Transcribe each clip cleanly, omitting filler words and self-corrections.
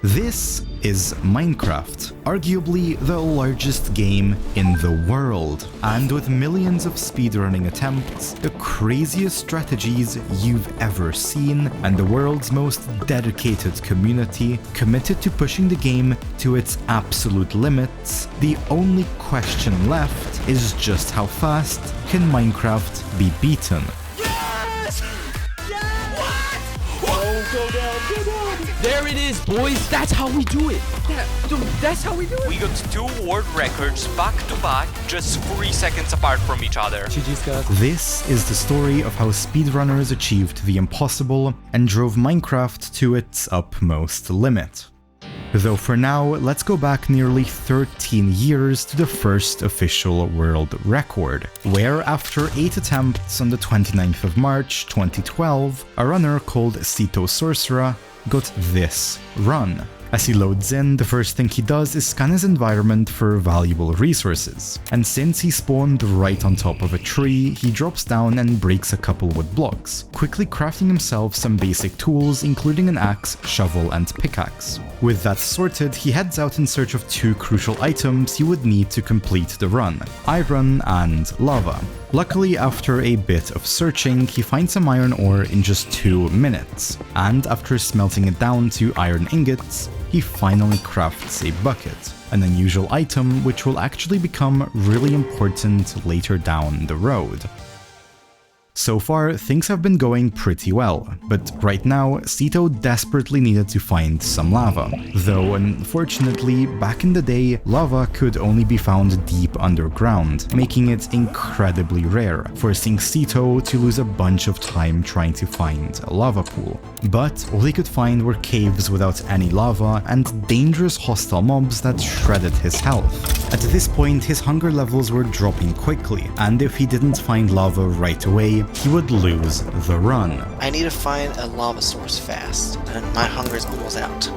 This is Minecraft, arguably the largest game in the world, and with millions of speedrunning attempts, the craziest strategies you've ever seen, and the world's most dedicated community committed to pushing the game to its absolute limits. The only question left is just how fast can Minecraft be beaten? Yes! Yes! What? Oh, go down. There it is, boys. That's how we do it. Dude, that's how we do it. We got 2 world records back to back, just 3 seconds apart from each other. GG's, guys. This is the story of how speedrunners achieved the impossible and drove Minecraft to its utmost limit. Though for now, let's go back nearly 13 years to the first official world record, where after 8 attempts on the 29th of March 2012, a runner called Sito Sorcerer got this run. As he loads in, the first thing he does is scan his environment for valuable resources, and since he spawned right on top of a tree, he drops down and breaks a couple wood blocks, quickly crafting himself some basic tools including an axe, shovel and pickaxe. With that sorted, he heads out in search of 2 crucial items he would need to complete the run: iron and lava. Luckily, after a bit of searching, he finds some iron ore in just 2 minutes, and after smelting it down to iron ingots, he finally crafts a bucket, an unusual item which will actually become really important later down the road. So far, things have been going pretty well, but right now, Sito desperately needed to find some lava. Though, unfortunately, back in the day, lava could only be found deep underground, making it incredibly rare, forcing Sito to lose a bunch of time trying to find a lava pool. But all he could find were caves without any lava and dangerous hostile mobs that shredded his health. At this point, his hunger levels were dropping quickly, and if he didn't find lava right away, he would lose the run. I need to find a lava source fast, and my hunger is almost out.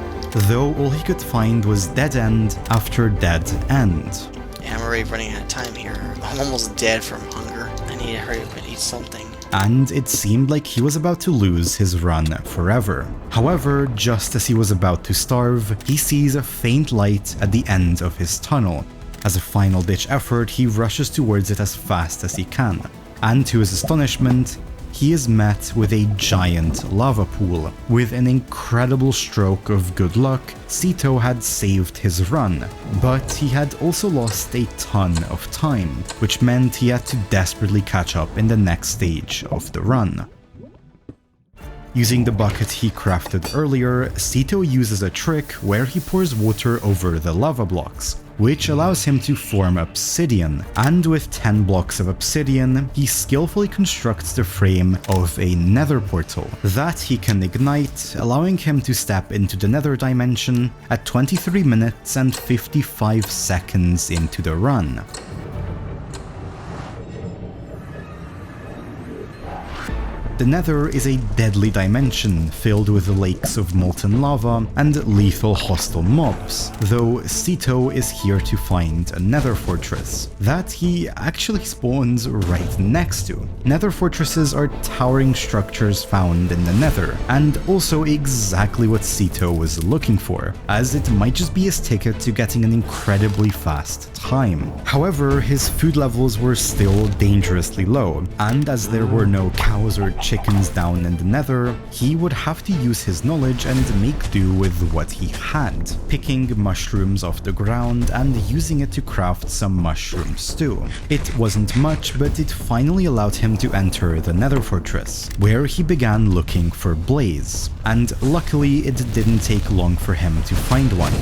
Though all he could find was dead end after dead end. Yeah, I'm already running out of time here. I'm almost dead from hunger. I need to hurry up and eat something. And it seemed like he was about to lose his run forever. However, just as he was about to starve, he sees a faint light at the end of his tunnel. As a final-ditch effort, he rushes towards it as fast as he can. And to his astonishment, he is met with a giant lava pool. With an incredible stroke of good luck, Sito had saved his run, but he had also lost a ton of time, which meant he had to desperately catch up in the next stage of the run. Using the bucket he crafted earlier, Sito uses a trick where he pours water over the lava blocks, which allows him to form obsidian, and with 10 blocks of obsidian, he skillfully constructs the frame of a nether portal that he can ignite, allowing him to step into the nether dimension at 23 minutes and 55 seconds into the run. The Nether is a deadly dimension filled with lakes of molten lava and lethal hostile mobs, though Sito is here to find a nether fortress that he actually spawns right next to. Nether fortresses are towering structures found in the Nether, and also exactly what Sito was looking for, as it might just be his ticket to getting an incredibly fast time. However, his food levels were still dangerously low, and as there were no cows or chickens down in the Nether, he would have to use his knowledge and make do with what he had, picking mushrooms off the ground and using it to craft some mushroom stew. It wasn't much, but it finally allowed him to enter the Nether fortress, where he began looking for Blaze, and luckily it didn't take long for him to find one.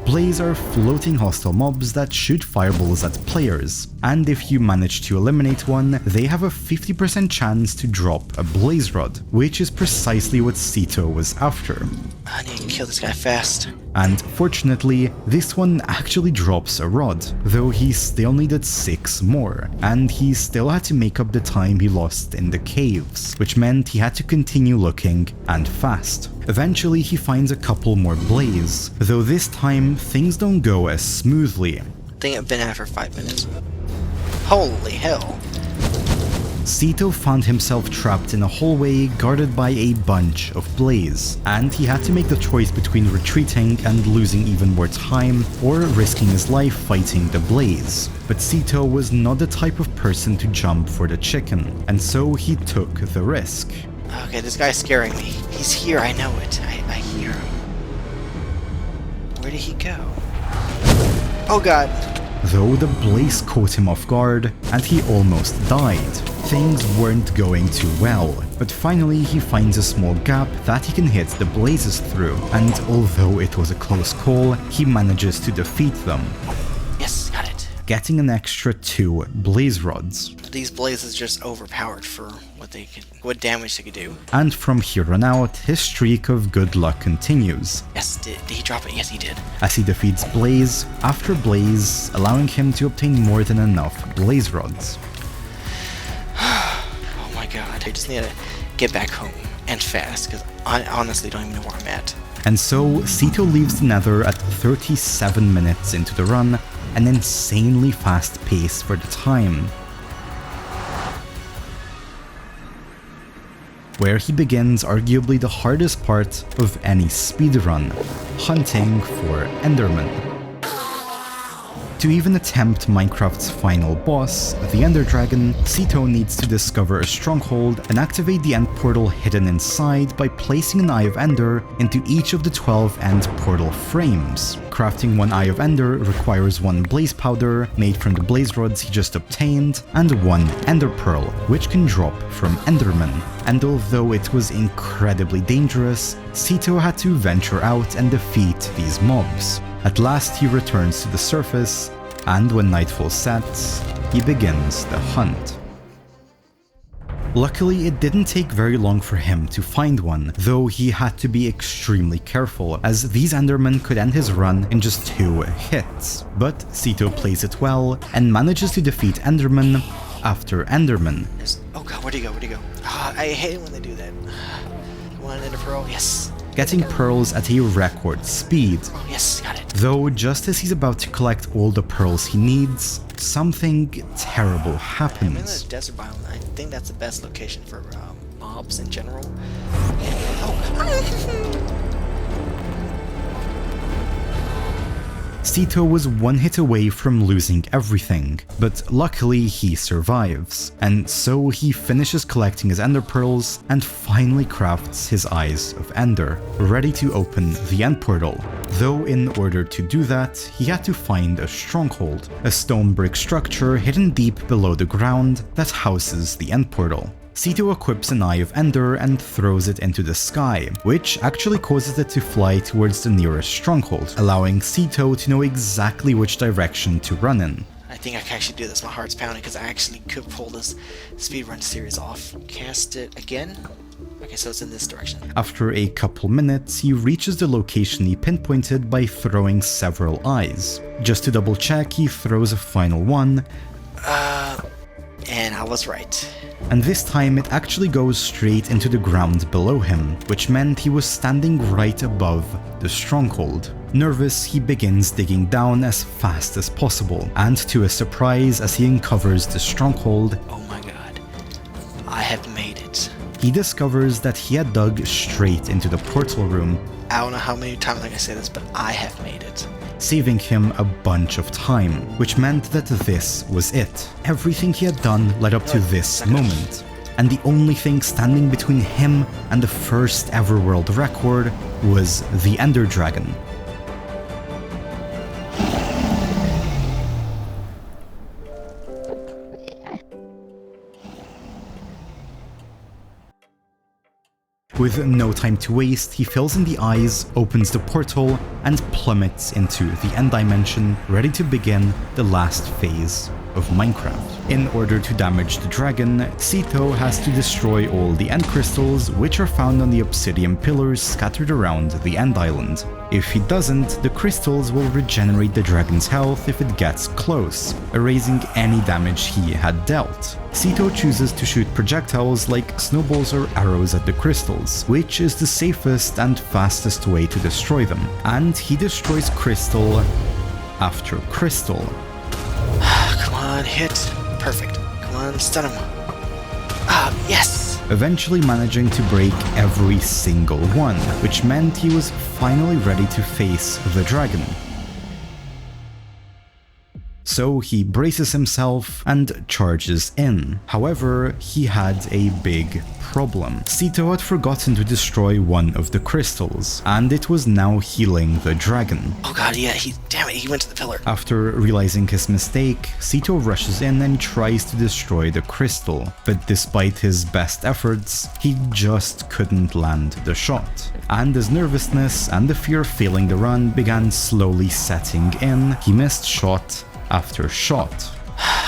Blaze are floating hostile mobs that shoot fireballs at players, and if you manage to eliminate one, they have a 50% chance to drop a blaze rod, which is precisely what Sito was after. I need to kill this guy fast. And fortunately, this one actually drops a rod, though he still needed 6 more, and he still had to make up the time he lost in the caves, which meant he had to continue looking, and fast. Eventually he finds a couple more blaze, though this time things don't go as smoothly. I think I've been at it for 5 minutes. Holy hell. Sito found himself trapped in a hallway guarded by a bunch of blaze, and he had to make the choice between retreating and losing even more time, or risking his life fighting the blaze. But Sito was not the type of person to jump for the chicken, and so he took the risk. Okay, this guy's scaring me. He's here, I know it. I hear him. Where did he go? Oh god. Though the blaze caught him off guard, and he almost died. Things weren't going too well, but finally he finds a small gap that he can hit the blazes through, and although it was a close call, he manages to defeat them. Yes, got it. Getting an extra 2 blaze rods. These blazes just overpowered for what damage they could do. And from here on out, his streak of good luck continues. Yes, did he drop it? Yes, he did. As he defeats blaze after blaze, allowing him to obtain more than enough blaze rods. Oh my god, I just need to get back home, and fast, because I honestly don't even know where I'm at. And so, Sito leaves the Nether at 37 minutes into the run, an insanely fast pace for the time. Where he begins arguably the hardest part of any speedrun, hunting for Endermen. To even attempt Minecraft's final boss, the Ender Dragon, Sito needs to discover a stronghold and activate the end portal hidden inside by placing an Eye of Ender into each of the 12 end portal frames. Crafting 1 Eye of Ender requires 1 blaze powder, made from the blaze rods he just obtained, and 1 Ender Pearl, which can drop from Endermen. And although it was incredibly dangerous, Sito had to venture out and defeat these mobs. At last he returns to the surface, and when nightfall sets, he begins the hunt. Luckily, it didn't take very long for him to find one, though he had to be extremely careful, as these Endermen could end his run in just 2 hits. But Sito plays it well, and manages to defeat Enderman after Enderman. Oh god, where'd he go? I hate it when they do that. One Ender Pearl, yes. Getting pearls at a record speed. Oh, yes, got it. Though just as he's about to collect all the pearls he needs, something terrible happens. I'm in the desert biome. I think that's the best location for mobs in general. Oh. Sito was 1 hit away from losing everything, but luckily he survives, and so he finishes collecting his Ender Pearls and finally crafts his Eyes of Ender, ready to open the end portal. Though in order to do that, he had to find a stronghold, a stone brick structure hidden deep below the ground that houses the end portal. Sito equips an Eye of Ender and throws it into the sky, which actually causes it to fly towards the nearest stronghold, allowing Sito to know exactly which direction to run in. I think I can actually do this. My heart's pounding because I actually could pull this speedrun series off. Cast it again. Okay, so it's in this direction. After a couple minutes, he reaches the location he pinpointed by throwing several eyes. Just to double check, he throws a final one. And I was right. And this time it actually goes straight into the ground below him, which meant he was standing right above the stronghold. Nervous, he begins digging down as fast as possible, and to his surprise, as he uncovers the stronghold, oh my god, I have made it. He discovers that he had dug straight into the portal room. I don't know how many times I can say this, but I have made it. Saving him a bunch of time, which meant that this was it. Everything he had done led up to this moment, and the only thing standing between him and the first ever world record was the Ender Dragon. With no time to waste, he fills in the eyes, opens the portal, and plummets into the end dimension, ready to begin the last phase of Minecraft. In order to damage the dragon, Sito has to destroy all the end crystals, which are found on the obsidian pillars scattered around the end island. If he doesn't, the crystals will regenerate the dragon's health if it gets close, erasing any damage he had dealt. Sito chooses to shoot projectiles like snowballs or arrows at the crystals, which is the safest and fastest way to destroy them, and he destroys crystal after crystal. Come on, hit. Perfect. Come on, stun him. eventually managing to break every single one, which meant he was finally ready to face the dragon. So he braces himself and charges in. However, he had a big problem. Sito had forgotten to destroy one of the crystals, and it was now healing the dragon. Oh god, yeah, damn it, he went to the pillar. After realizing his mistake, Sito rushes in and tries to destroy the crystal, but despite his best efforts, he just couldn't land the shot. And as nervousness and the fear of failing the run began slowly setting in, he missed shot after shot.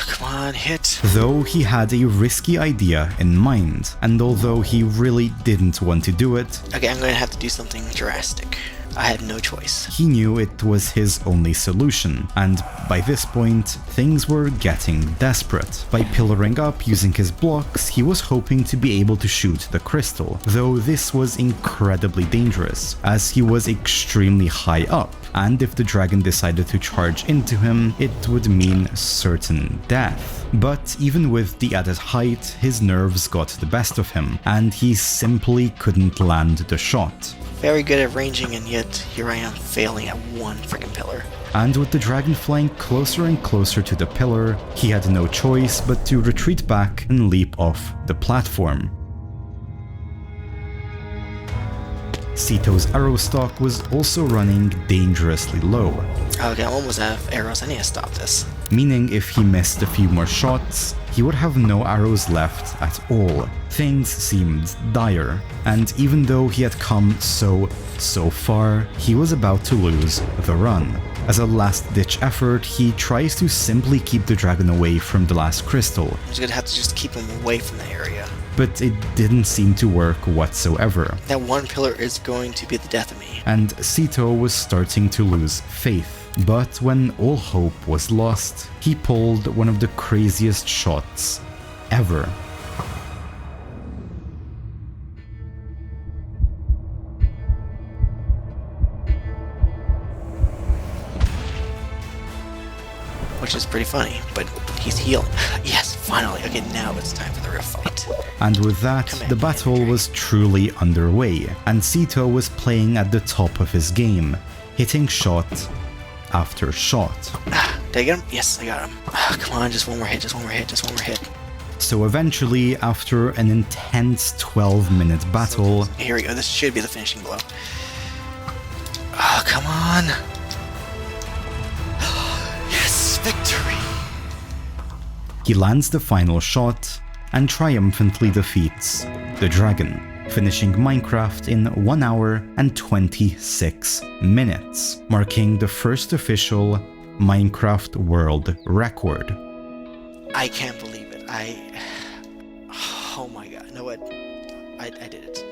Come on, hit. Though he had a risky idea in mind, and although he really didn't want to do it, Okay, I'm gonna have to do something drastic. I had no choice. he knew it was his only solution, and by this point, things were getting desperate. By pillaring up using his blocks, he was hoping to be able to shoot the crystal, though this was incredibly dangerous, as he was extremely high up, and if the dragon decided to charge into him, it would mean certain death. But even with the added height, his nerves got the best of him, and he simply couldn't land the shot. Very good at ranging, and yet here I am failing at one freaking pillar. And with the dragon flying closer and closer to the pillar, he had no choice but to retreat back and leap off the platform. Sito's arrow stock was also running dangerously low, Okay, I'm almost out of arrows. I need to stop this. meaning if he missed a few more shots, he would have no arrows left at all. Things seemed dire, and even though he had come so far, he was about to lose the run. As a last-ditch effort, he tries to simply keep the dragon away from the last crystal, I'm just gonna have to just keep him away from the area. but it didn't seem to work whatsoever, That one pillar is going to be the death of me. and Sito was starting to lose faith. But when all hope was lost, he pulled one of the craziest shots ever. Which is pretty funny, but he's healing. Yes, finally. Okay, now it's time for the real fight. And with that, the battle was truly underway, and Sito was playing at the top of his game, hitting shot after shot. Did I get him? Yes, I got him. Come on, just one more hit, just one more hit, just one more hit. So eventually, after an intense 12-minute battle, Here we go, this should be the finishing blow. Oh, come on. Yes, victory. he lands the final shot and triumphantly defeats the dragon, finishing Minecraft in 1 hour and 26 minutes, marking the first official Minecraft world record. I can't believe it. Oh my god. You know what? I did it.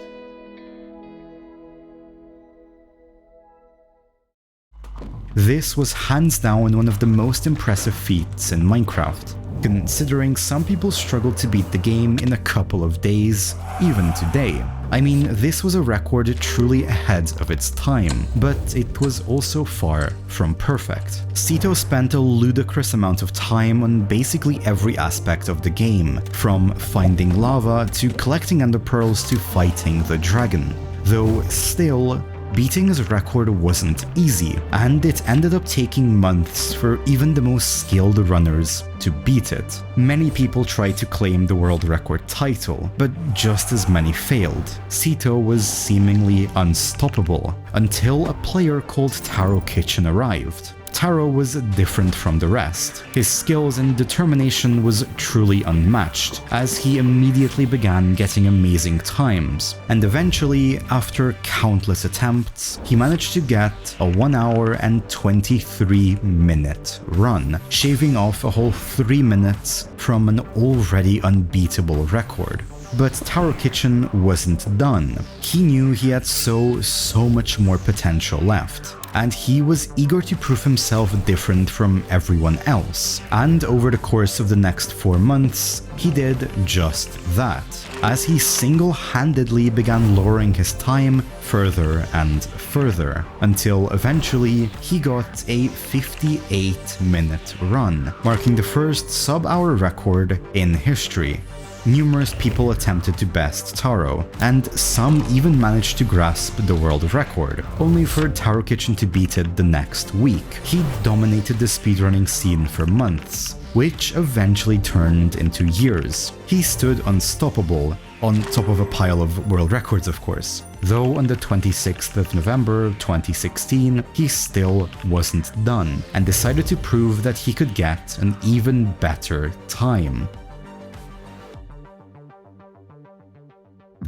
This was hands down one of the most impressive feats in Minecraft, considering some people struggled to beat the game in a couple of days, even today. I mean, this was a record truly ahead of its time, but it was also far from perfect. Sito spent a ludicrous amount of time on basically every aspect of the game, from finding lava to collecting ender pearls to fighting the dragon, though still, beating his record wasn't easy, and it ended up taking months for even the most skilled runners to beat it. Many people tried to claim the world record title, but just as many failed. Sito was seemingly unstoppable, until a player called Taro Kitchen arrived. Taro was different from the rest. His skills and determination was truly unmatched, as he immediately began getting amazing times, and eventually, after countless attempts, he managed to get a 1 hour and 23 minute run, shaving off a whole 3 minutes from an already unbeatable record. But Taro Kitchen wasn't done. He knew he had so much more potential left, and he was eager to prove himself different from everyone else. And over the course of the next 4 months, he did just that, as he single-handedly began lowering his time further and further, until eventually he got a 58-minute run, marking the first sub-hour record in history. numerous people attempted to best Taro, and some even managed to grasp the world record, only for Taro Kitchen to beat it the next week. He dominated the speedrunning scene for months, which eventually turned into years. He stood unstoppable, on top of a pile of world records of course. Though on the 26th of November 2016, he still wasn't done, and decided to prove that he could get an even better time.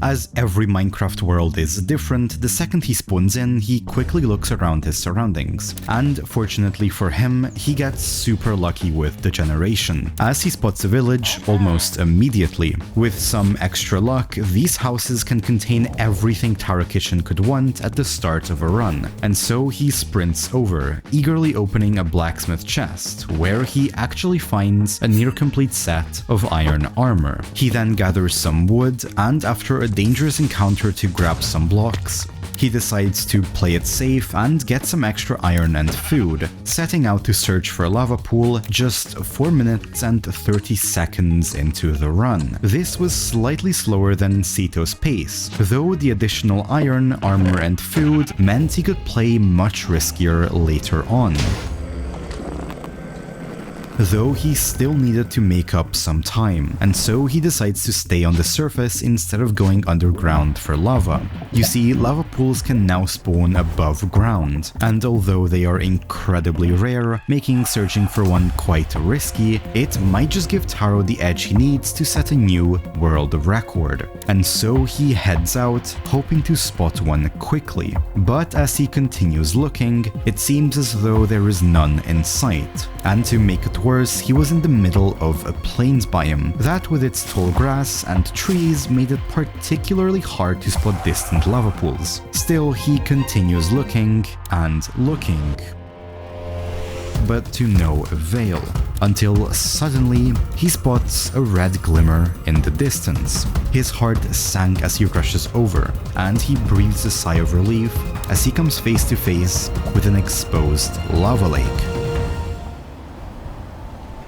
As every Minecraft world is different, the second he spawns in, he quickly looks around his surroundings. And fortunately for him, he gets super lucky with the generation, as he spots a village almost immediately. With some extra luck, these houses can contain everything Taro Kitchen could want at the start of a run, and so he sprints over, eagerly opening a blacksmith chest, where he actually finds a near-complete set of iron armor. He then gathers some wood, and after a dangerous encounter to grab some blocks, he decides to play it safe and get some extra iron and food, setting out to search for a lava pool just 4 minutes and 30 seconds into the run. This was slightly slower than Sito's pace, though the additional iron, armor and food meant he could play much riskier later on. Though he still needed to make up some time, and so he decides to stay on the surface instead of going underground for lava. You see, lava pools can now spawn above ground, and although they are incredibly rare, making searching for one quite risky, it might just give Taro the edge he needs to set a new world record. And so he heads out, hoping to spot one quickly. But as he continues looking, it seems as though there is none in sight, and to make it worse, he was in the middle of a plains biome that, with its tall grass and trees, made it particularly hard to spot distant lava pools. Still, he continues looking and looking, but to no avail, until suddenly he spots a red glimmer in the distance. His heart sank as he rushes over, and he breathes a sigh of relief as he comes face to face with an exposed lava lake.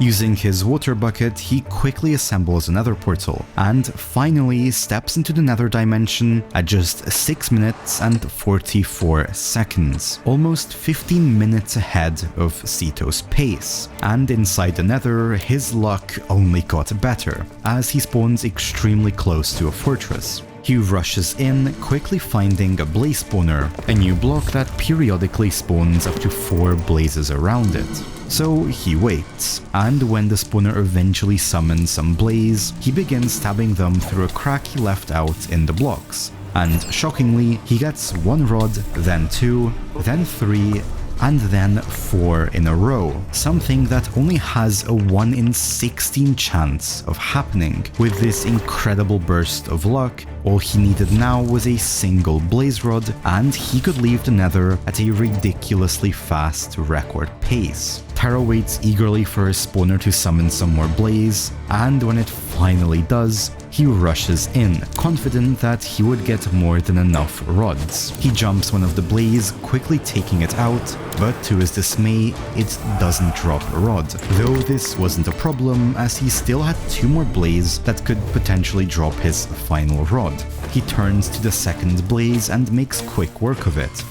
Using his water bucket, he quickly assembles another portal, and finally steps into the Nether dimension at just 6 minutes and 44 seconds, almost 15 minutes ahead of Sito's pace. And inside the Nether, his luck only got better, as he spawns extremely close to a fortress. He rushes in, quickly finding a blaze spawner, a new block that periodically spawns up to 4 blazes around it. So he waits, and when the spawner eventually summons some blaze, he begins stabbing them through a crack he left out in the blocks. And shockingly, he gets 1 rod, then 2, then 3, and then 4 in a row, something that only has a 1 in 16 chance of happening. With this incredible burst of luck, all he needed now was a single blaze rod, and he could leave the Nether at a ridiculously fast record pace. Taro waits eagerly for his spawner to summon some more blaze, and when it finally does, he rushes in, confident that he would get more than enough rods. He jumps one of the blaze, quickly taking it out, but to his dismay, it doesn't drop a rod. Though this wasn't a problem, as he still had 2 more blaze that could potentially drop his final rod. He turns to the second blaze and makes quick work of it,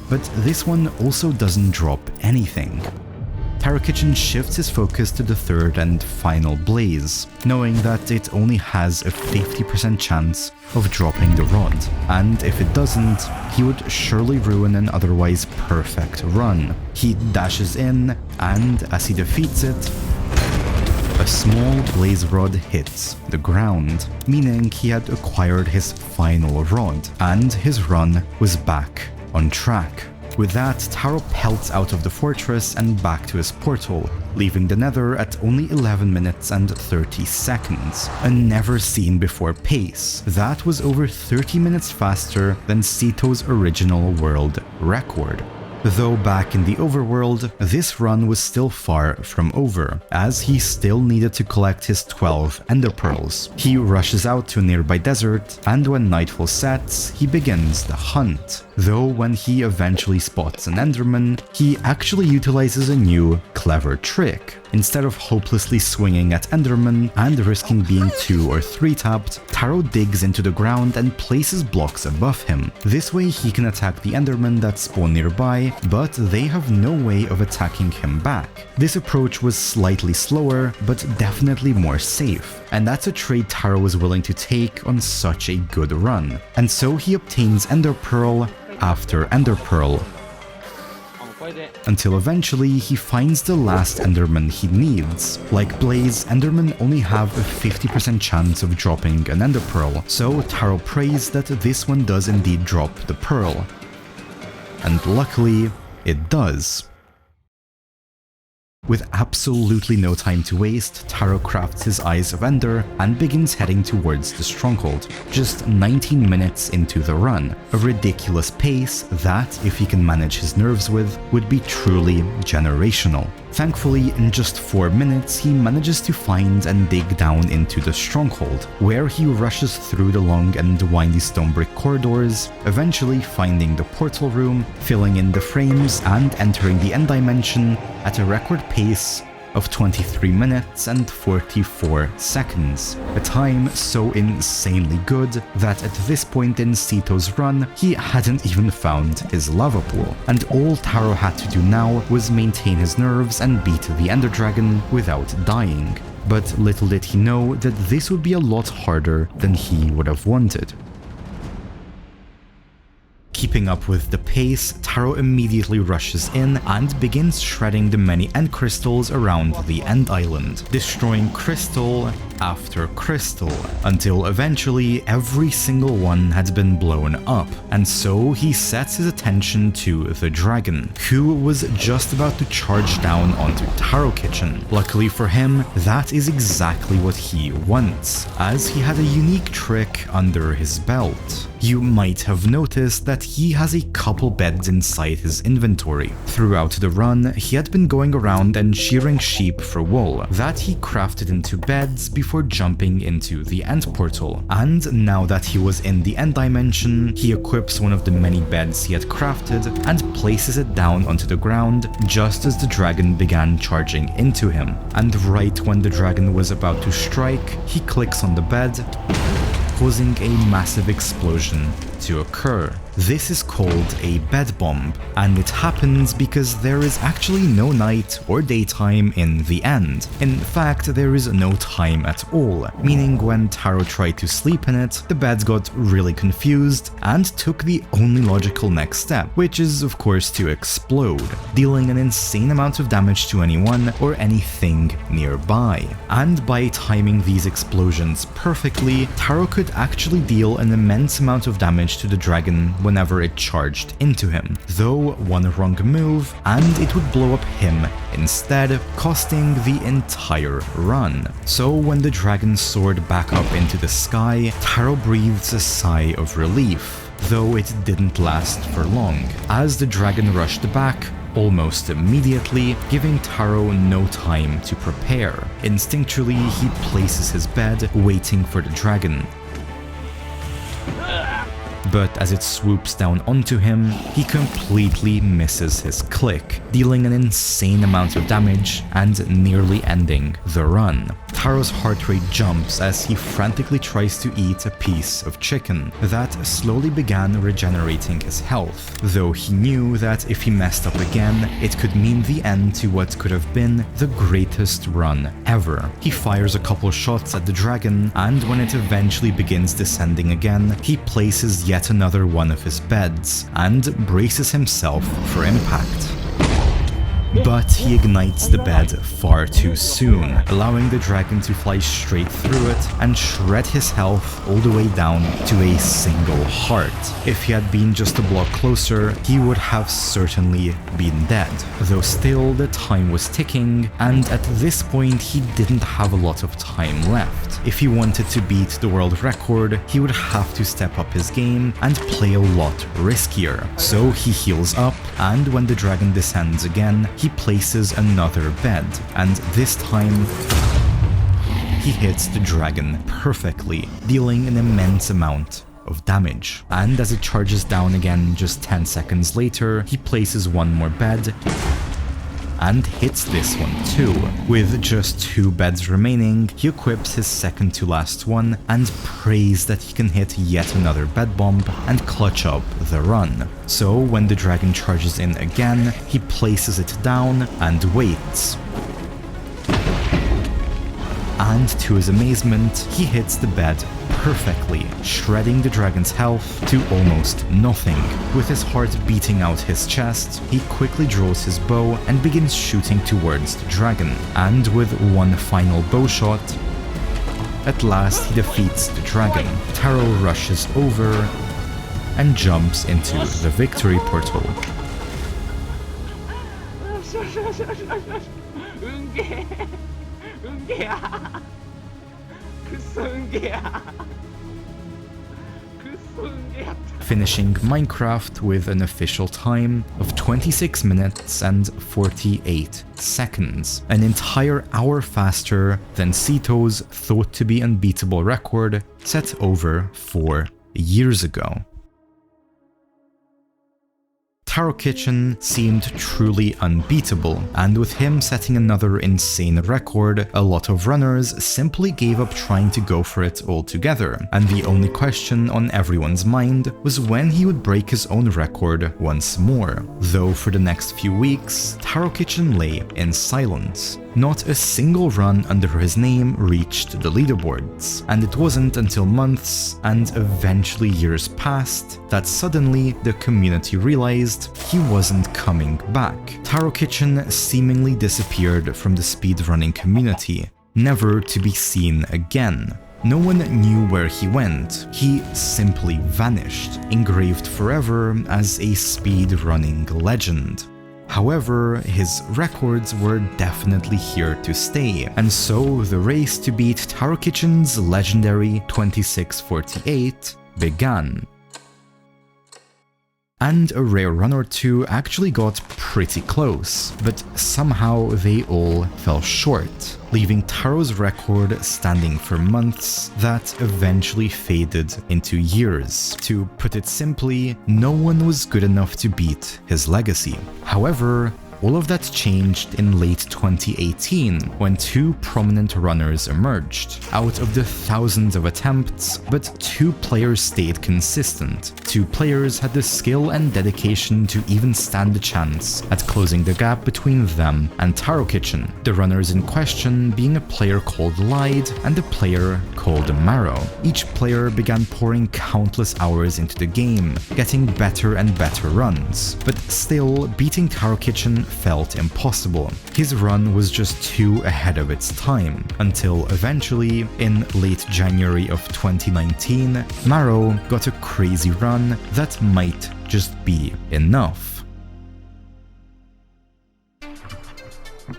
but this one also doesn't drop anything. Taro Kitchen shifts his focus to the third and final blaze, knowing that it only has a 50% chance of dropping the rod, and if it doesn't, he would surely ruin an otherwise perfect run. He dashes in, and as he defeats it, a small blaze rod hits the ground, meaning he had acquired his final rod, and his run was back on track. With that, Taro pelts out of the fortress and back to his portal, leaving the Nether at only 11 minutes and 30 seconds, a never-seen-before pace that was over 30 minutes faster than Sito's original world record. Though back in the overworld, this run was still far from over, as he still needed to collect his 12 ender pearls. He rushes out to a nearby desert, and when nightfall sets, he begins the hunt. Though when he eventually spots an enderman, he actually utilizes a new, clever trick. Instead of hopelessly swinging at Enderman and risking being 2 or 3 tapped, Taro digs into the ground and places blocks above him. This way he can attack the Endermen that spawn nearby, but they have no way of attacking him back. This approach was slightly slower, but definitely more safe, and that's a trade Taro was willing to take on such a good run. And so he obtains Ender Pearl after Ender Pearl, until eventually he finds the last Enderman he needs. Like Blaze, Endermen only have a 50% chance of dropping an Ender Pearl, so Taro prays that this one does indeed drop the pearl. And luckily, it does. With absolutely no time to waste, Taro crafts his Eyes of Ender and begins heading towards the stronghold, just 19 minutes into the run, a ridiculous pace that, if he can manage his nerves with, would be truly generational. Thankfully, in just 4 minutes, he manages to find and dig down into the stronghold, where he rushes through the long and windy stone brick corridors, eventually finding the portal room, filling in the frames, and entering the end dimension at a record pace of 23 minutes and 44 seconds, a time so insanely good that at this point in Sito's run, he hadn't even found his lava pool, and all Taro had to do now was maintain his nerves and beat the Ender Dragon without dying. But little did he know that this would be a lot harder than he would have wanted. Keeping up with the pace, Taro immediately rushes in and begins shredding the many end crystals around the end island, destroying crystal after crystal, until eventually every single one had been blown up, and so he sets his attention to the dragon, who was just about to charge down onto Taro Kitchen. Luckily for him, that is exactly what he wants, as he had a unique trick under his belt. You might have noticed that he has a couple beds inside his inventory. Throughout the run, he had been going around and shearing sheep for wool that he crafted into beds before jumping into the end portal. And now that he was in the end dimension, he equips one of the many beds he had crafted and places it down onto the ground just as the dragon began charging into him. And right when the dragon was about to strike, he clicks on the bed, causing a massive explosion to occur. This is called a bed bomb, and it happens because there is actually no night or daytime in the end. In fact, there is no time at all, meaning when Taro tried to sleep in it, the bed got really confused and took the only logical next step, which is of course to explode, dealing an insane amount of damage to anyone or anything nearby. And by timing these explosions perfectly, Taro could actually deal an immense amount of damage to the dragon whenever it charged into him, though one wrong move and it would blow up him instead, costing the entire run. So when the dragon soared back up into the sky, Taro breathes a sigh of relief, though it didn't last for long, as the dragon rushed back almost immediately, giving Taro no time to prepare. Instinctually, he places his bed, waiting for the dragon. But as it swoops down onto him, he completely misses his click, dealing an insane amount of damage and nearly ending the run. Taro's heart rate jumps as he frantically tries to eat a piece of chicken that slowly began regenerating his health, though he knew that if he messed up again, it could mean the end to what could have been the greatest run ever. He fires a couple shots at the dragon, and when it eventually begins descending again, he places yet another one of his beds and braces himself for impact. But he ignites the bed far too soon, allowing the dragon to fly straight through it and shred his health all the way down to a single heart. If he had been just a block closer, he would have certainly been dead, though still the time was ticking, and at this point he didn't have a lot of time left. If he wanted to beat the world record, he would have to step up his game and play a lot riskier. So he heals up, and when the dragon descends again, he places another bed, and this time he hits the dragon perfectly, dealing an immense amount of damage. And as it charges down again just 10 seconds later, he places one more bed and hits this one too. With just 2 beds remaining, he equips his second to last one and prays that he can hit yet another bed bomb and clutch up the run. So when the dragon charges in again, he places it down and waits. And to his amazement, he hits the bed perfectly, shredding the dragon's health to almost nothing. With his heart beating out his chest, he quickly draws his bow and begins shooting towards the dragon. And with one final bow shot, at last he defeats the dragon. Taro rushes over and jumps into the victory portal. Finishing Minecraft with an official time of 26 minutes and 48 seconds, an entire hour faster than Sito's thought to be unbeatable record set over 4 years ago. Taro Kitchen seemed truly unbeatable, and with him setting another insane record, a lot of runners simply gave up trying to go for it altogether, and the only question on everyone's mind was when he would break his own record once more. Though for the next few weeks, Taro Kitchen lay in silence. Not a single run under his name reached the leaderboards, and it wasn't until months and eventually years passed that suddenly the community realized he wasn't coming back. Taro Kitchen seemingly disappeared from the speedrunning community, never to be seen again. No one knew where he went. He simply vanished, engraved forever as a speedrunning legend. However, his records were definitely here to stay, and so the race to beat Taro Kitchen's legendary 2648 began. And a rare run or two actually got pretty close, but somehow they all fell short, leaving Taro's record standing for months that eventually faded into years. To put it simply, no one was good enough to beat his legacy. However, all of that changed in late 2018 when 2 prominent runners emerged. Out of the thousands of attempts, but 2 players stayed consistent. 2 players had the skill and dedication to even stand a chance at closing the gap between them and Taro Kitchen, the runners in question being a player called Lied and a player called Marrow. Each player began pouring countless hours into the game, getting better and better runs, but still beating Taro Kitchen felt impossible. His run was just too ahead of its time, until eventually, in late January of 2019, Marrow got a crazy run that might just be enough.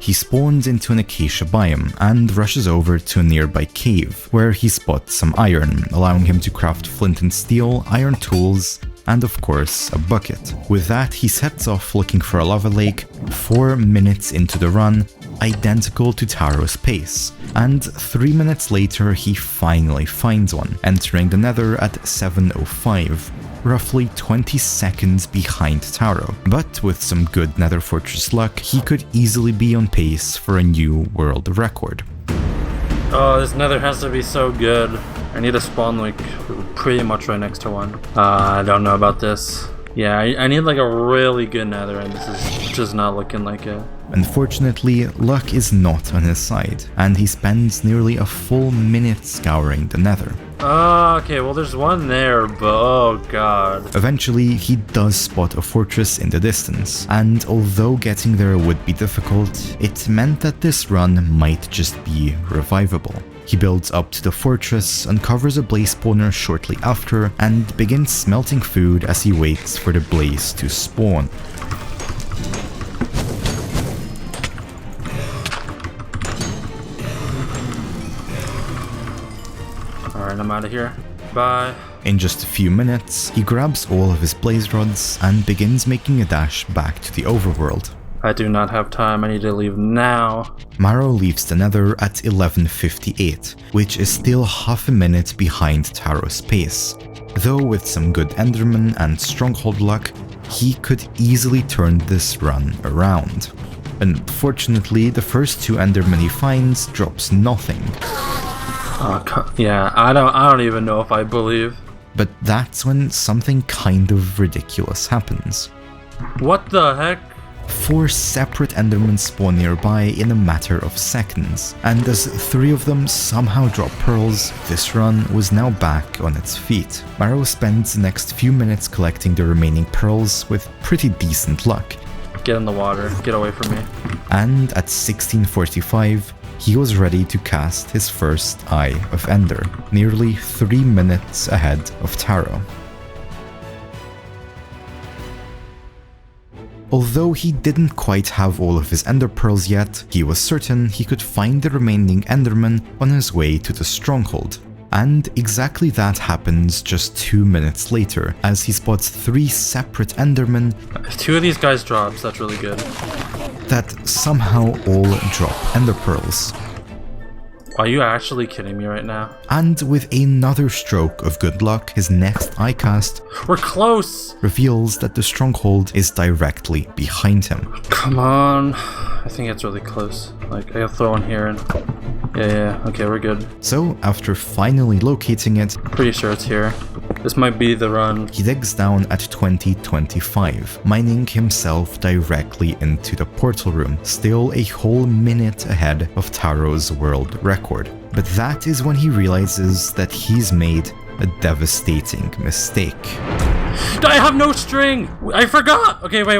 He spawns into an acacia biome and rushes over to a nearby cave, where he spots some iron, allowing him to craft flint and steel, iron tools, and of course a bucket. With that, he sets off looking for a lava lake 4 minutes into the run, identical to Taro's pace, and 3 minutes later he finally finds one, entering the Nether at 7:05, roughly 20 seconds behind Taro. But with some good Nether Fortress luck, he could easily be on pace for a new world record. Oh, this Nether has to be so good. I need to spawn like pretty much right next to one. I don't know about this. Yeah, I need like a really good Nether, and this is just not looking like it. Unfortunately, luck is not on his side, and he spends nearly a full minute scouring the Nether. Okay, well there's one there, but oh god. Eventually, he does spot a fortress in the distance, and although getting there would be difficult, it meant that this run might just be revivable. He builds up to the fortress, uncovers a blaze spawner shortly after, and begins smelting food as he waits for the blaze to spawn. Alright, I'm out of here. Bye. In just a few minutes, he grabs all of his blaze rods and begins making a dash back to the overworld. I do not have time, I need to leave now. Marrow leaves the Nether at 11:58, which is still half a minute behind Taro's pace. Though with some good Enderman and stronghold luck, he could easily turn this run around. Unfortunately, the first 2 Endermen he finds drops nothing. Yeah, I don't even know if I believe. But that's when something kind of ridiculous happens. What the heck? 4 separate Endermen spawn nearby in a matter of seconds, and as 3 of them somehow drop pearls, this run was now back on its feet. Marrow spends the next few minutes collecting the remaining pearls with pretty decent luck. Get in the water, get away from me. And at 16:45, he was ready to cast his first Eye of Ender, nearly 3 minutes ahead of Taro. Although he didn't quite have all of his Ender Pearls yet, he was certain he could find the remaining Enderman on his way to the stronghold. And exactly that happens just 2 minutes later, as he spots 3 separate Endermen. If 2 of these guys drops, that's really good. That somehow all drop Ender Pearls. Are you actually kidding me right now? And with another stroke of good luck, his next eye cast We're close! reveals that the stronghold is directly behind him. Come on. I think it's really close. Like, I gotta throw one here and... Yeah, okay, we're good. So, after finally locating it, Pretty sure it's here. This might be the run. he digs down at 20:25, mining himself directly into the portal room, still a whole minute ahead of Taro's world record. But that is when he realizes that he's made a devastating mistake. I have no string! I forgot! Okay, wait.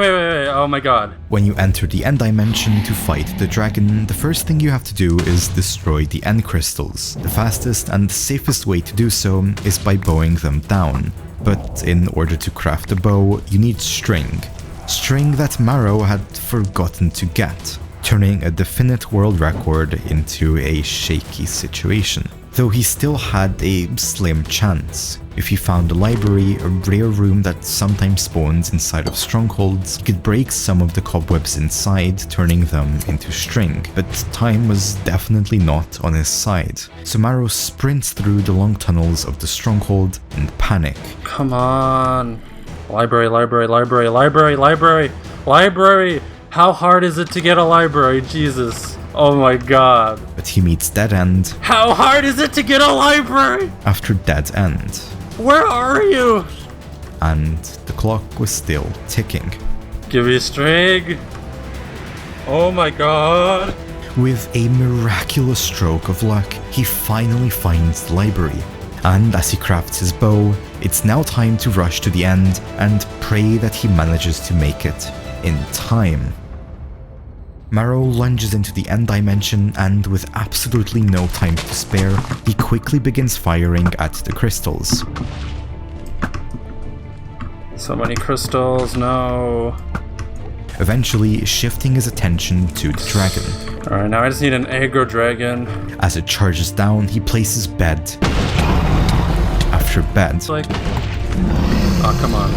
Oh my god. When you enter the end dimension to fight the dragon, the first thing you have to do is destroy the end crystals. The fastest and safest way to do so is by bowing them down. But in order to craft a bow, you need string. String that Marrow had forgotten to get, turning a definite world record into a shaky situation. Though he still had a slim chance. If he found a library, a rare room that sometimes spawns inside of strongholds, he could break some of the cobwebs inside, turning them into string. But time was definitely not on his side. So Marrow sprints through the long tunnels of the stronghold in panic. Come on. Library. How hard is it to get a library? Jesus. Oh my god. But he meets Dead End. How hard is it to get a library? After Dead End. Where are you? And the clock was still ticking. Give me a string. Oh my god. With a miraculous stroke of luck, he finally finds the library. And as he crafts his bow, it's now time to rush to the end and pray that he manages to make it in time. Marrow lunges into the end dimension and with absolutely no time to spare, he quickly begins firing at the crystals. So many crystals, no. Eventually shifting his attention to the dragon. Alright, now I just need an aggro dragon. As it charges down, he places bed after bed. It's like... Oh, come on.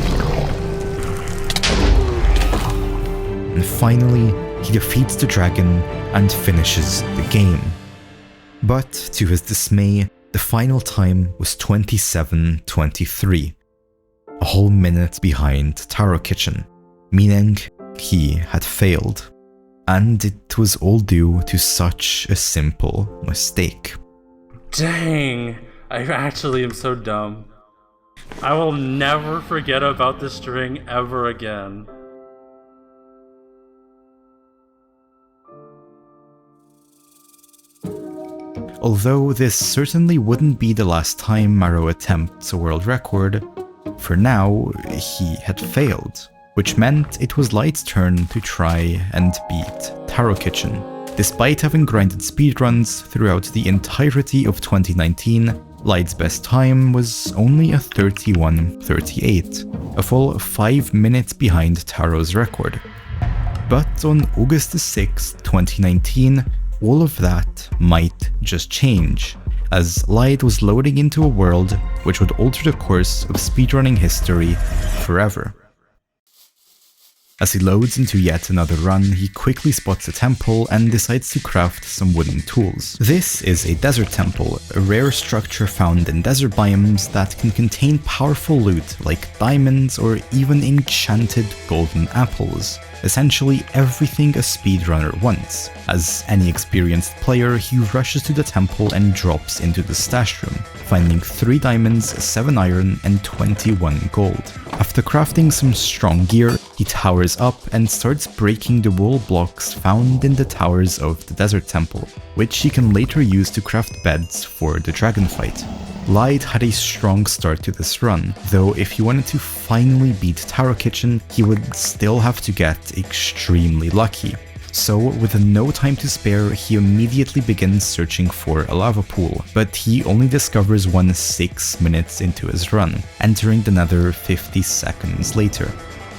And finally, he defeats the dragon and finishes the game. But to his dismay, the final time was 27:23, a whole minute behind Taro Kitchen, meaning he had failed. And it was all due to such a simple mistake. Dang, I actually am so dumb. I will never forget about this string ever again. Although this certainly wouldn't be the last time Marrow attempts a world record, for now he had failed, which meant it was Light's turn to try and beat Taro Kitchen. Despite having grinded speedruns throughout the entirety of 2019, Light's best time was only a 31:38, a full 5 minutes behind Taro's record. But on August 6, 2019, all of that might just change, as Light was loading into a world which would alter the course of speedrunning history forever. As he loads into yet another run, he quickly spots a temple and decides to craft some wooden tools. This is a desert temple, a rare structure found in desert biomes that can contain powerful loot like diamonds or even enchanted golden apples. Essentially everything a speedrunner wants. As any experienced player, he rushes to the temple and drops into the stash room, finding 3 diamonds, 7 iron, and 21 gold. After crafting some strong gear, he towers up and starts breaking the wool blocks found in the towers of the desert temple, which he can later use to craft beds for the dragon fight. Light had a strong start to this run, though if he wanted to finally beat Taro Kitchen, he would still have to get extremely lucky. So, with no time to spare, he immediately begins searching for a lava pool, but he only discovers one 6 minutes into his run, entering the Nether 50 seconds later.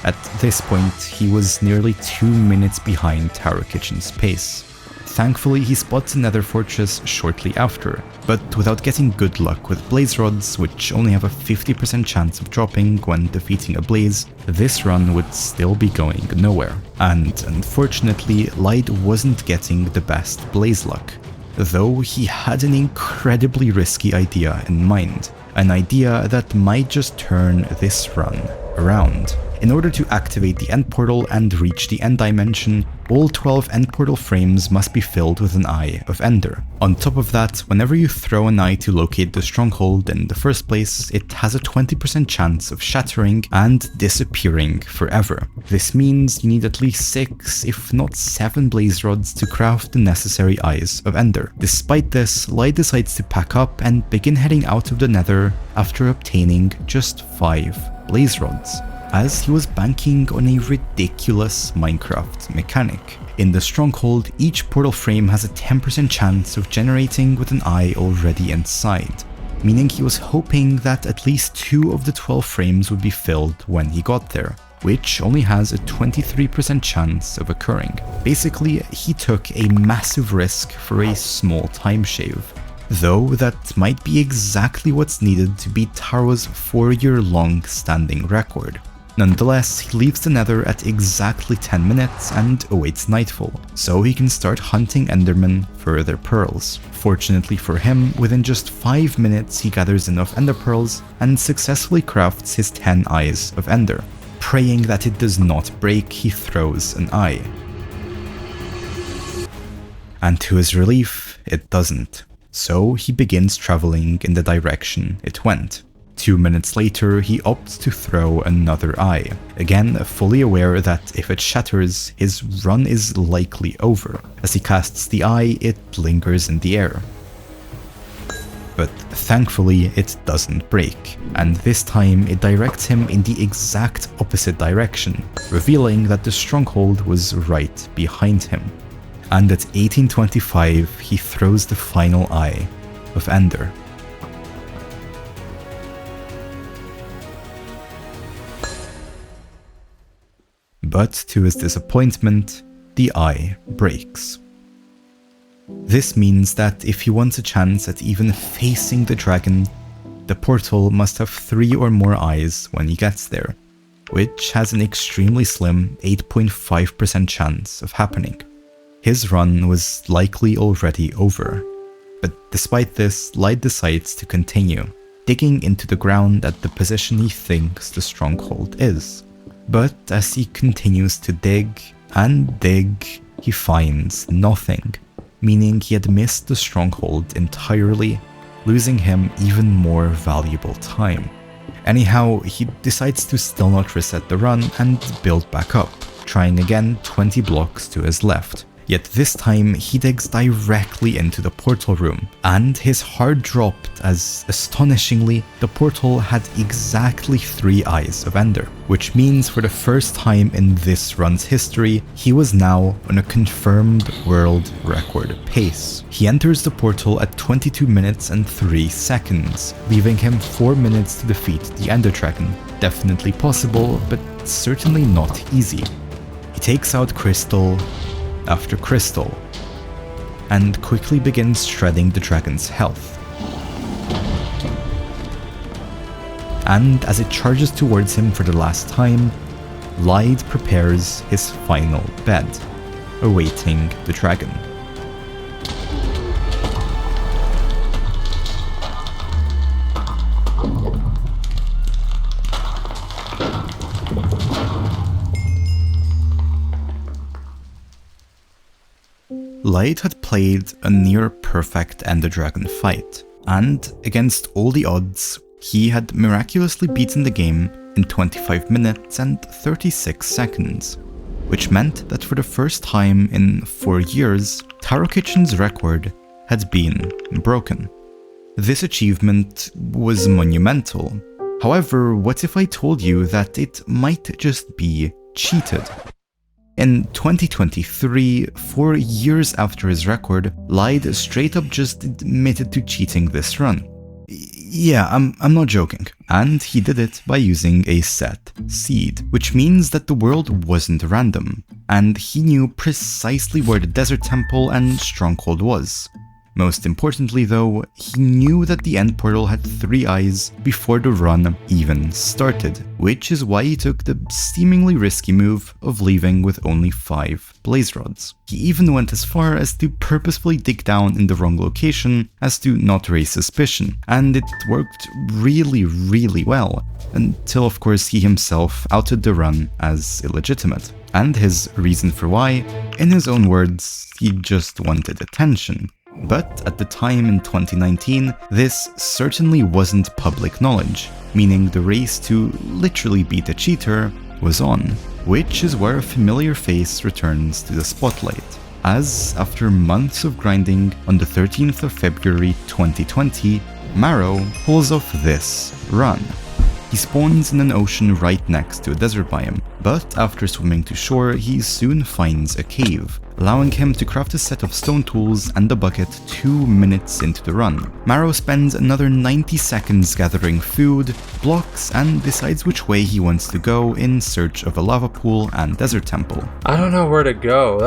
At this point, he was nearly 2 minutes behind Taro Kitchen's pace. Thankfully, he spots a Nether fortress shortly after, but without getting good luck with blaze rods, which only have a 50% chance of dropping when defeating a blaze, this run would still be going nowhere. And unfortunately, Light wasn't getting the best blaze luck, though he had an incredibly risky idea in mind, an idea that might just turn this run around. In order to activate the end portal and reach the end dimension, all 12 end portal frames must be filled with an Eye of Ender. On top of that, whenever you throw an eye to locate the stronghold in the first place, it has a 20% chance of shattering and disappearing forever. This means you need at least 6, if not 7 blaze rods to craft the necessary Eyes of Ender. Despite this, Light decides to pack up and begin heading out of the Nether after obtaining just 5 blaze rods, as he was banking on a ridiculous Minecraft mechanic. In the stronghold, each portal frame has a 10% chance of generating with an eye already inside, meaning he was hoping that at least 2 of the 12 frames would be filled when he got there, which only has a 23% chance of occurring. Basically, he took a massive risk for a small time shave, though that might be exactly what's needed to beat Taro's 4-year-long standing record. Nonetheless, he leaves the Nether at exactly 10 minutes and awaits nightfall, so he can start hunting Endermen for their pearls. Fortunately for him, within just 5 minutes he gathers enough Ender pearls and successfully crafts his 10 Eyes of Ender. Praying that it does not break, he throws an eye. And to his relief, it doesn't. So he begins traveling in the direction it went. 2 minutes later, he opts to throw another eye, again fully aware that if it shatters, his run is likely over. As he casts the eye, it lingers in the air. But thankfully, it doesn't break, and this time it directs him in the exact opposite direction, revealing that the stronghold was right behind him. And at 1825, he throws the final Eye of Ender. But to his disappointment, the eye breaks. This means that if he wants a chance at even facing the dragon, the portal must have 3 or more eyes when he gets there, which has an extremely slim 8.5% chance of happening. His run was likely already over, but despite this, Light decides to continue, digging into the ground at the position he thinks the stronghold is. But as he continues to dig and dig, he finds nothing, meaning he had missed the stronghold entirely, losing him even more valuable time. Anyhow, he decides to still not reset the run and build back up, trying again 20 blocks to his left. Yet this time, he digs directly into the portal room, and his heart dropped as, astonishingly, the portal had exactly 3 Eyes of Ender, which means for the first time in this run's history, he was now on a confirmed world record pace. He enters the portal at 22 minutes and 3 seconds, leaving him 4 minutes to defeat the Ender Dragon. Definitely possible, but certainly not easy. He takes out crystal after crystal, and quickly begins shredding the dragon's health. And as it charges towards him for the last time, Lied prepares his final bed, awaiting the dragon. Lied had played a near-perfect Ender Dragon fight, and against all the odds, he had miraculously beaten the game in 25 minutes and 36 seconds, which meant that for the first time in 4 years, Taro Kitchen's record had been broken. This achievement was monumental. However, what if I told you that it might just be cheated? In 2023, 4 years after his record, Lied straight up just admitted to cheating this run. Yeah, I'm not joking. And he did it by using a set seed, which means that the world wasn't random, and he knew precisely where the desert temple and stronghold was. Most importantly though, he knew that the end portal had 3 eyes before the run even started, which is why he took the seemingly risky move of leaving with only 5 blaze rods. He even went as far as to purposefully dig down in the wrong location as to not raise suspicion, and it worked really well, until of course he himself outed the run as illegitimate. And his reason for why, in his own words, he just wanted attention. But at the time in 2019, this certainly wasn't public knowledge, meaning the race to literally beat a cheater was on, which is where a familiar face returns to the spotlight, as after months of grinding, on the 13th of February 2020, Marrow pulls off this run. He spawns in an ocean right next to a desert biome, but after swimming to shore, he soon finds a cave, allowing him to craft a set of stone tools and a bucket 2 minutes into the run. Marrow spends another 90 seconds gathering food, blocks, and decides which way he wants to go in search of a lava pool and desert temple. I don't know where to go.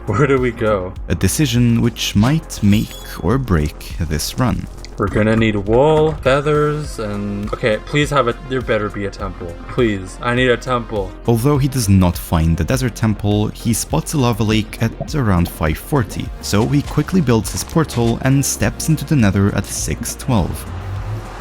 Where do we go? A decision which might make or break this run. We're gonna need wool, feathers, and... Okay, please there better be a temple. Please, I need a temple. Although he does not find the desert temple, he spots a lava lake at around 5:40, so he quickly builds his portal and steps into the Nether at 6:12,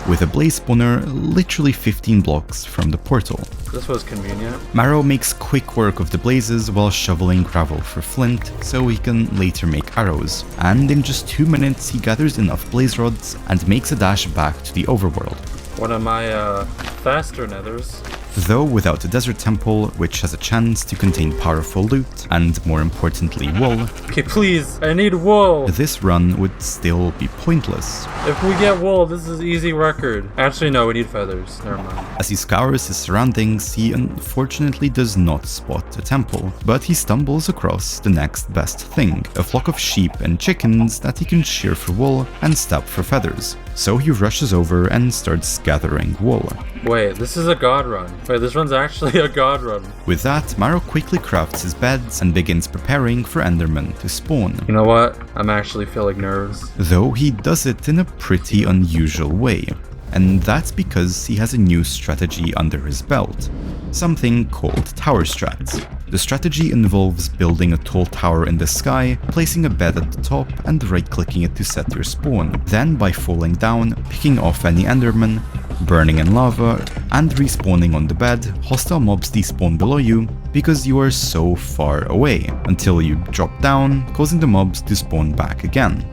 with a blaze spawner literally 15 blocks from the portal. This was convenient. Marrow makes quick work of the blazes while shoveling gravel for flint, so he can later make arrows, and in just 2 minutes he gathers enough blaze rods and makes a dash back to the overworld. One of my faster nethers. Though without a desert temple, which has a chance to contain powerful loot, and more importantly wool, Okay, please, I need wool! this run would still be pointless. If we get wool, this is easy record. Actually, no, we need feathers. Never mind. As he scours his surroundings, he unfortunately does not spot a temple, but he stumbles across the next best thing, a flock of sheep and chickens that he can shear for wool and stab for feathers. So he rushes over and starts gathering wool. Wait, this is a god run. Wait, this run's actually a god run. With that, Marrow quickly crafts his beds and begins preparing for Endermen to spawn. You know what? I'm actually feeling nervous. Though he does it in a pretty unusual way. And that's because he has a new strategy under his belt, something called tower strats. The strategy involves building a tall tower in the sky, placing a bed at the top and right-clicking it to set your spawn. Then by falling down, picking off any enderman, burning in lava, and respawning on the bed, hostile mobs despawn below you because you are so far away, until you drop down, causing the mobs to spawn back again.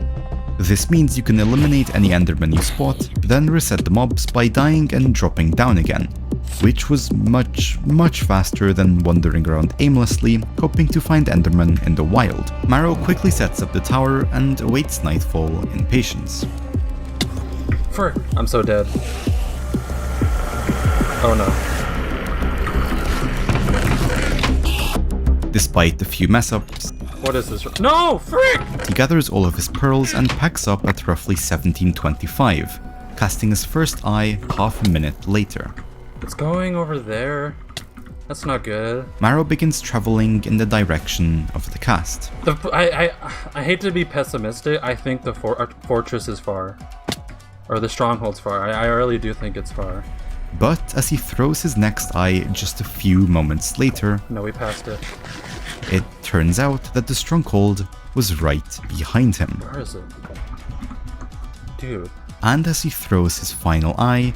This means you can eliminate any enderman you spot, then reset the mobs by dying and dropping down again, which was much faster than wandering around aimlessly, hoping to find enderman in the wild. Marrow quickly sets up the tower and awaits nightfall in patience. Frick, I'm so dead. Oh no. Despite a few mess-ups, What is this? No! Frick! he gathers all of his pearls and packs up at roughly 1725, casting his first eye half a minute later. It's going over there. That's not good. Marrow begins traveling in the direction of the cast. I hate to be pessimistic. I think the fortress is far. Or the stronghold's far. I really do think it's far. But as he throws his next eye just a few moments later, No, we passed it. it turns out that the stronghold was right behind him. Where is it? Dude. And as he throws his final eye,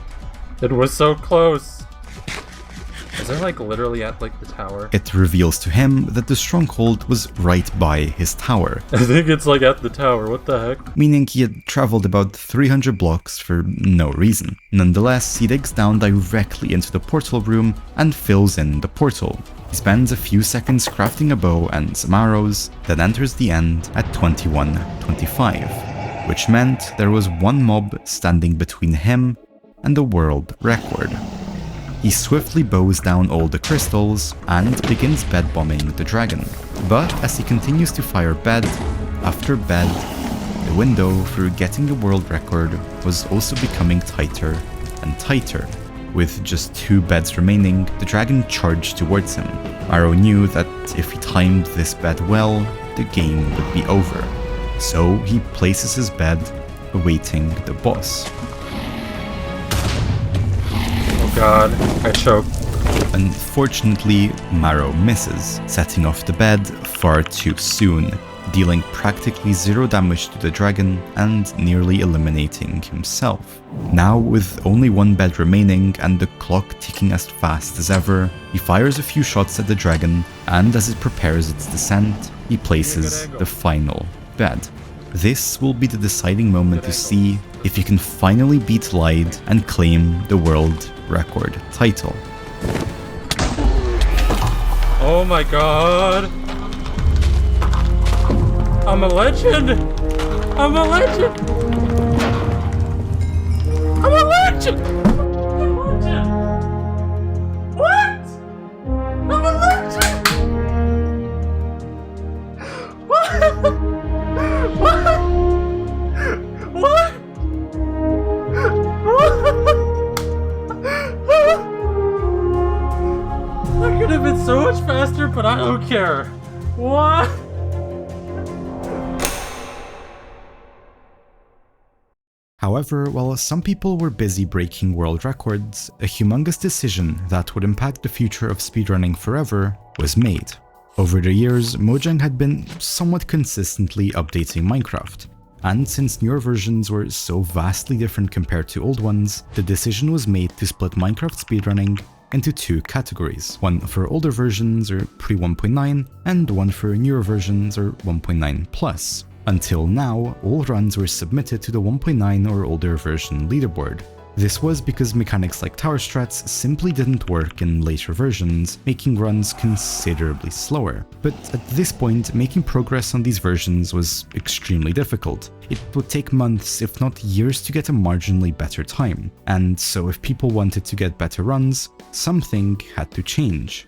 It was so close! Is it like literally at like the tower? it reveals to him that the stronghold was right by his tower, I think it's like at the tower, what the heck? meaning he had traveled about 300 blocks for no reason. Nonetheless, he digs down directly into the portal room and fills in the portal. He spends a few seconds crafting a bow and some arrows, then enters the end at 21:25, which meant there was one mob standing between him and the world record. He swiftly bows down all the crystals and begins bed bombing the dragon. But as he continues to fire bed after bed, the window for getting the world record was also becoming tighter and tighter. With just 2 beds remaining, the dragon charged towards him. Marrow knew that if he timed this bed well, the game would be over. So he places his bed, awaiting the boss. God, I choked. Unfortunately, Marrow misses, setting off the bed far too soon, dealing practically 0 damage to the dragon and nearly eliminating himself. Now, with only 1 bed remaining and the clock ticking as fast as ever, he fires a few shots at the dragon, and as it prepares its descent, he places the final bed. This will be the deciding moment to see if he can finally beat Lied and claim the world record title. Oh my god! I'm a legend! I'm a legend! I'm a legend! I'm a legend! What? I'm a legend! What? What? What? I could have been so much faster, but I don't care. What? However, while some people were busy breaking world records, a humongous decision that would impact the future of speedrunning forever was made. Over the years, Mojang had been somewhat consistently updating Minecraft, and since newer versions were so vastly different compared to old ones, the decision was made to split Minecraft speedrunning into 2 categories, one for older versions or pre-1.9 and one for newer versions or 1.9 plus. Until now, all runs were submitted to the 1.9 or older version leaderboard. This was because mechanics like tower strats simply didn't work in later versions, making runs considerably slower. But at this point, making progress on these versions was extremely difficult. It would take months, if not years, to get a marginally better time. And so if people wanted to get better runs, something had to change.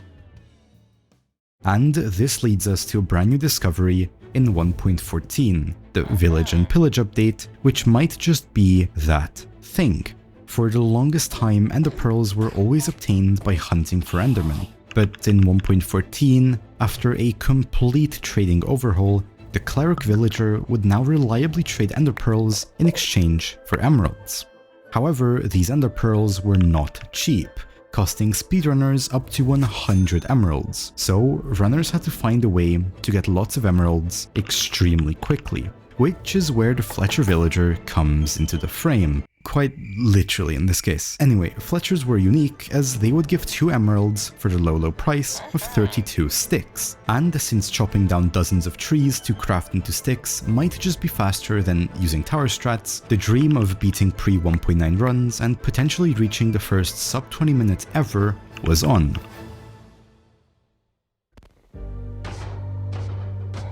And this leads us to a brand new discovery in 1.14, the Village and Pillage update, which might just be that thing. For the longest time, Ender Pearls were always obtained by hunting for Endermen, but in 1.14, after a complete trading overhaul, the Cleric Villager would now reliably trade Ender Pearls in exchange for emeralds. However, these Ender Pearls were not cheap, costing speedrunners up to 100 emeralds, so runners had to find a way to get lots of emeralds extremely quickly, which is where the Fletcher Villager comes into the frame. Quite literally in this case. Anyway, Fletchers were unique as they would give 2 emeralds for the low price of 32 sticks. And since chopping down dozens of trees to craft into sticks might just be faster than using tower strats, the dream of beating pre-1.9 runs and potentially reaching the first sub 20 minutes ever was on.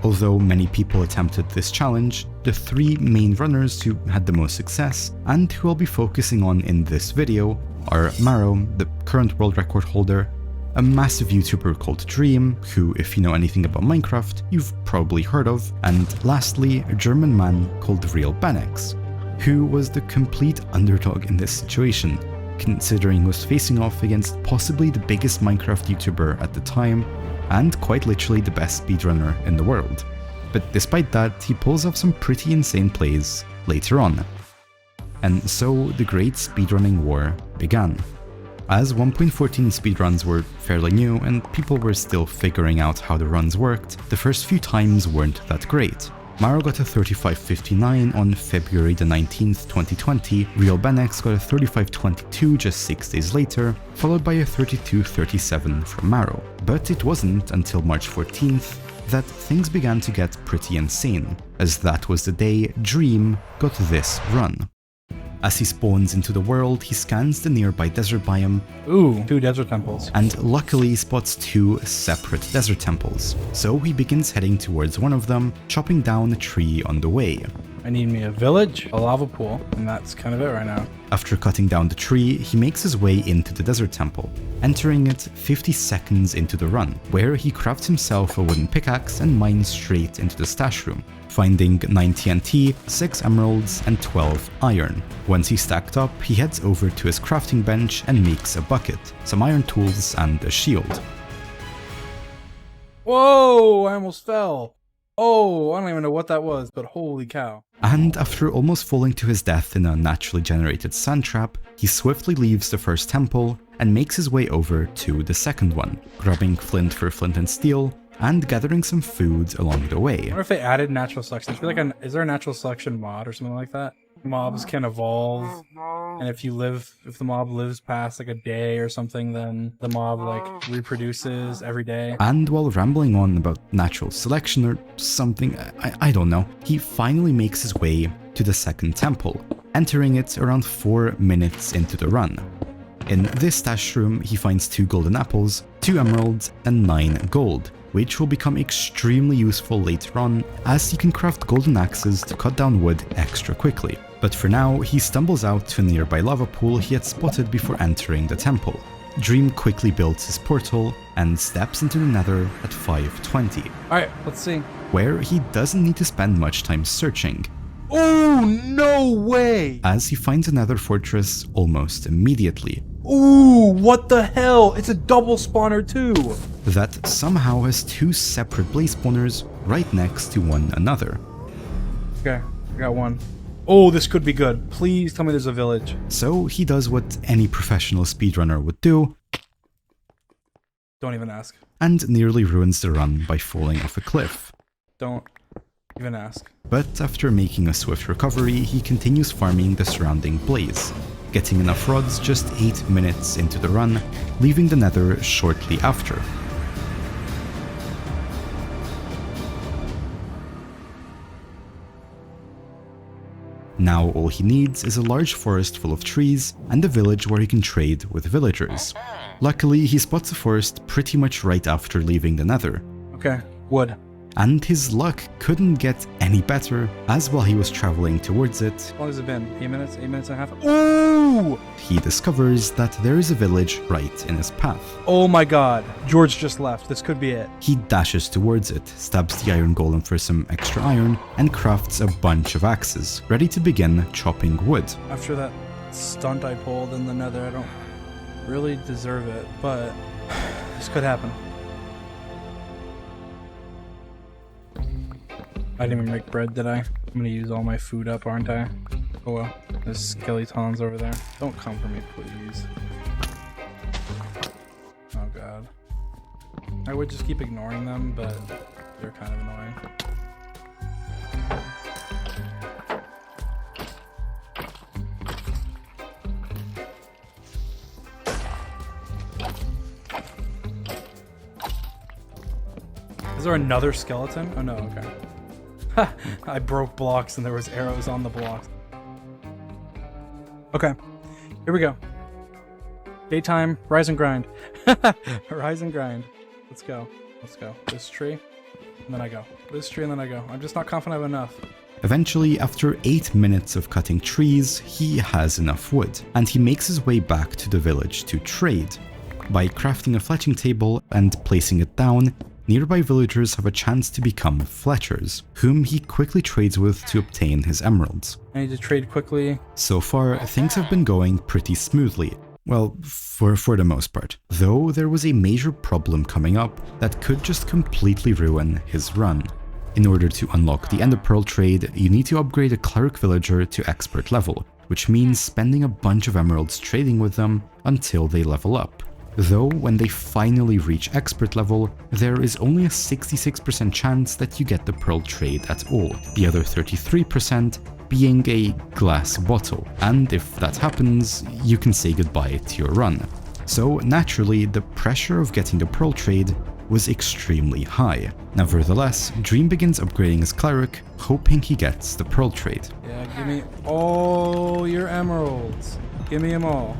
Although many people attempted this challenge, the 3 main runners who had the most success, and who I'll be focusing on in this video, are Marrow, the current world record holder, a massive YouTuber called Dram, who, if you know anything about Minecraft, you've probably heard of, and lastly, a German man called RealBenex, who was the complete underdog in this situation, considering he was facing off against possibly the biggest Minecraft YouTuber at the time, and quite literally the best speedrunner in the world. But despite that, he pulls off some pretty insane plays later on. And so the great speedrunning war began. As 1.14 speedruns were fairly new and people were still figuring out how the runs worked, the first few times weren't that great. Marrow got a 35.59 on February the 19th, 2020, RealBenex got a 35.22 just 6 days later, followed by a 32.37 from Marrow. But it wasn't until March 14th that things began to get pretty insane, as that was the day Dream got this run. As he spawns into the world, he scans the nearby desert biome. Ooh, 2 desert temples. And luckily spots 2 separate desert temples. So he begins heading towards one of them, chopping down a tree on the way. I need me a village, a lava pool, and that's kind of it right now. After cutting down the tree, he makes his way into the desert temple, entering it 50 seconds into the run, where he crafts himself a wooden pickaxe and mines straight into the stash room, finding 9 TNT, 6 emeralds, and 12 iron. Once he's stacked up, he heads over to his crafting bench and makes a bucket, some iron tools, and a shield. Whoa, I almost fell. Oh, I don't even know what that was, but holy cow. And after almost falling to his death in a naturally generated sand trap, he swiftly leaves the first temple and makes his way over to the second one, grabbing flint for flint and steel, and gathering some food along the way. I wonder if they added natural selection. I feel like is there a natural selection mod or something like that? Mobs can evolve, and if the mob lives past like a day or something, then the mob like reproduces every day. And while rambling on about natural selection or something, I don't know, he finally makes his way to the second temple, entering it around 4 minutes into the run. In this stash room, he finds 2 golden apples, 2 emeralds, and 9 gold, which will become extremely useful later on, as he can craft golden axes to cut down wood extra quickly. But for now, he stumbles out to a nearby lava pool he had spotted before entering the temple. Dream quickly builds his portal and steps into the Nether at 5:20. Alright, let's see. Where he doesn't need to spend much time searching, Oh, no way! as he finds a Nether fortress almost immediately, Ooh, what the hell? It's a double spawner too! that somehow has 2 separate blaze spawners right next to one another. Okay, I got one. Oh, this could be good. Please tell me there's a village. So he does what any professional speedrunner would do, Don't even ask. and nearly ruins the run by falling off a cliff. Don't even ask. But after making a swift recovery, he continues farming the surrounding blaze, getting enough rods just 8 minutes into the run, leaving the Nether shortly after. Now all he needs is a large forest full of trees and a village where he can trade with villagers. Luckily, he spots a forest pretty much right after leaving the Nether, Okay, wood. and his luck couldn't get any better, as while he was traveling towards it, How long has it been? 8 minutes? 8 minutes and a half? Ooh! he discovers that there is a village right in his path. Oh my god. George just left. This could be it. He dashes towards it, stabs the iron golem for some extra iron, and crafts a bunch of axes, ready to begin chopping wood. After that stunt I pulled in the Nether, I don't really deserve it, but this could happen. I didn't even make bread, did I? I'm gonna use all my food up, aren't I? Oh well. There's skeletons over there. Don't come for me, please. Oh god. I would just keep ignoring them, but they're kind of annoying. Is there another skeleton? Oh no, okay. I broke blocks and there was arrows on the blocks. Okay, here we go. Daytime, rise and grind. Rise and grind. Let's go. Let's go. This tree, and then I go. This tree, and then I go. I'm just not confident enough. Eventually, after 8 minutes of cutting trees, he has enough wood, and he makes his way back to the village to trade. By crafting a fletching table and placing it down, nearby villagers have a chance to become Fletchers, whom he quickly trades with to obtain his emeralds. I need to trade quickly. So far, things have been going pretty smoothly. Well, for the most part. Though there was a major problem coming up that could just completely ruin his run. In order to unlock the Ender Pearl trade, you need to upgrade a cleric villager to expert level, which means spending a bunch of emeralds trading with them until they level up. Though when they finally reach expert level, there is only a 66% chance that you get the pearl trade at all, the other 33% being a glass bottle, and if that happens, you can say goodbye to your run. So naturally, the pressure of getting the pearl trade was extremely high. Nevertheless, Dream begins upgrading his cleric, hoping he gets the pearl trade. Yeah, give me all your emeralds. Give me them all.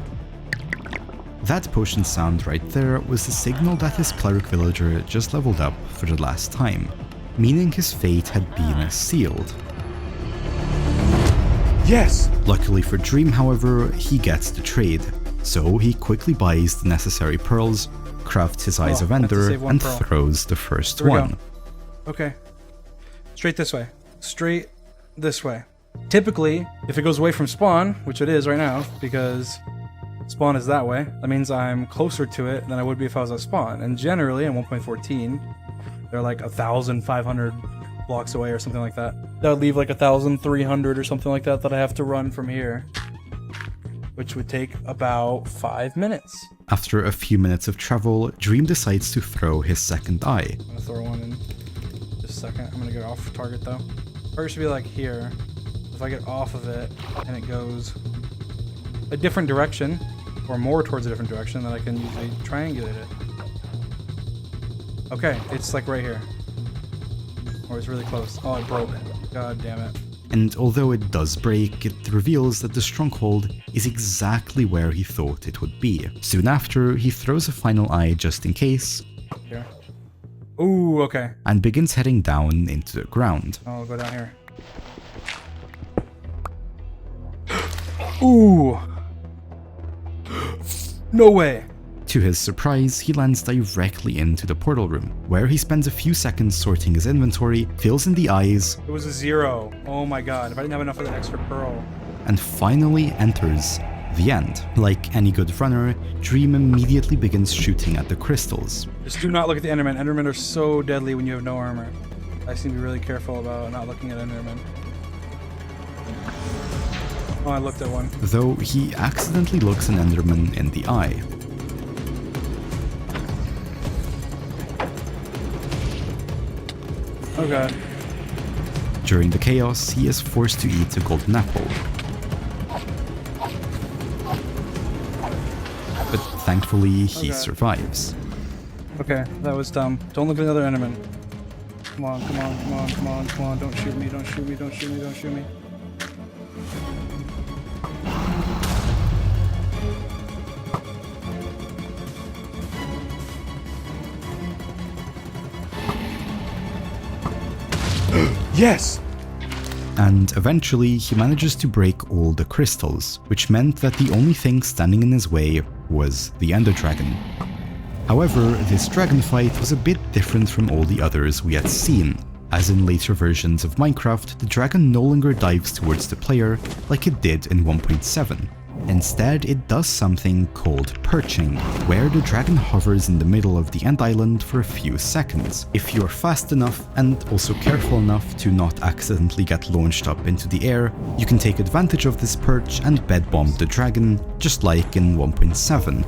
That potion sound right there was the signal that his cleric villager just leveled up for the last time, meaning his fate had been sealed. Yes! Luckily for Dream, however, he gets the trade, so he quickly buys the necessary pearls, crafts his Eyes of Ender, and throws the first one. Go. Okay. Straight this way. Straight this way. Typically, if it goes away from spawn, which it is right now, because spawn is that way, that means I'm closer to it than I would be if I was at spawn. And generally, in 1.14, they're like 1,500 blocks away or something like that. That would leave like 1,300 or something like that that I have to run from here, which would take about 5 minutes. After a few minutes of travel, Dream decides to throw his second eye. I'm gonna throw one in just a second. I'm gonna get off target though. Target should be like here. If I get off of it and it goes a different direction, or more towards a different direction, then I can usually triangulate it. Okay, it's like right here. Or it's really close. Oh, it broke. God damn it. And although it does break, it reveals that the stronghold is exactly where he thought it would be. Soon after, he throws a final eye just in case. Here. Ooh, okay. And begins heading down into the ground. Oh, I'll go down here. Ooh! No way! To his surprise, he lands directly into the portal room, where he spends a few seconds sorting his inventory, fills in the eyes, It was a 0. Oh my god, if I didn't have enough of that extra pearl. and finally enters the end. Like any good runner, Dream immediately begins shooting at the crystals. Just do not look at the Endermen. Endermen are so deadly when you have no armor. I just need to be really careful about not looking at Endermen. Oh, I looked at one. Though he accidentally looks an Enderman in the eye. Oh god. During the chaos, he is forced to eat a golden apple. But thankfully, he survives. Okay, that was dumb. Don't look at another Enderman. Come on, come on, come on, come on, come on. Don't shoot me, don't shoot me, don't shoot me, don't shoot me. Yes! And eventually, he manages to break all the crystals, which meant that the only thing standing in his way was the Ender Dragon. However, this dragon fight was a bit different from all the others we had seen, as in later versions of Minecraft, the dragon no longer dives towards the player like it did in 1.7. Instead, it does something called perching, where the dragon hovers in the middle of the end island for a few seconds. If you're fast enough and also careful enough to not accidentally get launched up into the air, you can take advantage of this perch and bed bomb the dragon, just like in 1.7.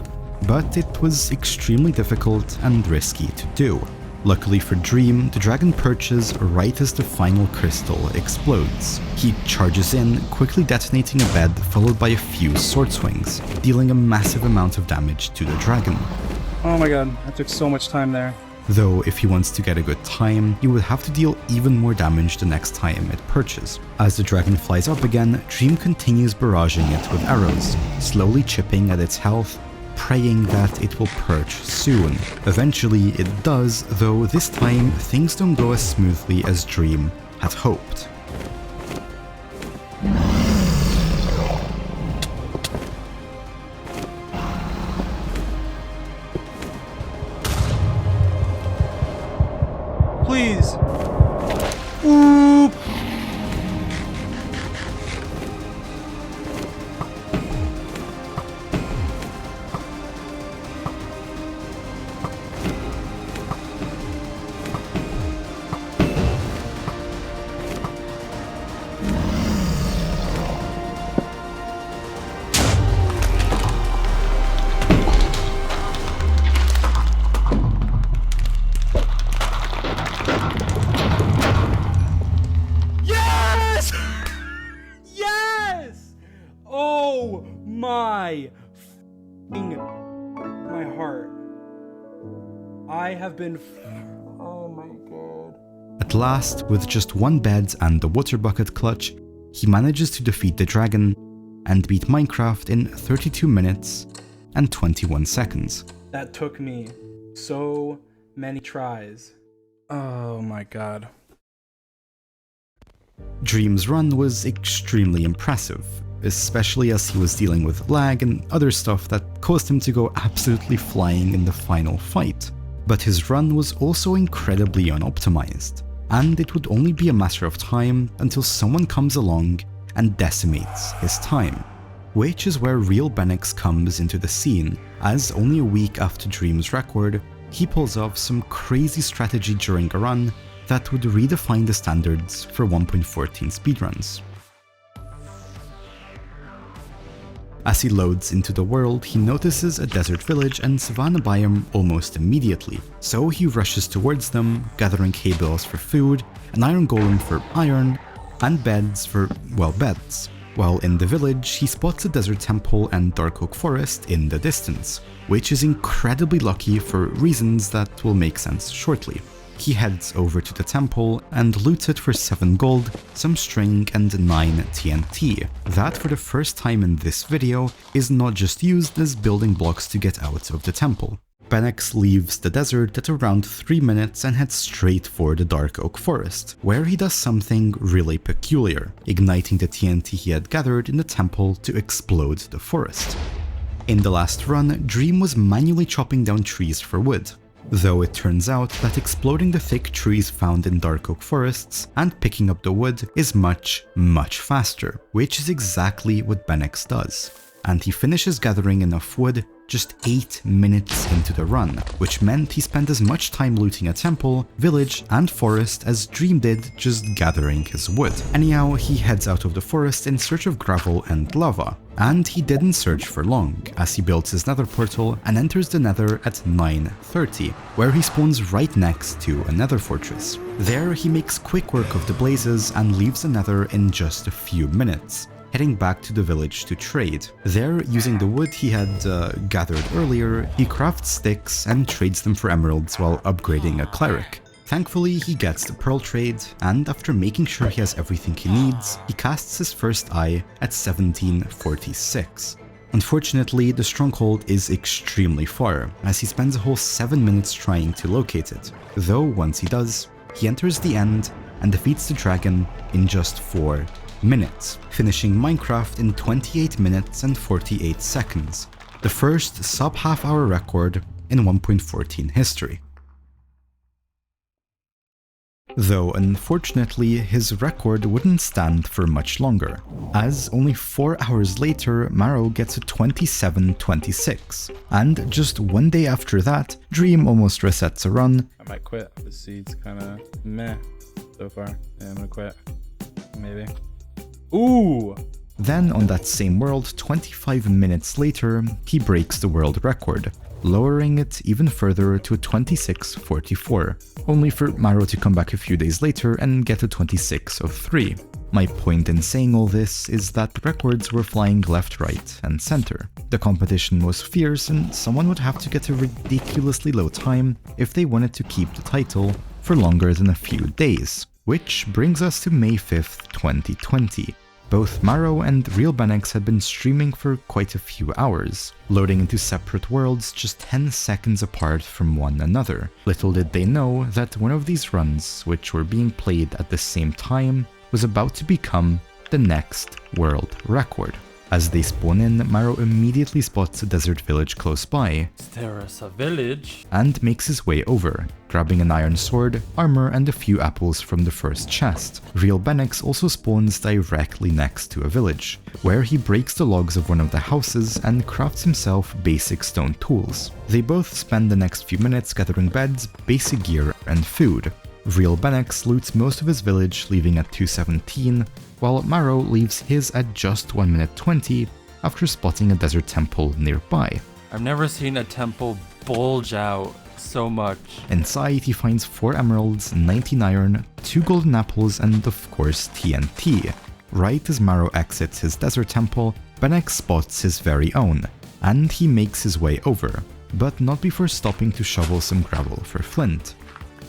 But it was extremely difficult and risky to do. Luckily for Dream, the dragon perches right as the final crystal explodes. He charges in, quickly detonating a bed followed by a few sword swings, dealing a massive amount of damage to the dragon. Oh my god, that took so much time there. Though if he wants to get a good time, he would have to deal even more damage the next time it perches. As the dragon flies up again, Dream continues barraging it with arrows, slowly chipping at its health, praying that it will perch soon. Eventually it does, though this time things don't go as smoothly as Dream had hoped. Please! Oop! my heart. I have been. Oh my god. At last, with just one bed and the water bucket clutch, he manages to defeat the dragon and beat Minecraft in 32 minutes and 21 seconds. That took me so many tries. Oh my god. Dream's run was extremely impressive, especially as he was dealing with lag and other stuff that caused him to go absolutely flying in the final fight. But his run was also incredibly unoptimized, and it would only be a matter of time until someone comes along and decimates his time. Which is where RealBenex comes into the scene, as only a week after Dream's record, he pulls off some crazy strategy during a run that would redefine the standards for 1.14 speedruns. As he loads into the world, he notices a desert village and savanna biome almost immediately, so he rushes towards them, gathering hay bales for food, an iron golem for iron, and beds for, well, beds. While in the village, he spots a desert temple and dark oak forest in the distance, which is incredibly lucky for reasons that will make sense shortly. He heads over to the temple and loots it for 7 gold, some string and 9 TNT. That, for the first time in this video, is not just used as building blocks to get out of the temple. Benex leaves the desert at around 3 minutes and heads straight for the dark oak forest, where he does something really peculiar, igniting the TNT he had gathered in the temple to explode the forest. In the last run, Dream was manually chopping down trees for wood, though it turns out that exploding the thick trees found in dark oak forests and picking up the wood is much faster, which is exactly what Benex does. And he finishes gathering enough wood just 8 minutes into the run, which meant he spent as much time looting a temple, village, and forest as Dream did just gathering his wood. Anyhow, he heads out of the forest in search of gravel and lava. And he didn't search for long, as he builds his nether portal and enters the nether at 9:30, where he spawns right next to a nether fortress. There he makes quick work of the blazes and leaves the nether in just a few minutes, heading back to the village to trade. There, using the wood he had gathered earlier, he crafts sticks and trades them for emeralds while upgrading a cleric. Thankfully, he gets the pearl trade, and after making sure he has everything he needs, he casts his first eye at 17:46. Unfortunately, the stronghold is extremely far, as he spends a whole 7 minutes trying to locate it, though once he does, he enters the end and defeats the dragon in just 4 minutes, finishing Minecraft in 28 minutes and 48 seconds, the first sub-half-hour record in 1.14 history. Though unfortunately, his record wouldn't stand for much longer, as only 4 hours later Marrow gets a 27:26, and just 1 day after that, Dream almost resets a run. I might quit. The seed's kinda meh so far. Yeah, I'm gonna quit. Maybe. Ooh! Then on that same world, 25 minutes later, he breaks the world record, lowering it even further to a 26:44, only for Marrow to come back a few days later and get a 26:03. My point in saying all this is that records were flying left, right, and center. The competition was fierce and someone would have to get a ridiculously low time if they wanted to keep the title for longer than a few days. Which brings us to May 5th, 2020. Both Marrow and RealBenex had been streaming for quite a few hours, loading into separate worlds just 10 seconds apart from one another. Little did they know that one of these runs, which were being played at the same time, was about to become the next world record. As they spawn in, Marrow immediately spots a desert village close by. There is a village? And makes his way over, grabbing an iron sword, armor, and a few apples from the first chest. RealBenex also spawns directly next to a village, where he breaks the logs of one of the houses and crafts himself basic stone tools. They both spend the next few minutes gathering beds, basic gear, and food. RealBenex loots most of his village, leaving at 2:17, while Marrow leaves his at just 1 minute 20 after spotting a desert temple nearby. I've never seen a temple bulge out so much. Inside, he finds 4 emeralds, 19 iron, 2 golden apples, and of course TNT. Right as Marrow exits his desert temple, Benex spots his very own, and he makes his way over, but not before stopping to shovel some gravel for flint.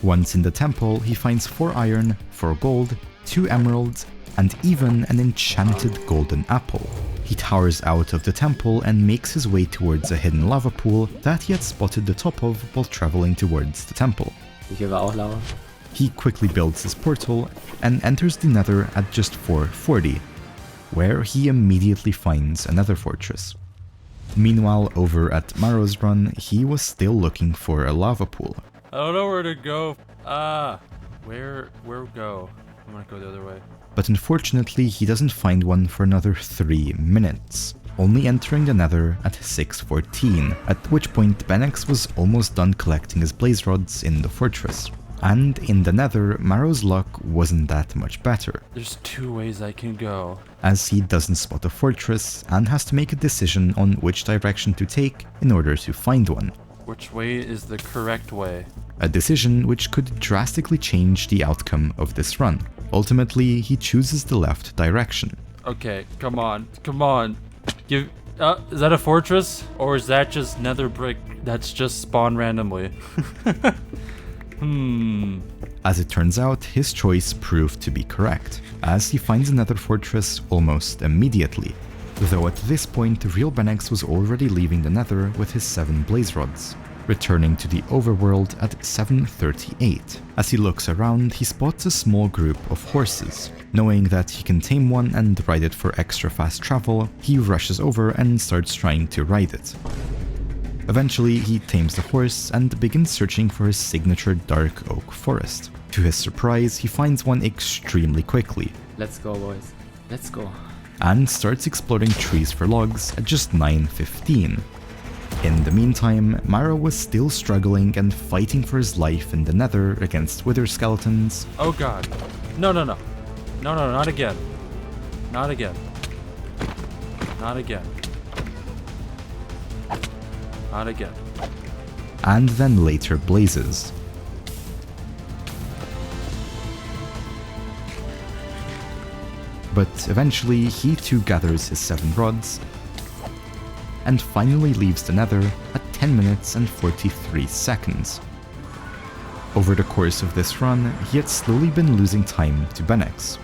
Once in the temple, he finds 4 iron, 4 gold, 2 emeralds, and even an enchanted golden apple. He towers out of the temple and makes his way towards a hidden lava pool that he had spotted the top of while traveling towards the temple. Hier war auch Lava. He quickly builds his portal and enters the Nether at just 440, where he immediately finds another fortress. Meanwhile, over at Marrow's run, he was still looking for a lava pool. I don't know where to go. Where go? I'm gonna go the other way. But unfortunately, he doesn't find one for another 3 minutes, only entering the Nether at 6:14, at which point Benex was almost done collecting his blaze rods in the fortress. And in the Nether, Marrow's luck wasn't that much better, There's 2 ways I can go. as he doesn't spot a fortress and has to make a decision on which direction to take in order to find one. Which way is the correct way? A decision which could drastically change the outcome of this run. Ultimately, he chooses the left direction. Okay, come on. Give. Is that a fortress? Or is that just nether brick that's just spawned randomly? As it turns out, his choice proved to be correct, as he finds another fortress almost immediately. Though at this point, RealBenex was already leaving the Nether with his 7 blaze rods, returning to the overworld at 7:38. As he looks around, he spots a small group of horses. Knowing that he can tame one and ride it for extra fast travel, he rushes over and starts trying to ride it. Eventually, he tames the horse and begins searching for his signature dark oak forest. To his surprise, he finds one extremely quickly, Let's go, boys. Let's go. and starts exploring trees for logs at just 9:15. In the meantime, Marrow was still struggling and fighting for his life in the Nether against wither skeletons, Oh god. No, not again. Not again. Not again. Not again. and then later blazes. But eventually, he too gathers his 7 rods and finally leaves the Nether at 10 minutes and 43 seconds. Over the course of this run, he had slowly been losing time to Benex,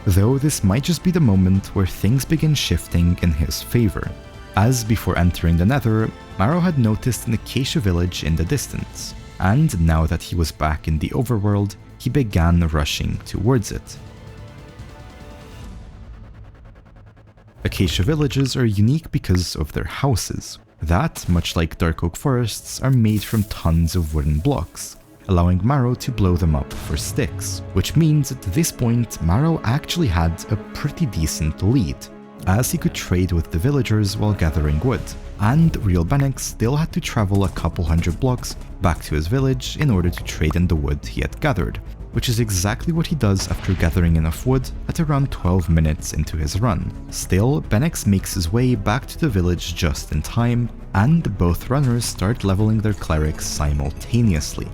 though this might just be the moment where things begin shifting in his favor, as before entering the Nether, Marrow had noticed an acacia village in the distance, and now that he was back in the overworld, he began rushing towards it. Acacia villages are unique because of their houses, that, much like dark oak forests, are made from tons of wooden blocks, allowing Marrow to blow them up for sticks, which means at this point Marrow actually had a pretty decent lead, as he could trade with the villagers while gathering wood, and RealBenex still had to travel a couple hundred blocks back to his village in order to trade in the wood he had gathered, which is exactly what he does after gathering enough wood at around 12 minutes into his run. Still, Benex makes his way back to the village just in time, and both runners start leveling their clerics simultaneously.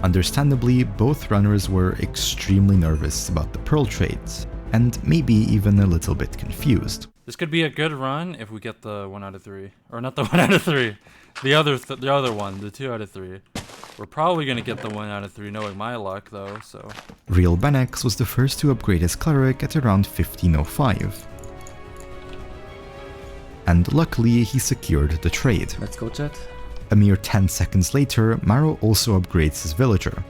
Understandably, both runners were extremely nervous about the pearl trades, and maybe even a little bit confused. This could be a good run if we get the 1 out of 3. Or not the 1 out of 3. The other one, the 2 out of 3. We're probably gonna get the 1 out of 3 knowing my luck though, so. RealBenex was the first to upgrade his cleric at around 1505. And luckily he secured the trade. Let's go, chat. A mere 10 seconds later, Marrow also upgrades his villager.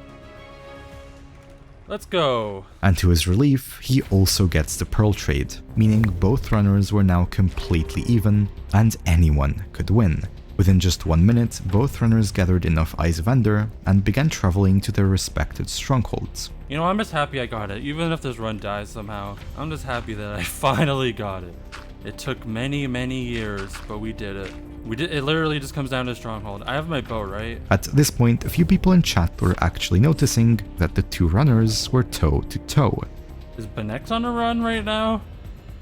Let's go. And to his relief, he also gets the pearl trade, meaning both runners were now completely even, and anyone could win. Within just 1 minute, both runners gathered enough Eyes of Ender and began traveling to their respected strongholds. You know, I'm just happy I got it. Even if this run dies somehow, I'm just happy that I finally got it. It took many, many years, but we did it. It literally just comes down to stronghold. I have my bow, right? At this point, a few people in chat were actually noticing that the 2 runners were toe to toe. Is benex on a run right now?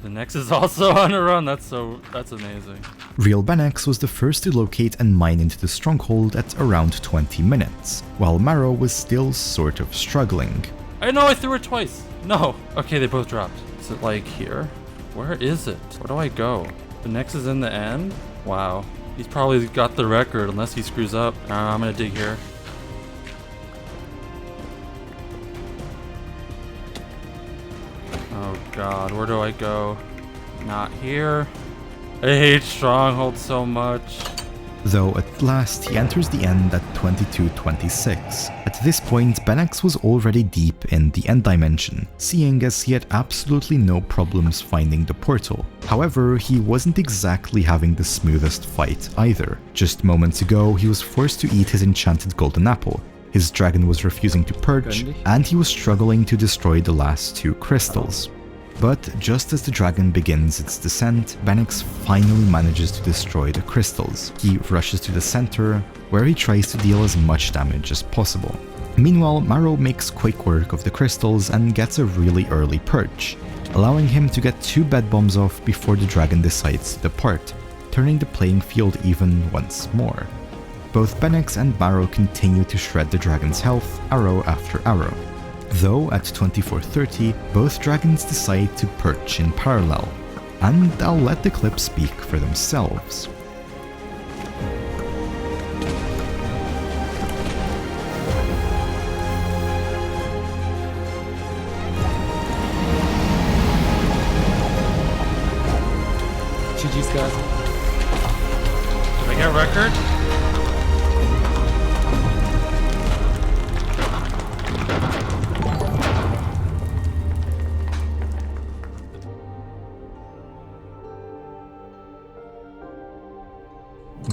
Benex is also on a run. That's amazing. RealBenex was the first to locate and mine into the stronghold at around 20 minutes, while Marrow was still sort of struggling. I know I threw it twice. No. Okay, they both dropped. Is it like here? Where is it? Where do I go? Benex is in the end? Wow. He's probably got the record unless he screws up. I'm gonna dig here. Oh god, where do I go? Not here. I hate stronghold so much. Though at last he enters the end at 22:26. At this point, benex was already deep in the end dimension, seeing as he had absolutely no problems finding the portal. However, he wasn't exactly having the smoothest fight either. Just moments ago, he was forced to eat his enchanted golden apple. His dragon was refusing to perch, and he was struggling to destroy the last 2 crystals. But just as the dragon begins its descent, benex finally manages to destroy the crystals. He rushes to the center, where he tries to deal as much damage as possible. Meanwhile, Marrow makes quick work of the crystals and gets a really early perch, allowing him to get 2 bed bombs off before the dragon decides to depart, turning the playing field even once more. Both benex and Marrow continue to shred the dragon's health, arrow after arrow. Though at 24:30, both dragons decide to perch in parallel, and I'll let the clips speak for themselves. GG's guys. Did I get a record?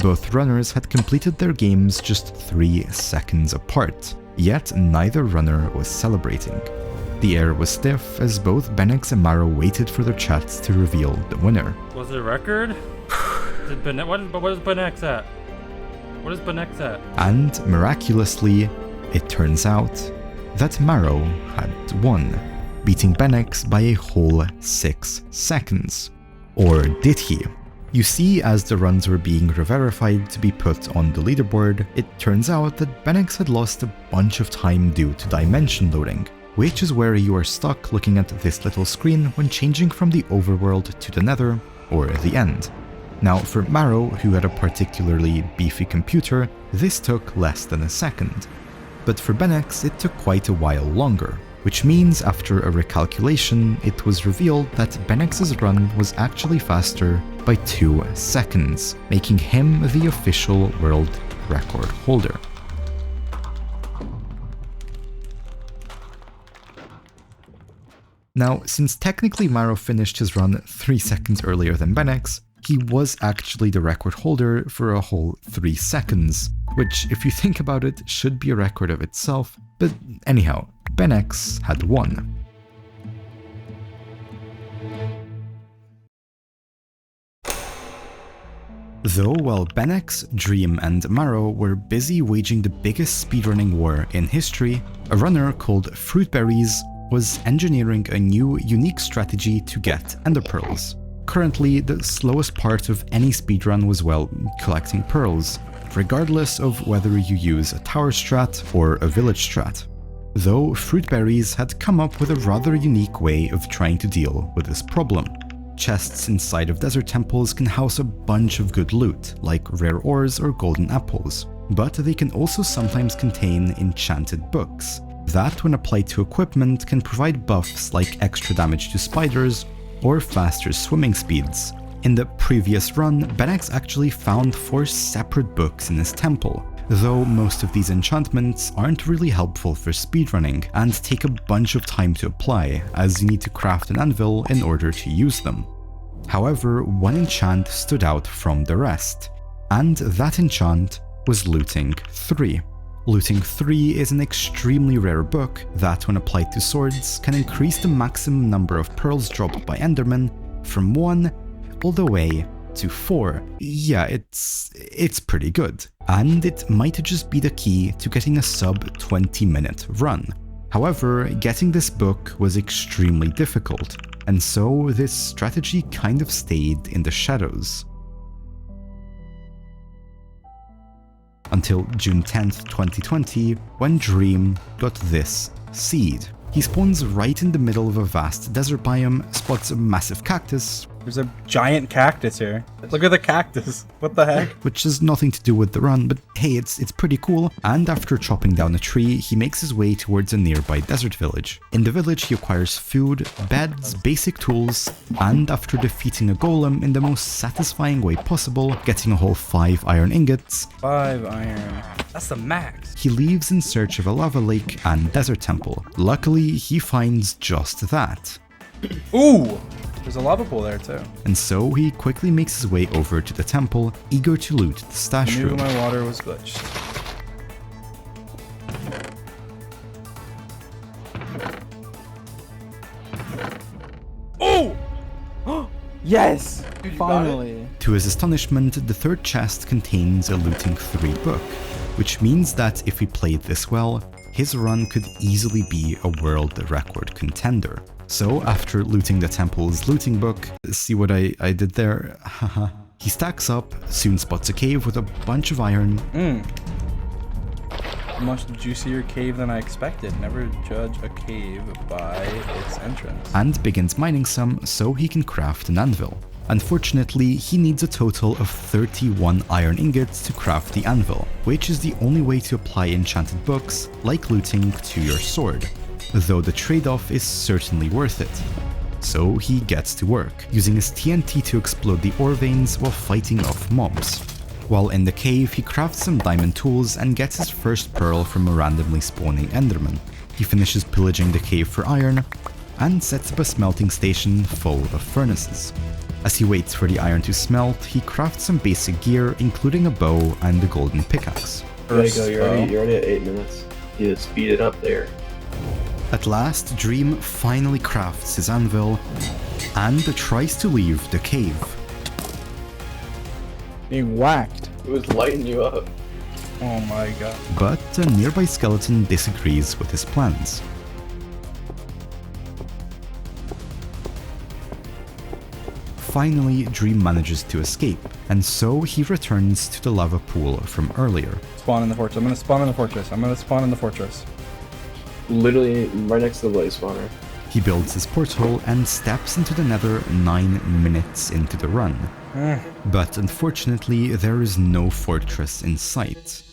Both runners had completed their games just 3 seconds apart, yet neither runner was celebrating. The air was stiff as both benex and Marrow waited for their chats to reveal the winner. Was it a record? What is benex at? What is benex at? And miraculously, it turns out that Marrow had won, beating benex by a whole 6 seconds. Or did he? You see, as the runs were being re-verified to be put on the leaderboard, it turns out that benex had lost a bunch of time due to dimension loading, which is where you are stuck looking at this little screen when changing from the overworld to the Nether, or the end. Now for Marrow, who had a particularly beefy computer, this took less than a second. But for benex, it took quite a while longer, which means after a recalculation, it was revealed that benex's run was actually faster by 2 seconds, making him the official world record holder. Now, since technically Marrow finished his run 3 seconds earlier than benex, he was actually the record holder for a whole 3 seconds, which, if you think about it, should be a record of itself, but anyhow, benex had won. Though while benex, Dream, and Marrow were busy waging the biggest speedrunning war in history, a runner called Fruitberries was engineering a new, unique strategy to get Ender Pearls. Currently, the slowest part of any speedrun was, well, collecting pearls, regardless of whether you use a tower strat or a village strat. Though Fruitberries had come up with a rather unique way of trying to deal with this problem. Chests inside of desert temples can house a bunch of good loot, like rare ores or golden apples, but they can also sometimes contain enchanted books, that when applied to equipment can provide buffs like extra damage to spiders or faster swimming speeds. In the previous run, benex actually found 4 separate books in his temple, though most of these enchantments aren't really helpful for speedrunning and take a bunch of time to apply, as you need to craft an anvil in order to use them. However, one enchant stood out from the rest, and that enchant was Looting 3. Looting 3 is an extremely rare book that, when applied to swords, can increase the maximum number of pearls dropped by Endermen from 1 all the way to 4. Yeah, it's pretty good. And it might just be the key to getting a sub 20-minute run. However, getting this book was extremely difficult, and so this strategy kind of stayed in the shadows. Until June 10th, 2020, when Dream got this seed. He spawns right in the middle of a vast desert biome, spots a massive cactus, There's a giant cactus here. Look at the cactus. What the heck? Which has nothing to do with the run, but hey, it's pretty cool. And after chopping down a tree, he makes his way towards a nearby desert village. In the village, he acquires food, beds, basic tools, and after defeating a golem in the most satisfying way possible, getting a whole 5 iron ingots, 5 iron. That's the max. he leaves in search of a lava lake and desert temple. Luckily, he finds just that. Ooh! There's a lava pool there too. And so he quickly makes his way over to the temple, eager to loot the I stash knew room. my water was glitched. Oh! Yes! Finally. To his astonishment, the third chest contains a looting 3 book, which means that if he played this well, his run could easily be a world record contender. So after looting the temple's looting book, see what I did there? Haha. He stacks up, soon spots a cave with a bunch of iron, A much juicier cave than I expected. Never judge a cave by its entrance. and begins mining some so he can craft an anvil. Unfortunately, he needs a total of 31 iron ingots to craft the anvil, which is the only way to apply enchanted books, like looting, to your sword, though the trade-off is certainly worth it. So he gets to work, using his TNT to explode the ore veins while fighting off mobs. While in the cave, he crafts some diamond tools and gets his first pearl from a randomly spawning enderman. He finishes pillaging the cave for iron, and sets up a smelting station full of furnaces. As he waits for the iron to smelt, he crafts some basic gear, including a bow and a golden pickaxe. There you go, you're already at 8 minutes. You need to speed it up there. At last, Dream finally crafts his anvil, and tries to leave the cave. Being whacked. It was lighting you up. Oh my god. But a nearby skeleton disagrees with his plans. Finally, Dream manages to escape, and so he returns to the lava pool from earlier. Spawn in the fortress. I'm gonna spawn in the fortress. I'm gonna spawn in the fortress. Literally right next to the blaze spawner. He builds his portal and steps into the Nether 9 minutes into the run. But unfortunately, there is no fortress in sight.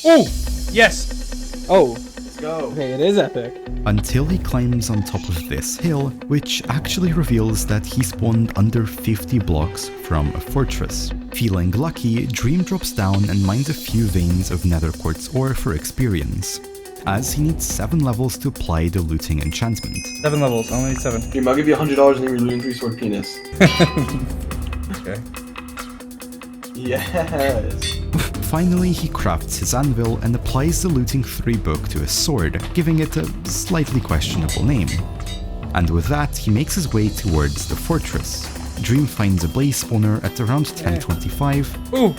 Oh! Yes! Oh, Let's go. okay, it is epic. Until he climbs on top of this hill, which actually reveals that he spawned under 50 blocks from a fortress. Feeling lucky, Dream drops down and mines a few veins of nether quartz ore for experience, as he needs 7 levels to apply the looting enchantment. 7 levels. I only need 7. Dream, I'll give you $100 and you're looting 3-sword penis. Okay. Yes. Finally, he crafts his anvil and applies the looting 3 book to his sword, giving it a slightly questionable name. And with that, he makes his way towards the fortress. Dream finds a blaze spawner at around 10:25. Ooh!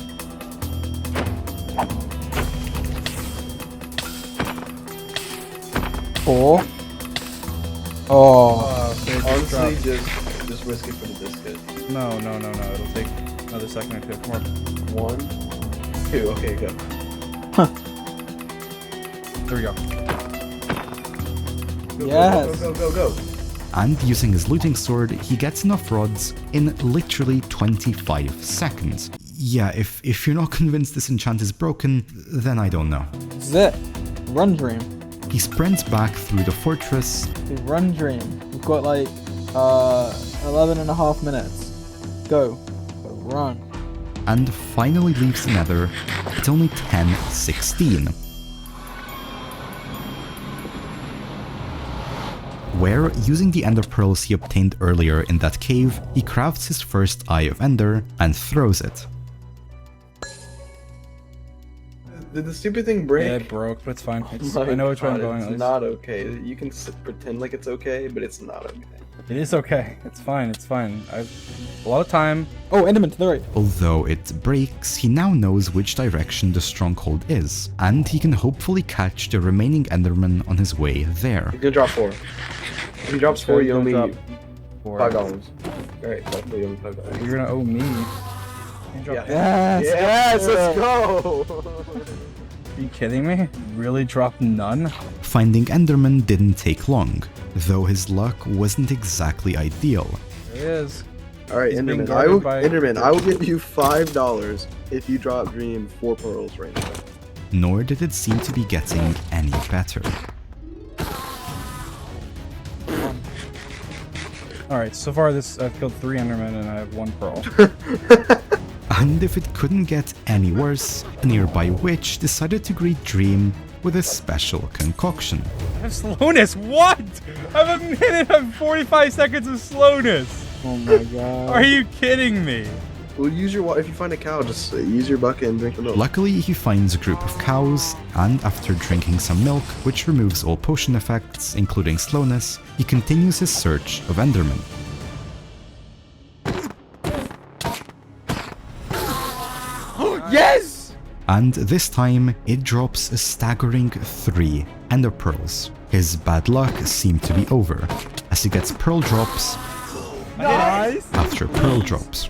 Four. Oh, Honestly, just risk it for the biscuit. No. It'll take another second or 2. Come on. 1, 2, okay, go. There we go. Go, Yes. go. And using his looting sword, he gets enough rods in literally 25 seconds. Yeah, if you're not convinced this enchant is broken, then I don't know. this is it. Run, Dream. He sprints back through the fortress, Dude, run, Dream. We've got like 11 and a half minutes. Go. Go, run. and finally leaves the Nether at only 10:16. Where, using the ender pearls he obtained earlier in that cave, he crafts his first Eye of Ender and throws it. Did the stupid thing break? Yeah, it broke, but it's fine. Oh I know which way I'm my going. God, At It's least. not okay. You can pretend like it's okay, but it's not okay. It is okay. It's fine. It's fine. I've a lot of time. Oh, Enderman to the right. Although it breaks, he now knows which direction the stronghold is, and he can hopefully catch the remaining Enderman on his way there. He's gonna drop 4. If he drops 4, you owe me $5. Alright, definitely owe me $5. You're gonna owe me. You dropped- Yeah. Yes. Yes, let's go! Are you kidding me? Really dropped none? Finding Enderman didn't take long, though his luck wasn't exactly ideal. There he is. All right, He's being Enderman. guarded I will give you $5 if you drop Dream 4 pearls right now. Nor did it seem to be getting any better. Alright, so far I've killed 3 Endermen and I have 1 pearl. And if it couldn't get any worse, a nearby witch decided to greet Dream with a special concoction. I have slowness, what? I have a minute and 45 seconds of slowness! Oh my god. Are you kidding me? Well, use your if you find a cow, just use your bucket and drink the milk. Luckily, he finds a group of cows, and after drinking some milk, which removes all potion effects, including slowness, he continues his search of Enderman. Yes! And this time, it drops a staggering 3 Ender Pearls. His bad luck seemed to be over, as he gets pearl drops Nice! after pearl drops.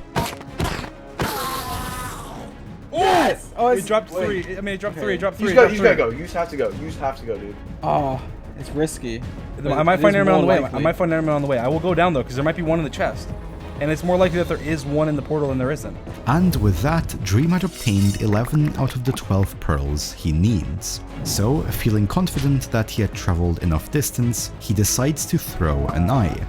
Yes! Oh, It dropped 3. I mean, it dropped 3. It dropped 3. You just gotta go. You just have to go. You just have to go, dude. Oh, it's risky. I might find It is Enderman on the more way. likely. I might find Enderman on the way. I will go down though, because there might be one in the chest. And it's more likely that there is one in the portal than there isn't. And with that, Dream had obtained 11 out of the 12 pearls he needs. So, feeling confident that he had traveled enough distance, he decides to throw an eye,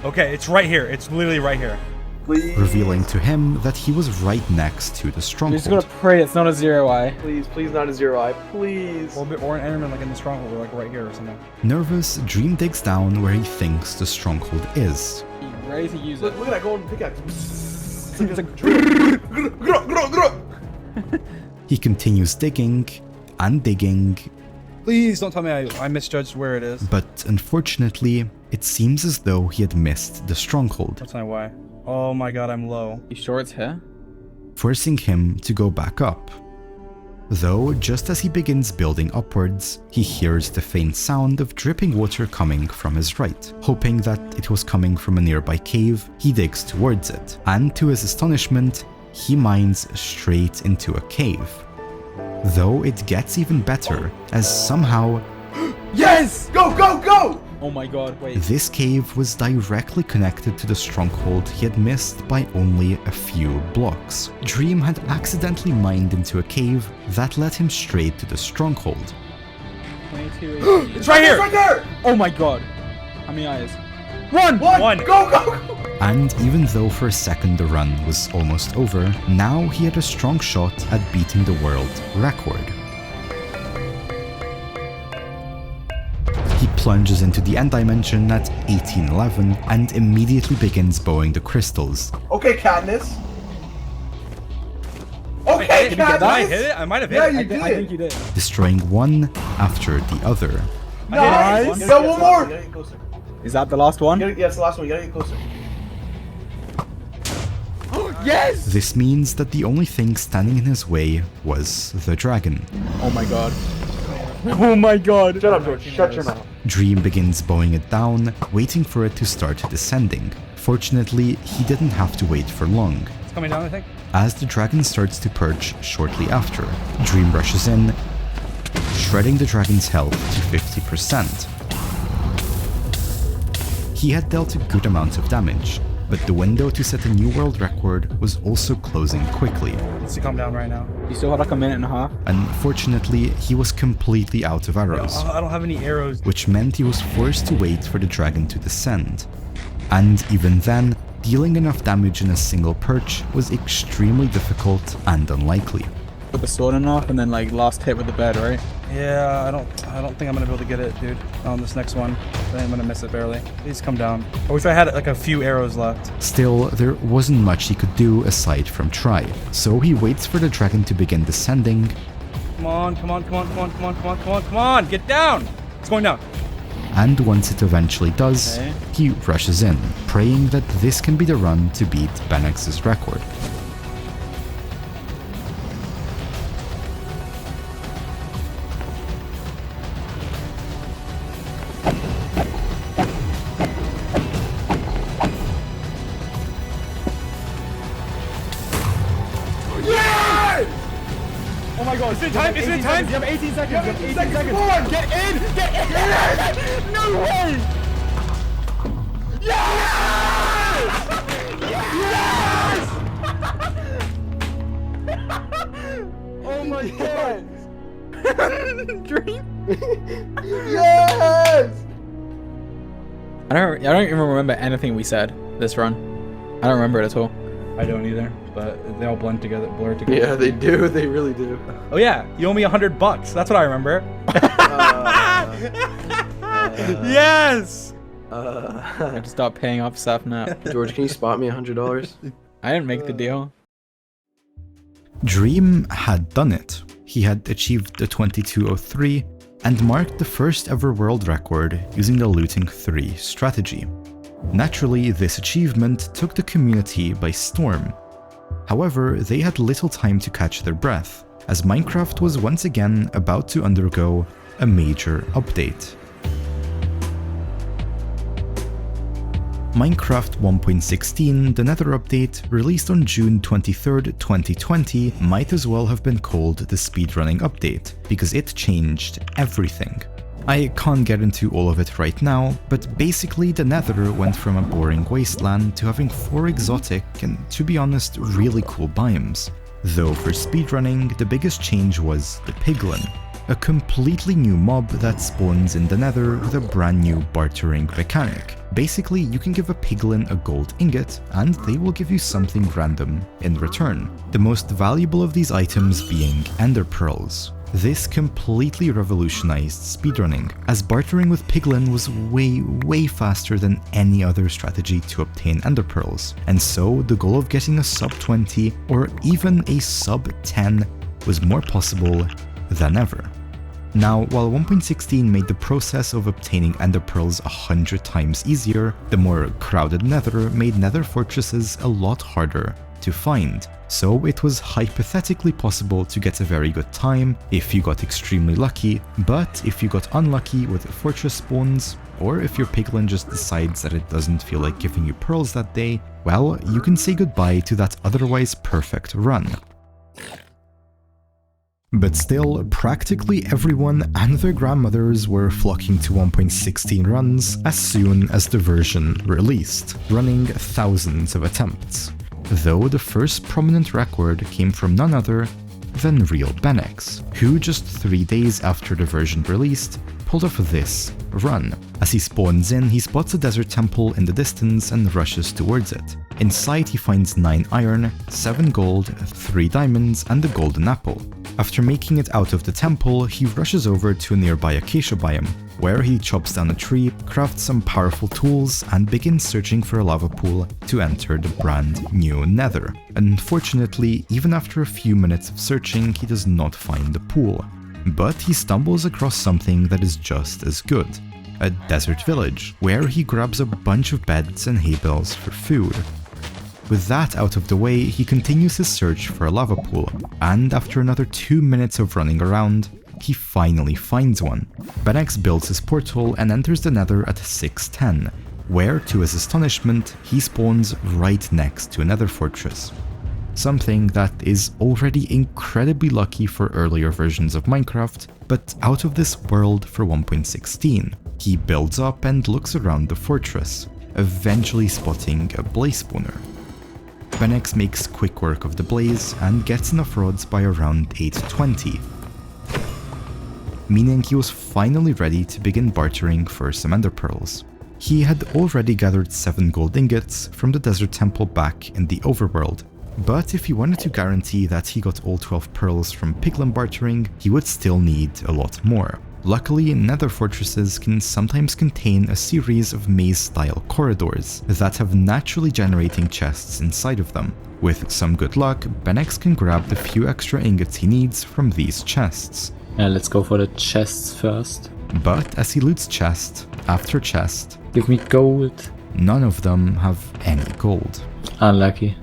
Okay, it's right here. It's literally right here. Please. revealing to him that he was right next to the You just stronghold. gotta pray it's not a 0 eye. Please, please, not a 0 eye. Please. Or an Enderman like in the stronghold, or like right here or something. Nervous, Dream digs down where he thinks the stronghold is. Be ready to use Look, it. look at that golden pickaxe. It's like, He continues digging and digging, Please don't tell me I misjudged where it is. but unfortunately, it seems as though he had missed the stronghold, That's not why. Oh my god, I'm low. you sure it's here? forcing him to go back up. Though, just as he begins building upwards, he hears the faint sound of dripping water coming from his right. Hoping that it was coming from a nearby cave, he digs towards it, and to his astonishment, he mines straight into a cave. Though it gets even better, as somehow, Yes! Go, go, go! Oh my god, wait. this cave was directly connected to the stronghold he had missed by only a few blocks. Dream had accidentally mined into a cave that led him straight to the stronghold. 22 HP. It's right here! Right there! Oh my god. How many eyes? One! One. Go, go, go! And even though for a second the run was almost over, now he had a strong shot at beating the world record. He plunges into the end dimension at 1811 and immediately begins bowing the crystals. Okay, Katniss. Okay, Did I Katniss. hit it? I might have Yeah, hit it. you I did. think you did. Destroying one after the other. Nice. Nice. Go, one more. You gotta get closer. Is that the last one? Yeah, it's the last one. You gotta get closer. Yes! This means that the only thing standing in his way was the dragon. Oh my god. Oh my god. Shut up, George. Shut your mouth. Dream begins bowing it down, waiting for it to start descending. Fortunately, he didn't have to wait for long. It's coming down, I think. As the dragon starts to perch shortly after, Dream rushes in, shredding the dragon's health to 50%. He had dealt a good amount of damage, but the window to set a new world record was also closing quickly. It's to come down right now. You still have like a minute and a half. Unfortunately, he was completely out of arrows, I don't have any arrows. which meant he was forced to wait for the dragon to descend. And even then, dealing enough damage in a single perch was extremely difficult and unlikely. With the sword enough and then like last hit with the bed, right? Yeah, I don't think I'm gonna be able to get it, dude. On this next one. I think I'm gonna miss it barely. Please come down. I wish I had like a few arrows left. Still, there wasn't much he could do aside from try, so he waits for the dragon to begin descending, Come on, come on, come on, come on, come on, come on, come on, come on! Get down! It's going down. and once it eventually does, Okay. he rushes in, praying that this can be the run to beat benex's record. Oh my god, is it time? Is it time? You have 18 seconds. You have 18 seconds. Come on. Get in! Get in! No way! Yes! Dream. Yes! I don't even remember anything we said this run. I don't remember it at all. I don't either, but they all blur together. Yeah, they do. They really do. Oh yeah, you owe me $100. That's what I remember. Yes. I have to start paying off stuff now. George, can you spot me $100? I didn't make the deal. Dream had done it. He had achieved the 2203 and marked the first ever world record using the looting 3 strategy. Naturally, this achievement took the community by storm. However, they had little time to catch their breath, as Minecraft was once again about to undergo a major update. Minecraft 1.16, the Nether update, released on June 23rd, 2020, might as well have been called the speedrunning update, because it changed everything. I can't get into all of it right now, but basically the Nether went from a boring wasteland to having 4 exotic and, to be honest, really cool biomes. Though for speedrunning, the biggest change was the piglin, a completely new mob that spawns in the Nether with a brand new bartering mechanic. Basically, you can give a piglin a gold ingot, and they will give you something random in return. The most valuable of these items being ender pearls. This completely revolutionized speedrunning, as bartering with piglin was way faster than any other strategy to obtain ender pearls, and so the goal of getting a sub 20 or even a sub 10 was more possible than ever. Now, while 1.16 made the process of obtaining ender pearls 100 times easier, the more crowded Nether made Nether fortresses a lot harder to find. So it was hypothetically possible to get a very good time if you got extremely lucky, but if you got unlucky with fortress spawns, or if your piglin just decides that it doesn't feel like giving you pearls that day, well, you can say goodbye to that otherwise perfect run. But still, practically everyone and their grandmothers were flocking to 1.16 runs as soon as the version released, running thousands of attempts. Though the first prominent record came from none other than RealBenex, who just 3 days after the version released, pulled off this run. As he spawns in, he spots a desert temple in the distance and rushes towards it. Inside he finds 9 iron, 7 gold, 3 diamonds and a golden apple. After making it out of the temple, he rushes over to a nearby acacia biome, where he chops down a tree, crafts some powerful tools, and begins searching for a lava pool to enter the brand new Nether. Unfortunately, even after a few minutes of searching, he does not find the pool. But he stumbles across something that is just as good. A desert village, where he grabs a bunch of beds and hay bales for food. With that out of the way, he continues his search for a lava pool, and after another 2 minutes of running around, he finally finds one. Benex builds his portal and enters the Nether at 6:10, where, to his astonishment, he spawns right next to a Nether fortress. Something that is already incredibly lucky for earlier versions of Minecraft, but out of this world for 1.16. He builds up and looks around the fortress, eventually spotting a blaze spawner. Benex makes quick work of the blaze and gets enough rods by around 8:20, meaning he was finally ready to begin bartering for some ender pearls. He had already gathered 7 gold ingots from the desert temple back in the overworld, but if he wanted to guarantee that he got all 12 pearls from piglin bartering, he would still need a lot more. Luckily, Nether fortresses can sometimes contain a series of maze-style corridors that have naturally generating chests inside of them. With some good luck, Benex can grab the few extra ingots he needs from these chests. Yeah, let's go for the chests first. But as he loots chest after chest, Give me gold. none of them have any gold. Unlucky.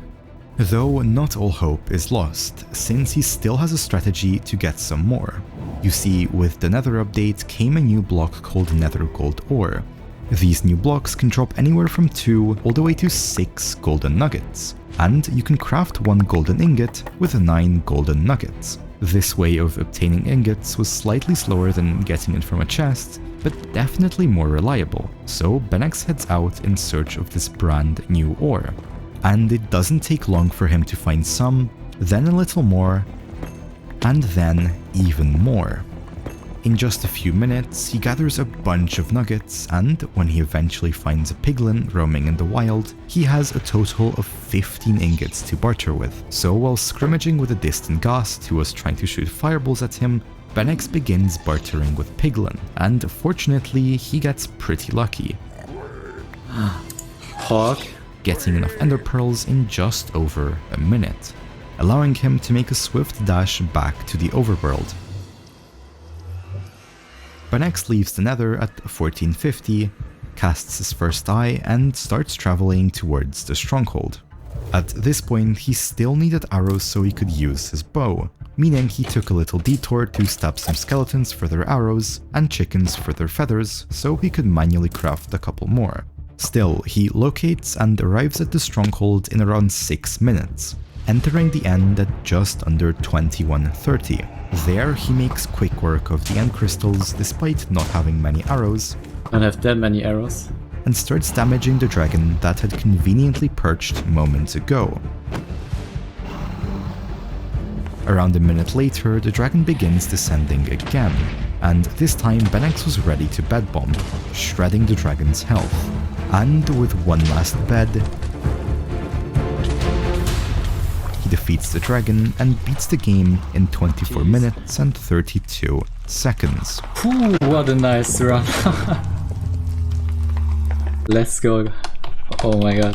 Though not all hope is lost, since he still has a strategy to get some more. You see, with the Nether update came a new block called Nether Gold Ore. These new blocks can drop anywhere from 2 all the way to 6 golden nuggets, and you can craft 1 golden ingot with 9 golden nuggets. This way of obtaining ingots was slightly slower than getting it from a chest, but definitely more reliable, so Benex heads out in search of this brand new ore. And it doesn't take long for him to find some, then a little more, and then even more. In just a few minutes, he gathers a bunch of nuggets, and when he eventually finds a piglin roaming in the wild, he has a total of 15 ingots to barter with. So while scrimmaging with a distant ghast who was trying to shoot fireballs at him, Benex begins bartering with piglin, and fortunately he gets pretty lucky. Hawk. Getting enough ender pearls in just over a minute, allowing him to make a swift dash back to the overworld. Benex leaves the Nether at 1450, casts his first eye, and starts traveling towards the stronghold. At this point, he still needed arrows so he could use his bow, meaning he took a little detour to stab some skeletons for their arrows and chickens for their feathers so he could manually craft a couple more. Still, he locates and arrives at the stronghold in around 6 minutes, entering the end at just under 2130. There he makes quick work of the end crystals despite not having many arrows, I have that many arrows. and starts damaging the dragon that had conveniently perched moments ago. Around a minute later, the dragon begins descending again, and this time Benex was ready to bed bomb, shredding the dragon's health. And with one last bed, he defeats the dragon and beats the game in 24 minutes and 32 seconds. Whew, what a nice run. Let's go. Oh my god.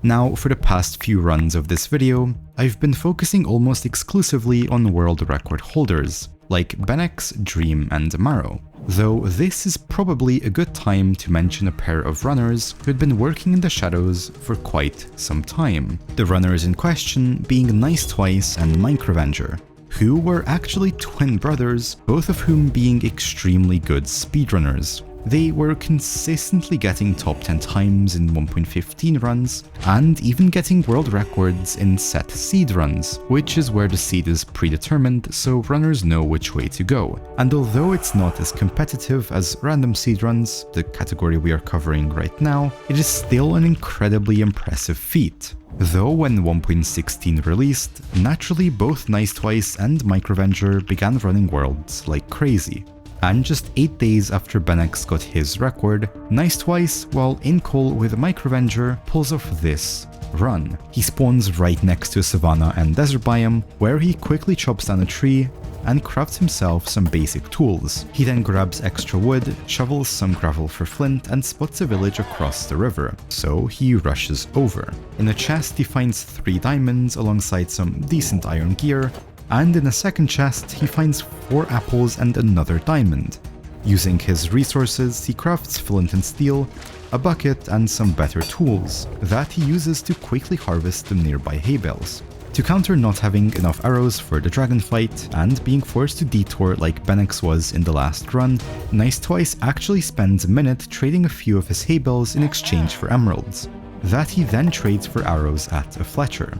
Now, for the past few runs of this video, I've been focusing almost exclusively on world record holders, like Benex, Dream, and Marrow. Though this is probably a good time to mention a pair of runners who had been working in the shadows for quite some time. The runners in question being Nice Twice and Minecravenger, who were actually twin brothers, both of whom being extremely good speedrunners. They were consistently getting top 10 times in 1.15 runs, and even getting world records in set seed runs, which is where the seed is predetermined so runners know which way to go. And although it's not as competitive as random seed runs, the category we are covering right now, it is still an incredibly impressive feat. Though when 1.16 released, naturally both Nice Twice and Minecravenger began running worlds like crazy. And just 8 days after Benex got his record, Nice Twice, while in call with Minecravenger, pulls off this run. He spawns right next to a savanna and desert biome, where he quickly chops down a tree and crafts himself some basic tools. He then grabs extra wood, shovels some gravel for flint, and spots a village across the river, so he rushes over. In a chest he finds 3 diamonds alongside some decent iron gear, and in a second chest he finds 4 apples and another diamond. Using his resources, he crafts flint and steel, a bucket, and some better tools that he uses to quickly harvest the nearby hay bales. To counter not having enough arrows for the dragon fight and being forced to detour like Benex was in the last run, Nice Twice actually spends a minute trading a few of his hay bales in exchange for emeralds, that he then trades for arrows at a Fletcher.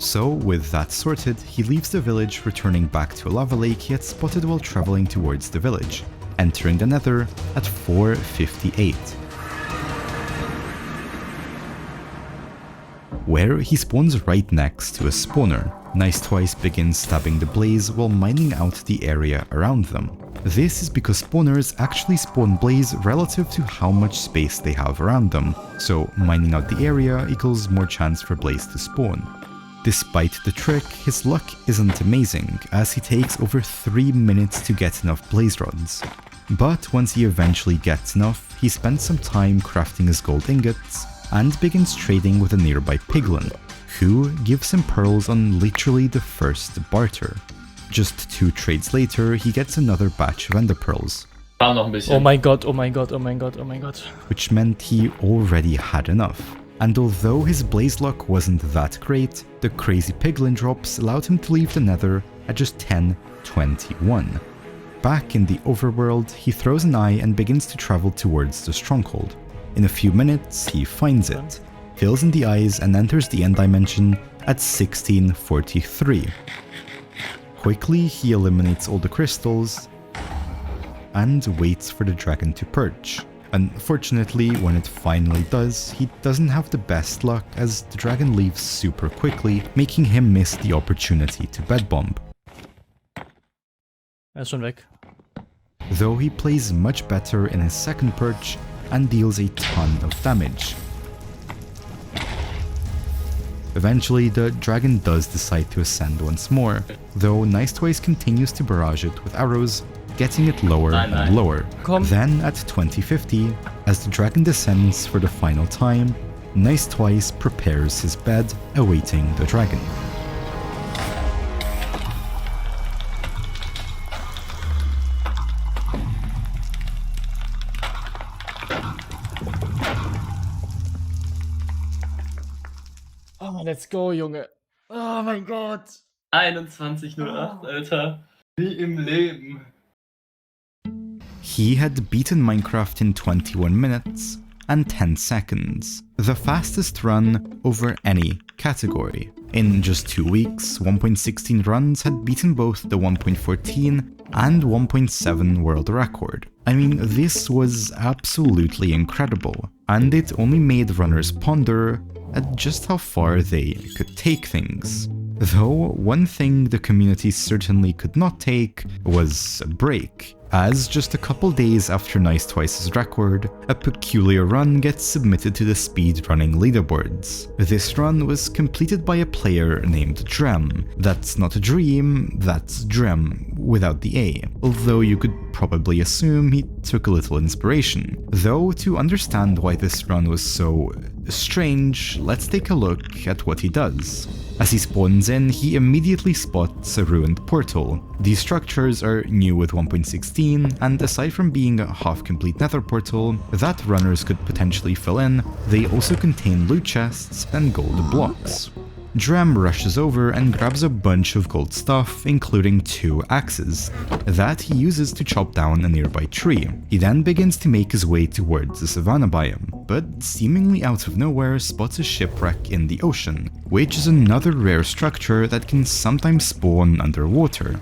So, with that sorted, he leaves the village, returning back to a lava lake he had spotted while traveling towards the village, entering the Nether at 4:58. Where he spawns right next to a spawner. Nice Twice begins stabbing the blaze while mining out the area around them. This is because spawners actually spawn blaze relative to how much space they have around them, so mining out the area equals more chance for blaze to spawn. Despite the trick, his luck isn't amazing, as he takes over 3 minutes to get enough blaze rods. But once he eventually gets enough, he spends some time crafting his gold ingots, and begins trading with a nearby piglin, who gives him pearls on literally the first barter. Just 2 trades later, he gets another batch of ender pearls. Oh my god, oh my god, oh my god, oh my god. Which meant he already had enough. And although his blaze luck wasn't that great, the crazy piglin drops allowed him to leave the Nether at just 10:21. Back in the overworld, he throws an eye and begins to travel towards the stronghold. In a few minutes, he finds it, fills in the eyes, and enters the end dimension at 16:43. Quickly, he eliminates all the crystals and waits for the dragon to perch. Unfortunately, when it finally does, he doesn't have the best luck as the dragon leaves super quickly, making him miss the opportunity to bed bomb. Er ist schon weg. Though he plays much better in his second perch and deals a ton of damage. Eventually, the dragon does decide to ascend once more, though Nice Twice continues to barrage it with arrows, getting it lower and lower. Then, at 2050, as the dragon descends for the final time, Nice Twice prepares his bed, awaiting the dragon. Oh, let's go, Junge. Oh mein Gott. 21:08, Alter. Wie im Leben. He had beaten Minecraft in 21 minutes and 10 seconds, the fastest run over any category. In just 2 weeks, 1.16 runs had beaten both the 1.14 and 1.7 world record. I mean, this was absolutely incredible, and it only made runners ponder at just how far they could take things. Though one thing the community certainly could not take was a break, as just a couple days after Nice Twice's record, a peculiar run gets submitted to the speedrunning leaderboards. This run was completed by a player named Dram. That's not a dream, that's Dram, without the A, although you could probably assume he took a little inspiration. Though, to understand why this run was so strange, let's take a look at what he does. As he spawns in, he immediately spots a ruined portal. These structures are new with 1.16, and aside from being a half-complete nether portal that runners could potentially fill in, they also contain loot chests and gold blocks. Dram rushes over and grabs a bunch of gold stuff, including 2 axes, that he uses to chop down a nearby tree. He then begins to make his way towards the savanna biome, but seemingly out of nowhere spots a shipwreck in the ocean, which is another rare structure that can sometimes spawn underwater.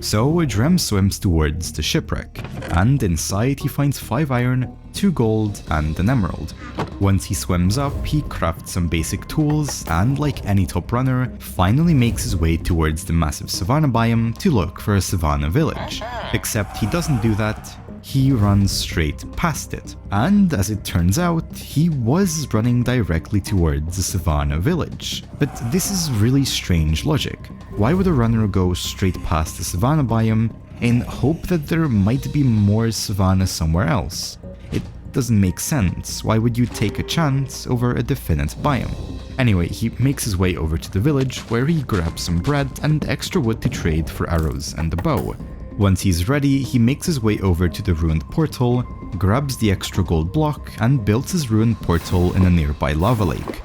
So Dram swims towards the shipwreck, and inside he finds 5 iron, 2 gold, and an emerald. Once he swims up, he crafts some basic tools, and like any top runner, finally makes his way towards the massive savanna biome to look for a savanna village. Except he doesn't do that, he runs straight past it. And as it turns out, he was running directly towards the savanna village. But this is really strange logic. Why would a runner go straight past the savanna biome in hope that there might be more savanna somewhere else? It doesn't make sense. Why would you take a chance over a definite biome? Anyway, he makes his way over to the village, where he grabs some bread and extra wood to trade for arrows and a bow. Once he's ready, he makes his way over to the ruined portal, grabs the extra gold block, and builds his ruined portal in a nearby lava lake.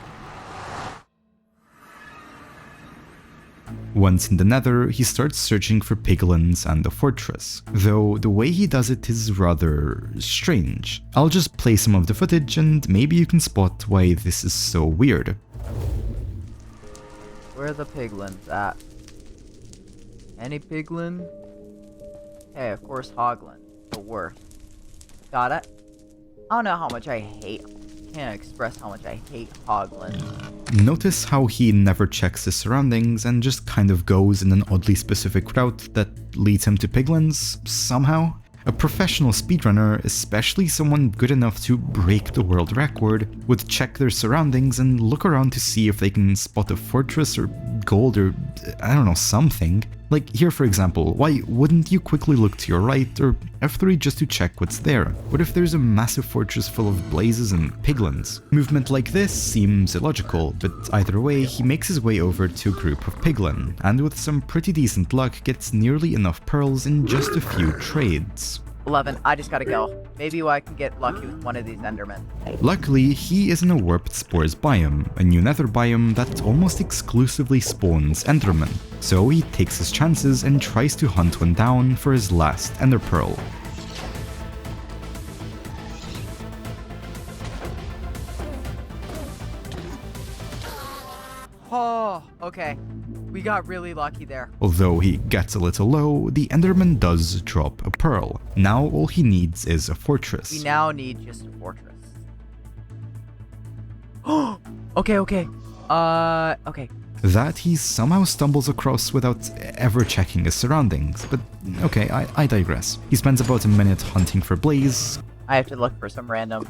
Once in the Nether, he starts searching for piglins and a fortress, though the way he does it is rather strange. I'll just play some of the footage and maybe you can spot why this is so weird. Where are the piglins at? Any piglin? Hey, of course hoglin, the worst. Got it? I don't know how much I can't express how much I hate hoglins. Notice how he never checks his surroundings and just kind of goes in an oddly specific route that leads him to piglins, somehow? A professional speedrunner, especially someone good enough to break the world record, would check their surroundings and look around to see if they can spot a fortress or gold or, I don't know, something. Like here for example, why wouldn't you quickly look to your right or F3 just to check what's there? What if there's a massive fortress full of blazes and piglins? Movement like this seems illogical, but either way, he makes his way over to a group of piglin, and with some pretty decent luck gets nearly enough pearls in just a few trades. 11, I just gotta go. Maybe I can get lucky with one of these endermen. Luckily, he is in a warped spores biome, a new nether biome that almost exclusively spawns endermen, so he takes his chances and tries to hunt one down for his last ender pearl. Oh, okay. We got really lucky there. Although he gets a little low, the Enderman does drop a pearl. Now all he needs is a fortress. We now need just a fortress. Okay. Okay. That he somehow stumbles across without ever checking his surroundings. But okay, I digress. He spends about a minute hunting for Blaze. I have to look for some randoms.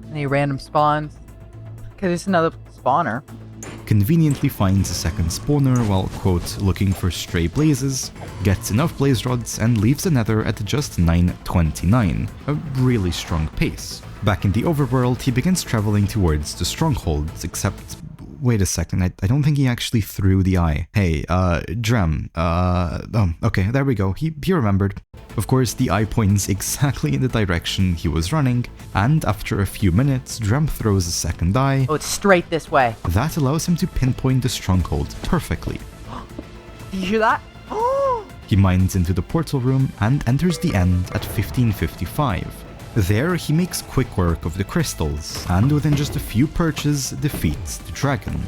Any random spawns? Okay, there's another spawner. Conveniently finds a second spawner while, quote, looking for stray blazes, gets enough blaze rods, and leaves the Nether at just 9:29, a really strong pace. Back in the overworld, he begins traveling towards the stronghold, except, wait a second, I don't think he actually threw the eye. Hey, Dram, oh, okay, there we go, he remembered. Of course, the eye points exactly in the direction he was running, and after a few minutes, Dram throws a second eye. Oh, it's straight this way. That allows him to pinpoint the stronghold perfectly. Did you hear that? He mines into the portal room and enters the end at 15:55. There, he makes quick work of the crystals, and within just a few perches, defeats the dragon.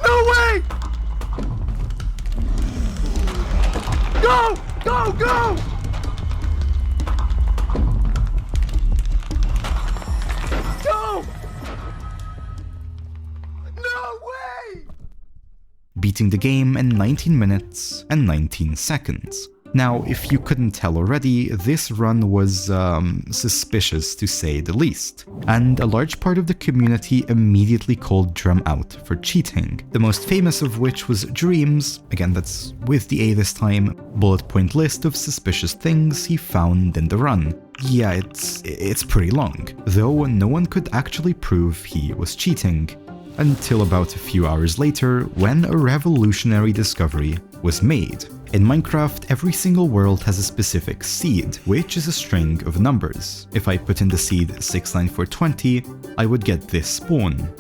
No way! Go! Go! Go! Go! No way! Beating the game in 19 minutes and 19 seconds. Now, if you couldn't tell already, this run was, suspicious to say the least, and a large part of the community immediately called Dram out for cheating, the most famous of which was Dream's, again that's with the A this time, bullet point list of suspicious things he found in the run. Yeah, it's pretty long, though no one could actually prove he was cheating. Until about a few hours later, when a revolutionary discovery was made. In Minecraft, every single world has a specific seed, which is a string of numbers. If I put in the seed 69420, I would get this spawn.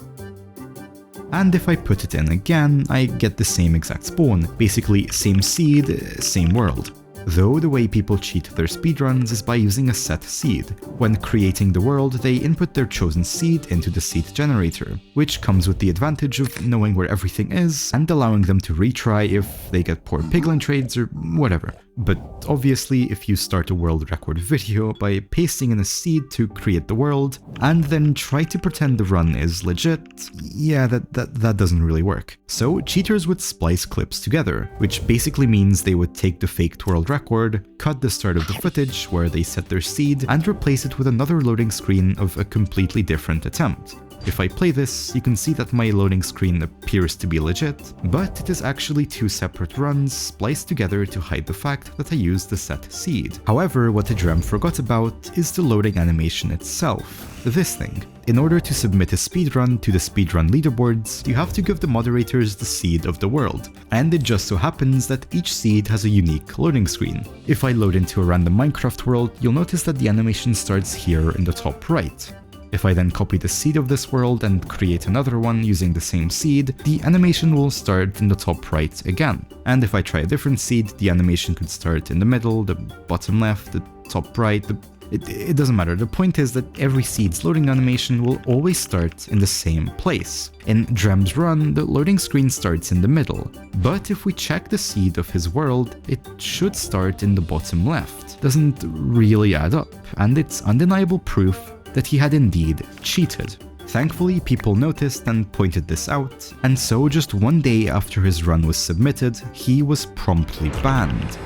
And if I put it in again, I get the same exact spawn, basically same seed, same world. Though the way people cheat their speedruns is by using a set seed. When creating the world, they input their chosen seed into the seed generator, which comes with the advantage of knowing where everything is and allowing them to retry if they get poor piglin trades or whatever. But obviously, if you start a world record video by pasting in a seed to create the world, and then try to pretend the run is legit, yeah, that doesn't really work. So cheaters would splice clips together, which basically means they would take the faked world record, cut the start of the footage where they set their seed, and replace it with another loading screen of a completely different attempt. If I play this, you can see that my loading screen appears to be legit, but it is actually two separate runs spliced together to hide the fact that I used the set seed. However, what the Dram forgot about is the loading animation itself, this thing. In order to submit a speedrun to the speedrun leaderboards, you have to give the moderators the seed of the world, and it just so happens that each seed has a unique loading screen. If I load into a random Minecraft world, you'll notice that the animation starts here in the top right. If I then copy the seed of this world and create another one using the same seed, the animation will start in the top right again. And if I try a different seed, the animation could start in the middle, the bottom left, the top right, it doesn't matter. The point is that every seed's loading animation will always start in the same place. In Dram's run, the loading screen starts in the middle, but if we check the seed of his world, it should start in the bottom left. Doesn't really add up, and it's undeniable proof that he had indeed cheated. Thankfully, people noticed and pointed this out, and so just one day after his run was submitted, he was promptly banned.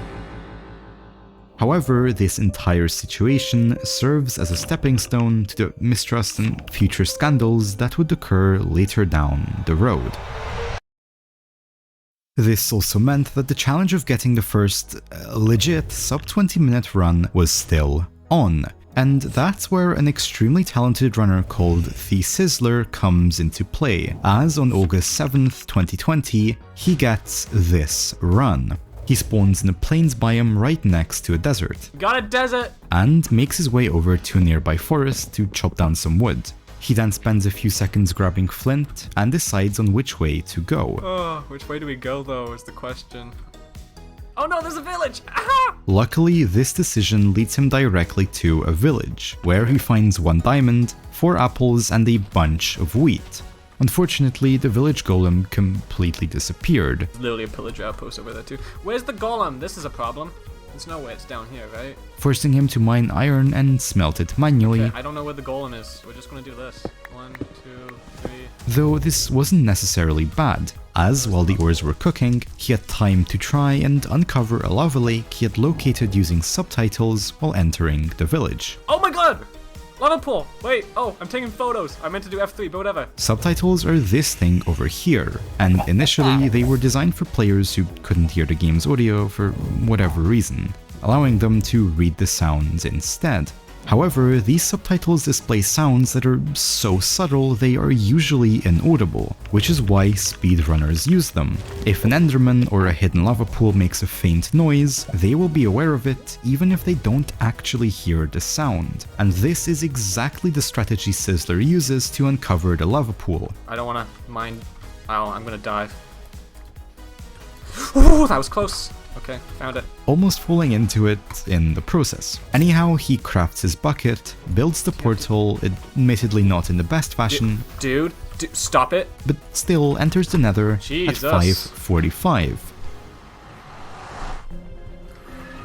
However, this entire situation serves as a stepping stone to the mistrust and future scandals that would occur later down the road. This also meant that the challenge of getting the first legit sub 20-minute run was still on. And that's where an extremely talented runner called The Sizzler comes into play, as on August 7th, 2020, he gets this run. He spawns in a plains biome right next to a desert. Got a desert! And makes his way over to a nearby forest to chop down some wood. He then spends a few seconds grabbing flint and decides on which way to go. Oh, which way do we go though is the question. Oh no, there's a village! Aha! Luckily, this decision leads him directly to a village, where he finds 1 diamond, 4 apples, and a bunch of wheat. Unfortunately, the village golem completely disappeared. Literally a pillager outpost over there too. Where's the golem? This is a problem. There's no way it's down here, right? Forcing him to mine iron and smelt it manually. Okay, I don't know where the golem is. We're just gonna do this. 1, 2, 3. Though this wasn't necessarily bad, as while the ores were cooking, he had time to try and uncover a lava lake he had located using subtitles while entering the village. Oh my god! Lava pool! Wait, oh, I'm taking photos. I meant to do F3, but whatever. Subtitles are this thing over here, and initially they were designed for players who couldn't hear the game's audio for whatever reason, allowing them to read the sounds instead. However, these subtitles display sounds that are so subtle they are usually inaudible, which is why speedrunners use them. If an enderman or a hidden lava pool makes a faint noise, they will be aware of it even if they don't actually hear the sound. And this is exactly the strategy Sizzler uses to uncover the lava pool. I don't want to mine. Oh, I'm gonna dive. Ooh, that was close. Okay, found it. Almost falling into it in the process. Anyhow, he crafts his bucket, builds the portal, admittedly not in the best fashion. Dude, stop it. But still enters the Nether Jesus. at 5:45.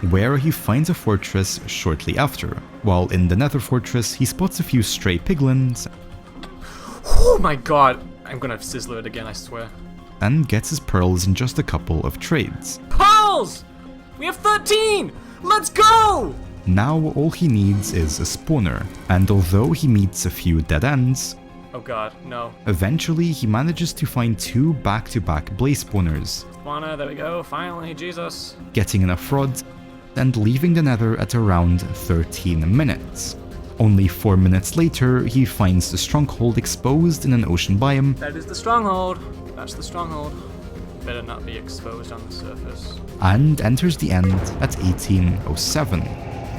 Where he finds a fortress shortly after. While in the Nether fortress, he spots a few stray piglins. Oh my god, I'm gonna sizzler it again, I swear. And gets his pearls in just a couple of trades. Pearls! We have 13! Let's go! Now all he needs is a spawner, and although he meets a few dead ends, oh god, no. Eventually he manages to find 2 back-to-back blaze spawners. Spawner, there we go, finally, Jesus. Getting enough rods, and leaving the Nether at around 13 minutes. Only 4 minutes later, he finds the stronghold exposed in an ocean biome. That is the stronghold. That's the stronghold. Better not be exposed on the surface. And enters the end at 1807,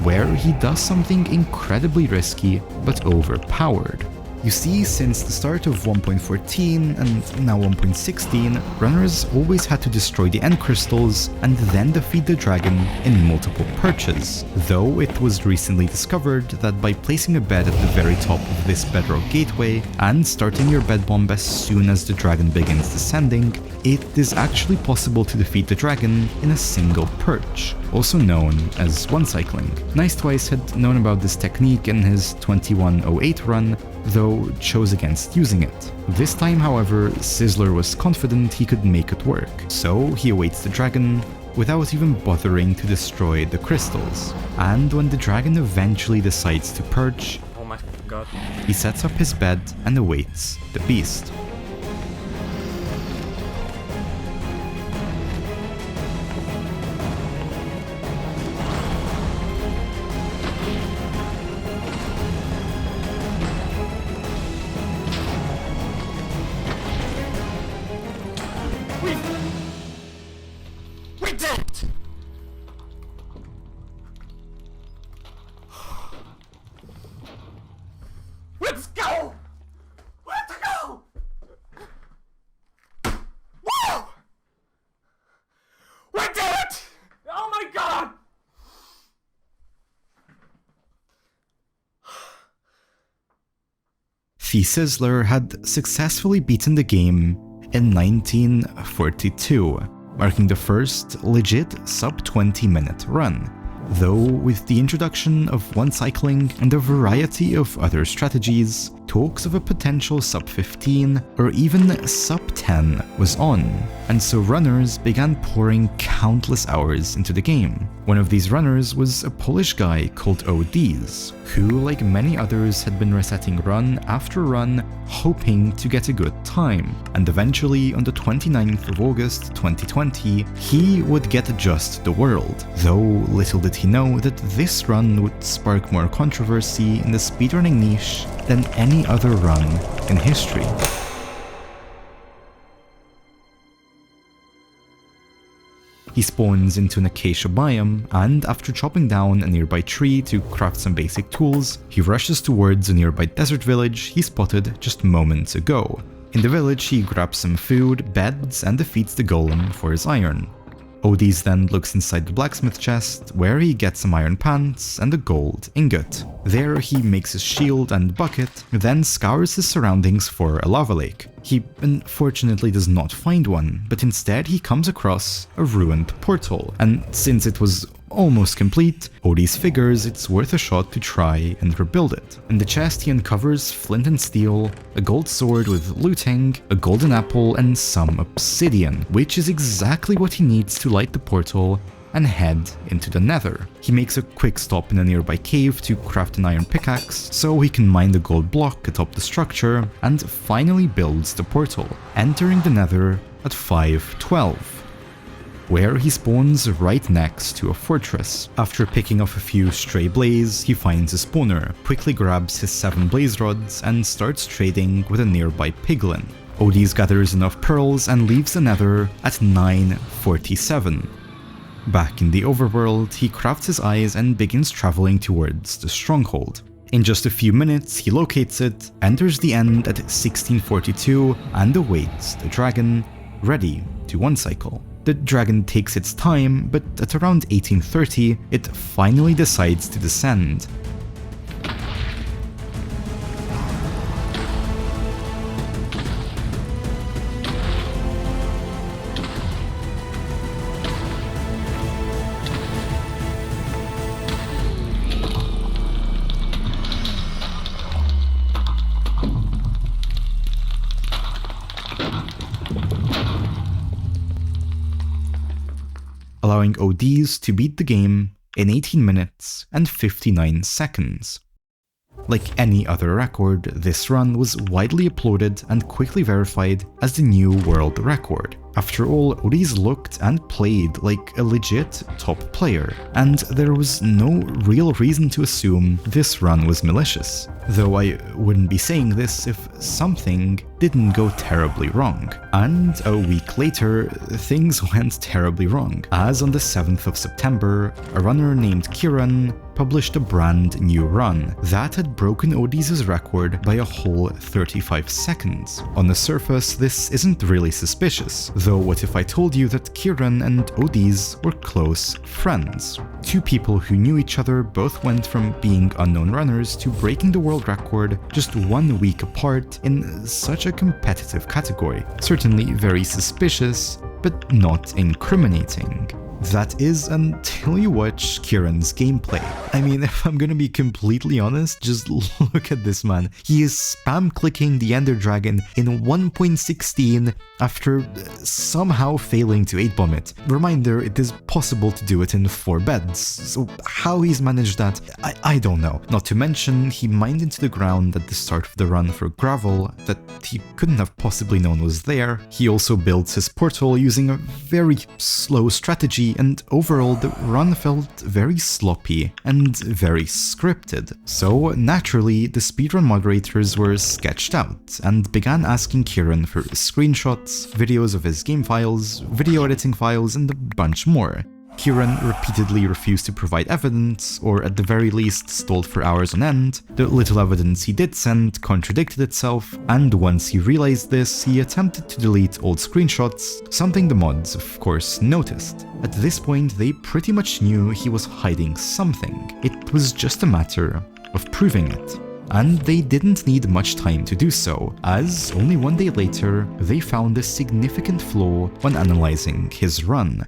where he does something incredibly risky but overpowered. You see, since the start of 1.14 and now 1.16, runners always had to destroy the end crystals and then defeat the dragon in multiple perches, though it was recently discovered that by placing a bed at the very top of this bedrock gateway and starting your bed bomb as soon as the dragon begins descending, it is actually possible to defeat the dragon in a single perch, also known as one-cycling. Nice Twice had known about this technique in his 2108 run, though chose against using it. This time, however, Sizzler was confident he could make it work, so he awaits the dragon without even bothering to destroy the crystals. And when the dragon eventually decides to perch, oh my god, he sets up his bed and awaits the beast. We did it! Let's go! Let's go! Woo! We did it! Oh my god! The Sizzler had successfully beaten the game in 1942, marking the first legit sub 20-minute run, though with the introduction of one-cycling and a variety of other strategies, talks of a potential sub 15 or even sub 10 was on, and so runners began pouring countless hours into the game. One of these runners was a Polish guy called ODs, who, like many others, had been resetting run after run, hoping to get a good time, and eventually on the 29th of August 2020, he would get just the world, though little did he know that this run would spark more controversy in the speedrunning niche than any other run in history. He spawns into an acacia biome, and after chopping down a nearby tree to craft some basic tools, he rushes towards a nearby desert village he spotted just moments ago. In the village, he grabs some food, beds, and defeats the golem for his iron. Odys then looks inside the blacksmith chest, where he gets some iron pants and a gold ingot. There he makes his shield and bucket, then scours his surroundings for a lava lake. He unfortunately does not find one, but instead he comes across a ruined portal, and since it was almost complete, Odys figures it's worth a shot to try and rebuild it. In the chest he uncovers flint and steel, a gold sword with looting, a golden apple and some obsidian, which is exactly what he needs to light the portal and head into the Nether. He makes a quick stop in a nearby cave to craft an iron pickaxe so he can mine the gold block atop the structure and finally builds the portal, entering the Nether at 5:12. Where he spawns right next to a fortress. After picking off a few stray blaze, he finds a spawner, quickly grabs his 7 blaze rods and starts trading with a nearby piglin. Odys gathers enough pearls and leaves the Nether at 9:47. Back in the overworld, he crafts his eyes and begins traveling towards the stronghold. In just a few minutes, he locates it, enters the end at 16:42 and awaits the dragon, ready to one-cycle. The dragon takes its time, but at around 18:30, it finally decides to descend. Allowing Odys to beat the game in 18 minutes and 59 seconds. Like any other record, this run was widely uploaded and quickly verified as the new world record. After all, Odys looked and played like a legit top player, and there was no real reason to assume this run was malicious. Though I wouldn't be saying this if something didn't go terribly wrong. And a week later, things went terribly wrong, as on the 7th of September, a runner named Kieran published a brand new run that had broken Odys' record by a whole 35 seconds. On the surface, this isn't really suspicious, though what if I told you that Kieran and Odys were close friends? Two people who knew each other both went from being unknown runners to breaking the world record just 1 week apart in such a competitive category. Certainly very suspicious, but not incriminating. That is until you watch Kieran's gameplay. I mean, if I'm gonna be completely honest, just look at this man. He is spam clicking the Ender Dragon in 1.16 after somehow failing to 8-bomb it. Reminder, it is possible to do it in 4 beds, so how he's managed that, I don't know. Not to mention, he mined into the ground at the start of the run for gravel that he couldn't have possibly known was there. He also built his portal using a very slow strategy, and overall the run felt very sloppy and very scripted. So naturally, the speedrun moderators were sketched out and began asking Kieran for screenshots, videos of his game files, video editing files, and a bunch more. Kieran repeatedly refused to provide evidence, or at the very least stalled for hours on end. The little evidence he did send contradicted itself, and once he realized this, he attempted to delete old screenshots, something the mods of course noticed. At this point, they pretty much knew he was hiding something. It was just a matter of proving it. And they didn't need much time to do so, as only 1 day later, they found a significant flaw when analyzing his run.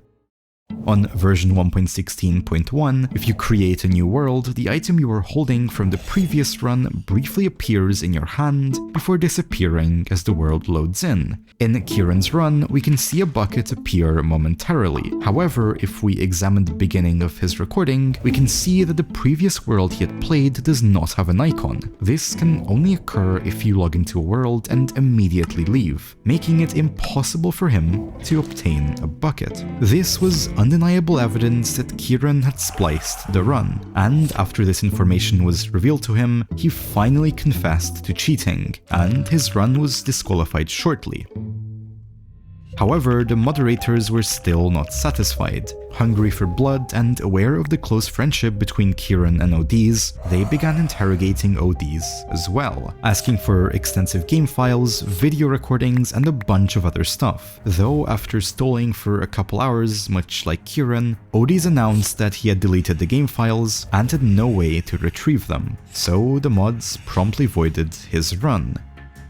On version 1.16.1, if you create a new world, the item you were holding from the previous run briefly appears in your hand before disappearing as the world loads in. In Kieran's run, we can see a bucket appear momentarily. However, if we examine the beginning of his recording, we can see that the previous world he had played does not have an icon. This can only occur if you log into a world and immediately leave, making it impossible for him to obtain a bucket. This was undeniable evidence that Kieran had spliced the run, and after this information was revealed to him, he finally confessed to cheating, and his run was disqualified shortly. However, the moderators were still not satisfied. Hungry for blood and aware of the close friendship between Kieran and ODs, they began interrogating ODs as well, asking for extensive game files, video recordings, and a bunch of other stuff. Though after stalling for a couple hours, much like Kieran, ODs announced that he had deleted the game files and had no way to retrieve them, so the mods promptly voided his run.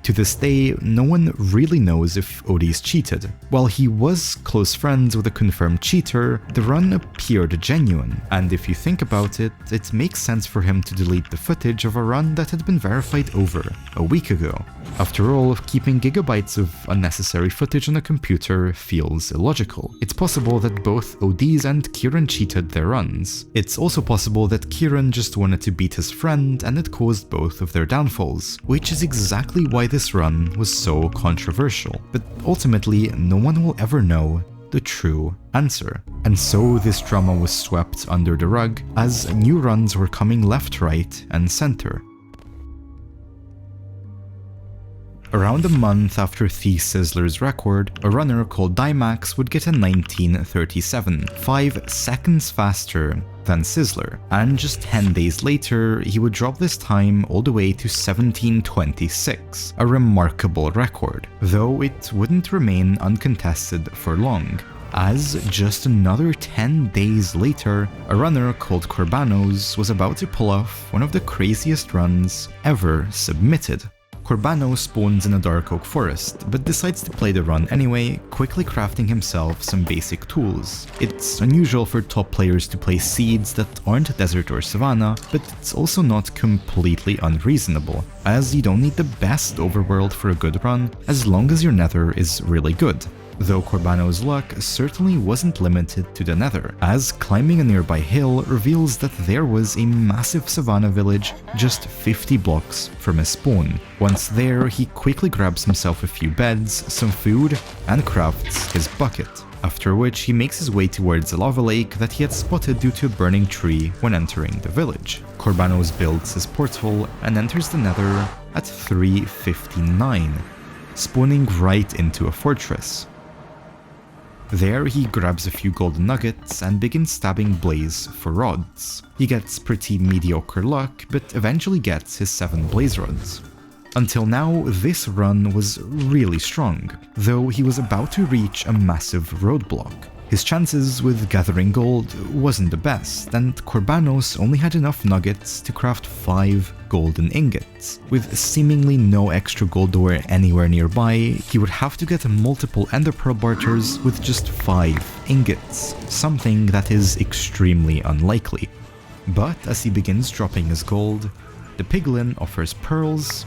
To this day, no one really knows if ODs cheated. While he was close friends with a confirmed cheater, the run appeared genuine, and if you think about it, it makes sense for him to delete the footage of a run that had been verified over a week ago. After all, keeping gigabytes of unnecessary footage on a computer feels illogical. It's possible that both ODs and Kieran cheated their runs. It's also possible that Kieran just wanted to beat his friend and it caused both of their downfalls, which is exactly why this run was so controversial. But ultimately, no one will ever know the true answer. And so this drama was swept under the rug as new runs were coming left, right, and center. Around a month after Thief Sizzler's record, a runner called Dimax would get a 1937, 5 seconds faster than Sizzler, and just 10 days later, he would drop this time all the way to 1726, a remarkable record, though it wouldn't remain uncontested for long, as just another 10 days later, a runner called Corbanos was about to pull off one of the craziest runs ever submitted. Corbano spawns in a dark oak forest, but decides to play the run anyway, quickly crafting himself some basic tools. It's unusual for top players to play seeds that aren't desert or savanna, but it's also not completely unreasonable, as you don't need the best overworld for a good run, as long as your nether is really good. Though Corbano's luck certainly wasn't limited to the nether, as climbing a nearby hill reveals that there was a massive savanna village just 50 blocks from his spawn. Once there, he quickly grabs himself a few beds, some food, and crafts his bucket, after which he makes his way towards a lava lake that he had spotted due to a burning tree when entering the village. Corbanos builds his portal and enters the nether at 3:59, spawning right into a fortress. There, he grabs a few golden nuggets and begins stabbing Blaze for rods. He gets pretty mediocre luck, but eventually gets his 7 blaze rods. Until now, this run was really strong, though he was about to reach a massive roadblock. His chances with gathering gold wasn't the best, and Corbanos only had enough nuggets to craft 5 golden ingots. With seemingly no extra gold ore anywhere nearby, he would have to get multiple ender pearl barters with just 5 ingots, something that is extremely unlikely. But as he begins dropping his gold, the piglin offers pearls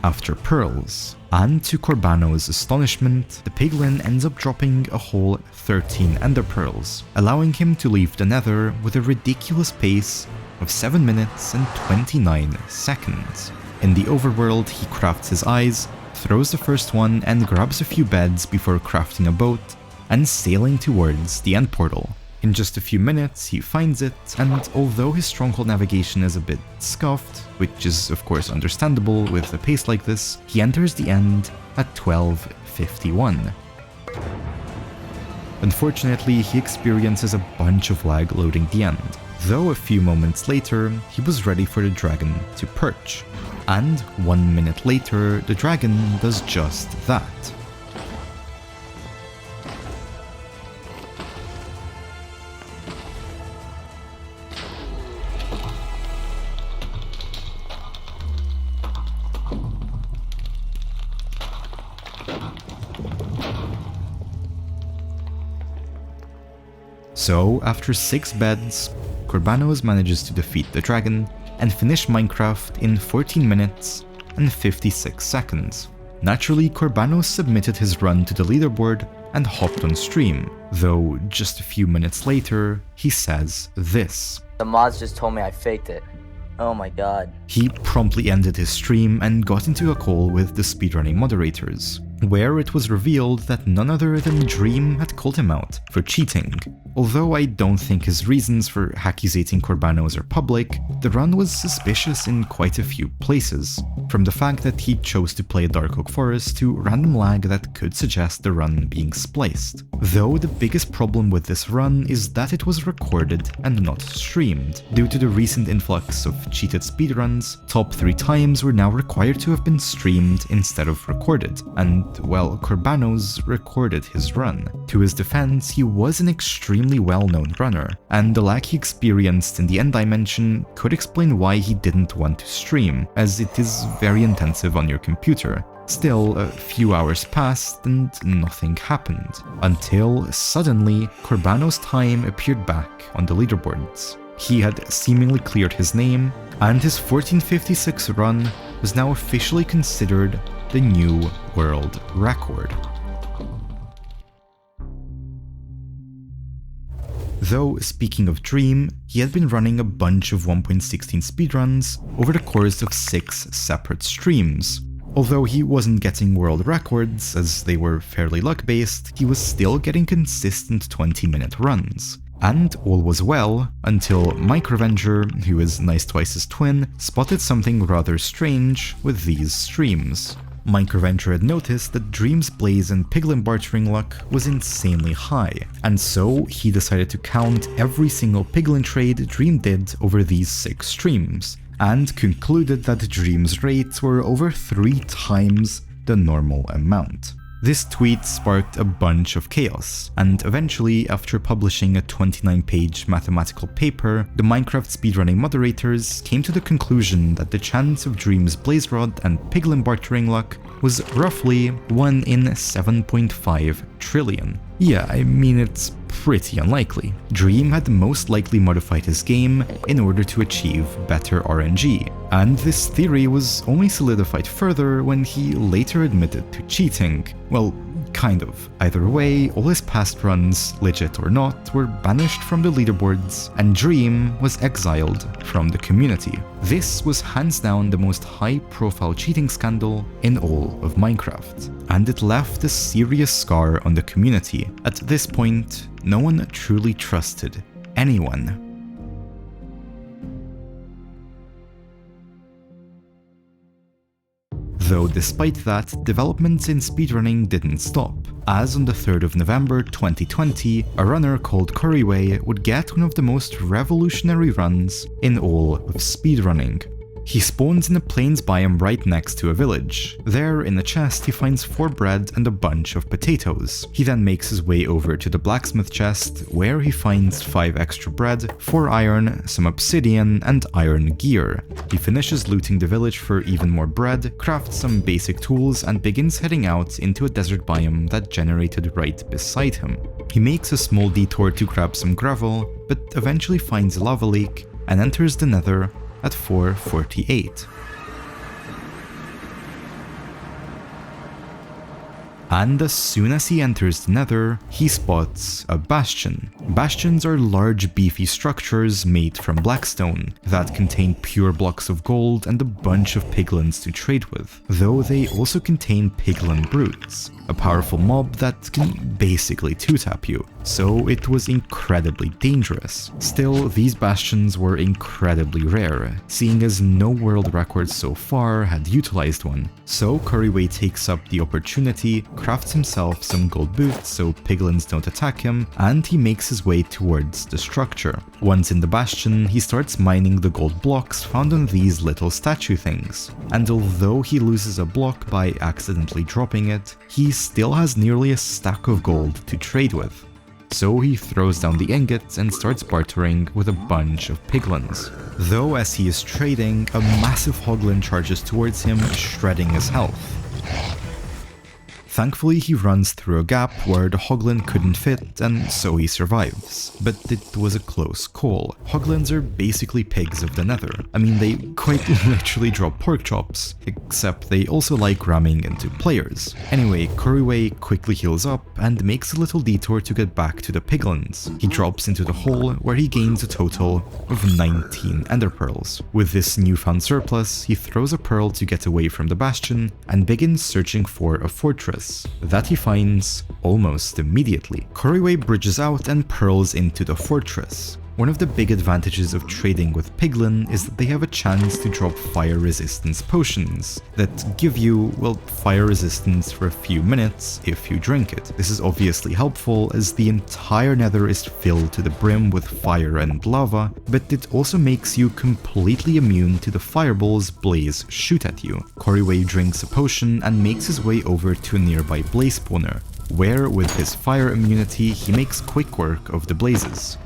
after pearls, and to Corbanos' astonishment, the piglin ends up dropping a whole 13 ender pearls, allowing him to leave the nether with a ridiculous pace of 7 minutes and 29 seconds. In the overworld, he crafts his eyes, throws the first one, and grabs a few beds before crafting a boat and sailing towards the end portal. In just a few minutes, he finds it, and although his stronghold navigation is a bit scuffed, which is of course understandable with a pace like this, he enters the end at 12:51. Unfortunately, he experiences a bunch of lag loading the end, though a few moments later, he was ready for the dragon to perch. And 1 minute later, the dragon does just that. So, after 6 beds, Corbanos manages to defeat the dragon and finish Minecraft in 14 minutes and 56 seconds. Naturally, Corbanos submitted his run to the leaderboard and hopped on stream, though just a few minutes later, he says this. The mods just told me I faked it. Oh my god. He promptly ended his stream and got into a call with the speedrunning moderators. where it was revealed that none other than Dream had called him out for cheating. Although I don't think his reasons for accusating Corbanos are public, the run was suspicious in quite a few places, from the fact that he chose to play Dark Oak Forest to random lag that could suggest the run being spliced. Though the biggest problem with this run is that it was recorded and not streamed. Due to the recent influx of cheated speedruns, top 3 times were now required to have been streamed instead of recorded, and, well, Corbanos recorded his run. To his defense, he was an extremely well-known runner, and the lag he experienced in the end dimension could explain why he didn't want to stream, as it is very intensive on your computer. Still, a few hours passed and nothing happened, until suddenly Corbanos' time appeared back on the leaderboards. He had seemingly cleared his name, and his 1456 run was now officially considered the new world record. Though, speaking of Dream, he had been running a bunch of 1.16 speedruns over the course of 6 separate streams. Although he wasn't getting world records, as they were fairly luck-based, he was still getting consistent 20-minute runs. And all was well, until Mike Revenger, who is Nice Twice's twin, spotted something rather strange with these streams. Mike Revenger had noticed that Dream's Blaze and Piglin bartering luck was insanely high, and so he decided to count every single Piglin trade Dream did over these 6 streams, and concluded that Dream's rates were over 3 times the normal amount. This tweet sparked a bunch of chaos, and eventually, after publishing a 29-page mathematical paper, the Minecraft speedrunning moderators came to the conclusion that the chance of Dream's Blaze Rod and Piglin bartering luck was roughly 1 in 7.5 trillion. Yeah, I mean, it's pretty unlikely. Dream had most likely modified his game in order to achieve better RNG, and this theory was only solidified further when he later admitted to cheating. Well, kind of. Either way, all his past runs, legit or not, were banished from the leaderboards, and Dream was exiled from the community. This was hands down the most high-profile cheating scandal in all of Minecraft, and it left a serious scar on the community. At this point, no one truly trusted anyone. Though despite that, developments in speedrunning didn't stop, as on the 3rd of November 2020, a runner called Curryway would get one of the most revolutionary runs in all of speedrunning. He spawns in a plains biome right next to a village. There, in a chest, he finds 4 bread and a bunch of potatoes. He then makes his way over to the blacksmith chest, where he finds 5 extra bread, 4 iron, some obsidian, and iron gear. He finishes looting the village for even more bread, crafts some basic tools, and begins heading out into a desert biome that generated right beside him. He makes a small detour to grab some gravel, but eventually finds a lava leak and enters the Nether at 4:48. And as soon as he enters the Nether, he spots a bastion. Bastions are large beefy structures made from blackstone that contain pure blocks of gold and a bunch of piglins to trade with, though they also contain piglin brutes, a powerful mob that can basically two-tap you, so it was incredibly dangerous. Still, these bastions were incredibly rare, seeing as no world records so far had utilized one. So Curryway takes up the opportunity, crafts himself some gold boots so piglins don't attack him, and he makes his way towards the structure. Once in the bastion, he starts mining the gold blocks found on these little statue things, and although he loses a block by accidentally dropping it, he still has nearly a stack of gold to trade with. So he throws down the ingots and starts bartering with a bunch of piglins. Though as he is trading, a massive hoglin charges towards him, shredding his health. Thankfully, he runs through a gap where the hoglin couldn't fit, and so he survives. But it was a close call. Hoglins are basically pigs of the Nether. I mean, they quite literally drop pork chops, except they also like ramming into players. Anyway, Curryway quickly heals up and makes a little detour to get back to the piglins. He drops into the hole, where he gains a total of 19 ender pearls. With this newfound surplus, he throws a pearl to get away from the bastion and begins searching for a fortress. benex that he finds almost immediately. Koriway bridges out and pearls into the fortress. One of the big advantages of trading with Piglin is that they have a chance to drop fire resistance potions that give you, well, fire resistance for a few minutes if you drink it. This is obviously helpful as the entire Nether is filled to the brim with fire and lava, but it also makes you completely immune to the fireballs Blaze shoot at you. Koriway drinks a potion and makes his way over to a nearby blaze spawner, where with his fire immunity he makes quick work of the blazes.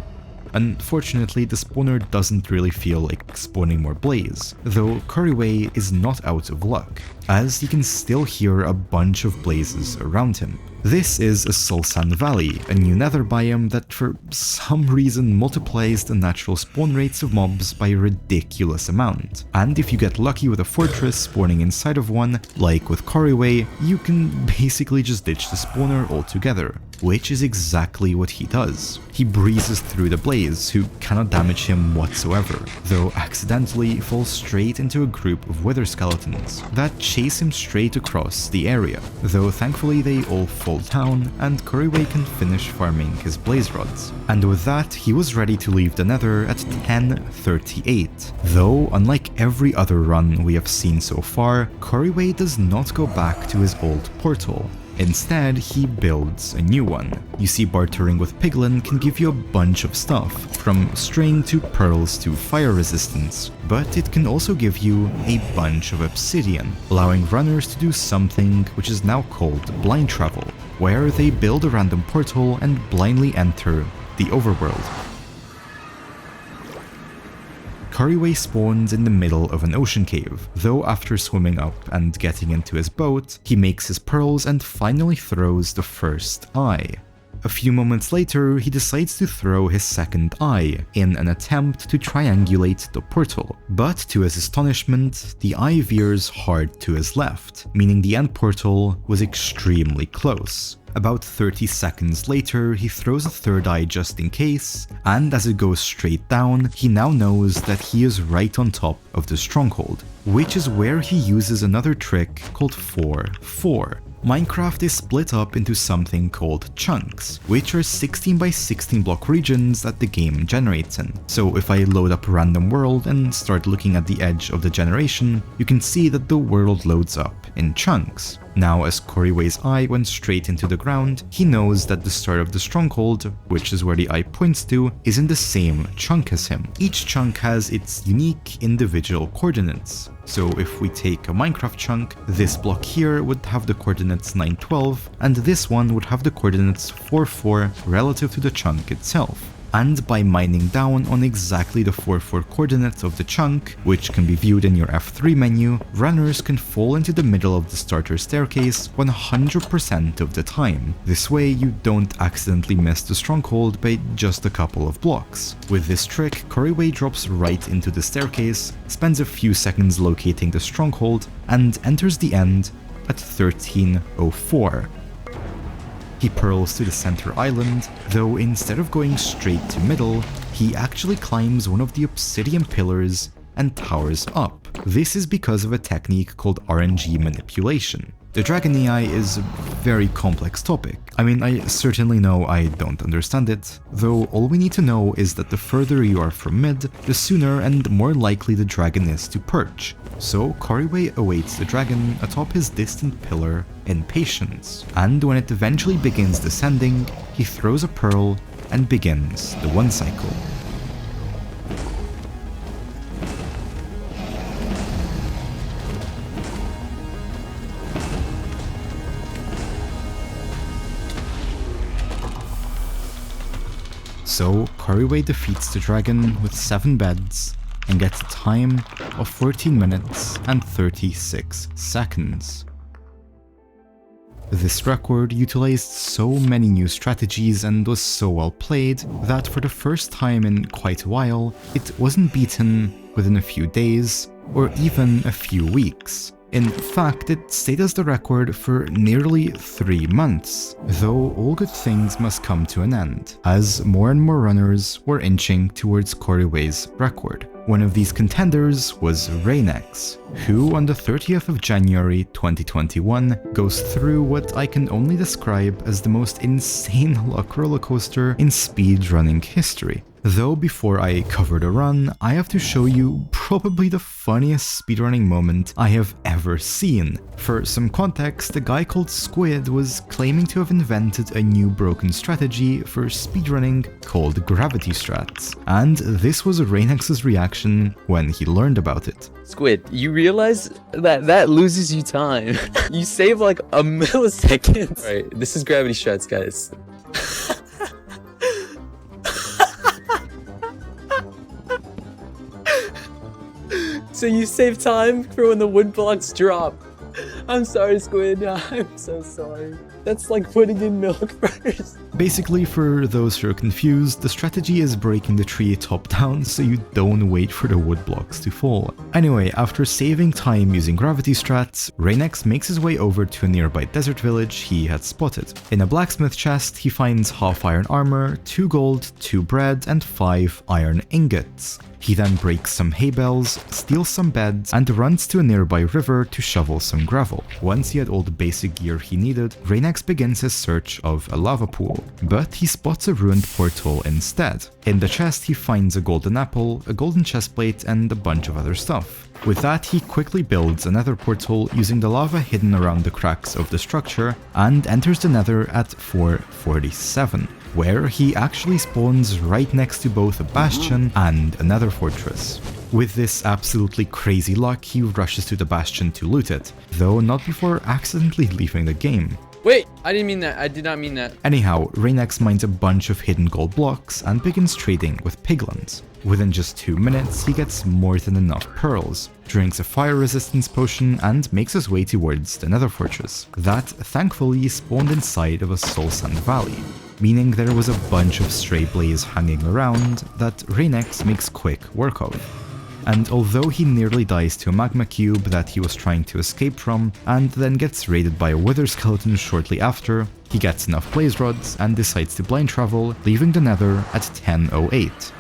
Unfortunately, the spawner doesn't really feel like spawning more blaze, though Koriway is not out of luck, as he can still hear a bunch of blazes around him. This is a Sulsan Valley, a new nether biome that for some reason multiplies the natural spawn rates of mobs by a ridiculous amount. And if you get lucky with a fortress spawning inside of one, like with Koriway, you can basically just ditch the spawner altogether, which is exactly what he does. He breezes through the blaze, who cannot damage him whatsoever, though accidentally falls straight into a group of wither skeletons that chase him straight across the area, though thankfully they all fall down and Koriway can finish farming his blaze rods. And with that, he was ready to leave the Nether at 10:38. Though, unlike every other run we have seen so far, Koriway does not go back to his old portal. Instead, he builds a new one. You see, bartering with Piglin can give you a bunch of stuff, from string to pearls to fire resistance, but it can also give you a bunch of obsidian, allowing runners to do something which is now called blind travel, where they build a random portal and blindly enter the overworld. Koriway spawns in the middle of an ocean cave, though after swimming up and getting into his boat, he makes his pearls and finally throws the first eye. A few moments later, he decides to throw his second eye in an attempt to triangulate the portal, but to his astonishment, the eye veers hard to his left, meaning the end portal was extremely close. About 30 seconds later, he throws a third eye just in case, and as it goes straight down, he now knows that he is right on top of the stronghold, which is where he uses another trick called 4-4. Minecraft is split up into something called chunks, which are 16 by 16 block regions that the game generates in. So if I load up a random world and start looking at the edge of the generation, you can see that the world loads up in chunks. Now, as Koriway's eye went straight into the ground, he knows that the start of the stronghold, which is where the eye points to, is in the same chunk as him. Each chunk has its unique individual coordinates. So if we take a Minecraft chunk, this block here would have the coordinates 912, and this one would have the coordinates 44 relative to the chunk itself. And by mining down on exactly the 4-4 coordinates of the chunk, which can be viewed in your F3 menu, runners can fall into the middle of the starter staircase 100% of the time. This way you don't accidentally miss the stronghold by just a couple of blocks. With this trick, Koriway drops right into the staircase, spends a few seconds locating the stronghold, and enters the end at 13:04. He pearls to the center island, though instead of going straight to middle, he actually climbs one of the obsidian pillars and towers up. This is because of a technique called RNG manipulation. The Dragon AI is a very complex topic. I mean, I certainly know I don't understand it, though all we need to know is that the further you are from mid, the sooner and more likely the dragon is to perch. So Koriway awaits the dragon atop his distant pillar in patience, and when it eventually begins descending, he throws a pearl and begins the one cycle. So Koriway defeats the dragon with 7 beds and gets a time of 14 minutes and 36 seconds. This record utilized so many new strategies and was so well played that for the first time in quite a while, it wasn't beaten within a few days or even a few weeks. In fact, it stayed as the record for nearly 3 months, though all good things must come to an end, as more and more runners were inching towards Koriway's record. One of these contenders was Reimagined, who on the 30th of January 2021 goes through what I can only describe as the most insane luck rollercoaster in speedrunning history. Though before I cover the run, I have to show you probably the funniest speedrunning moment I have ever seen. For some context, a guy called Squid was claiming to have invented a new broken strategy for speedrunning called gravity strats, and this was Reimagined's reaction when he learned about it. Squid, you realize that loses you time. You save like a millisecond. Alright, this is gravity strats, guys. So you save time for when the wood blocks drop. I'm sorry, Squid. I'm so sorry. That's like putting in milk first. Basically, for those who are confused, the strategy is breaking the tree top down so you don't wait for the wood blocks to fall. Anyway, after saving time using gravity strats, Reimagined makes his way over to a nearby desert village he had spotted. In a blacksmith chest, he finds half iron armor, 2 gold, 2 bread, and 5 iron ingots. He then breaks some hay bales, steals some beds, and runs to a nearby river to shovel some gravel. Once he had all the basic gear he needed, Reimagined begins his search of a lava pool, but he spots a ruined portal instead. In the chest he finds a golden apple, a golden chestplate, and a bunch of other stuff. With that, he quickly builds a nether portal using the lava hidden around the cracks of the structure and enters the nether at 4:47. Where he actually spawns right next to both a bastion and a nether fortress. With this absolutely crazy luck, he rushes to the bastion to loot it, though not before accidentally leaving the game. Wait, I didn't mean that. I did not mean that. Anyhow, Reimagined mines a bunch of hidden gold blocks and begins trading with piglins. Within just 2 minutes, he gets more than enough pearls, drinks a fire resistance potion, and makes his way towards the nether fortress. That, thankfully, spawned inside of a soul sand valley, meaning there was a bunch of stray blaze hanging around that Reimagined makes quick work of. And although he nearly dies to a magma cube that he was trying to escape from, and then gets raided by a wither skeleton shortly after, he gets enough blaze rods and decides to blind travel, leaving the nether at 10:08,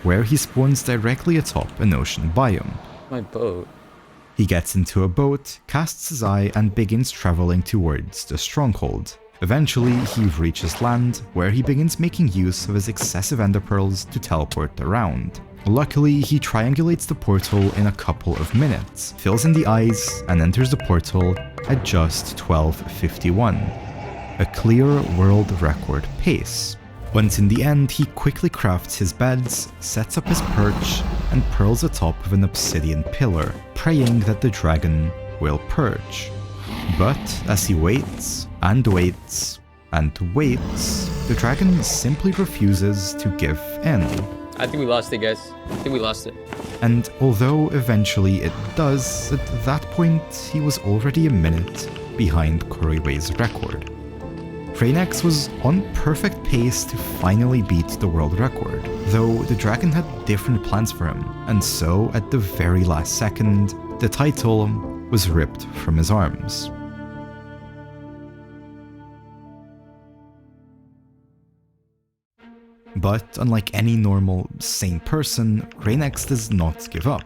where he spawns directly atop an ocean biome. My boat. He gets into a boat, casts his eye, and begins traveling towards the stronghold. Eventually, he reaches land, where he begins making use of his excessive ender pearls to teleport around. Luckily, he triangulates the portal in a couple of minutes, fills in the eyes, and enters the portal at just 12:51. A clear world record pace. Once in the end, he quickly crafts his beds, sets up his perch, and pearls atop of an obsidian pillar, praying that the dragon will perch. But as he waits, and waits, and waits, the dragon simply refuses to give in. I think we lost it, guys. I think we lost it. And although eventually it does, at that point he was already a minute behind Koriwei's record. Reimagined was on perfect pace to finally beat the world record, though the dragon had different plans for him, and so at the very last second, the title was ripped from his arms. But unlike any normal, sane person, Reimagined does not give up,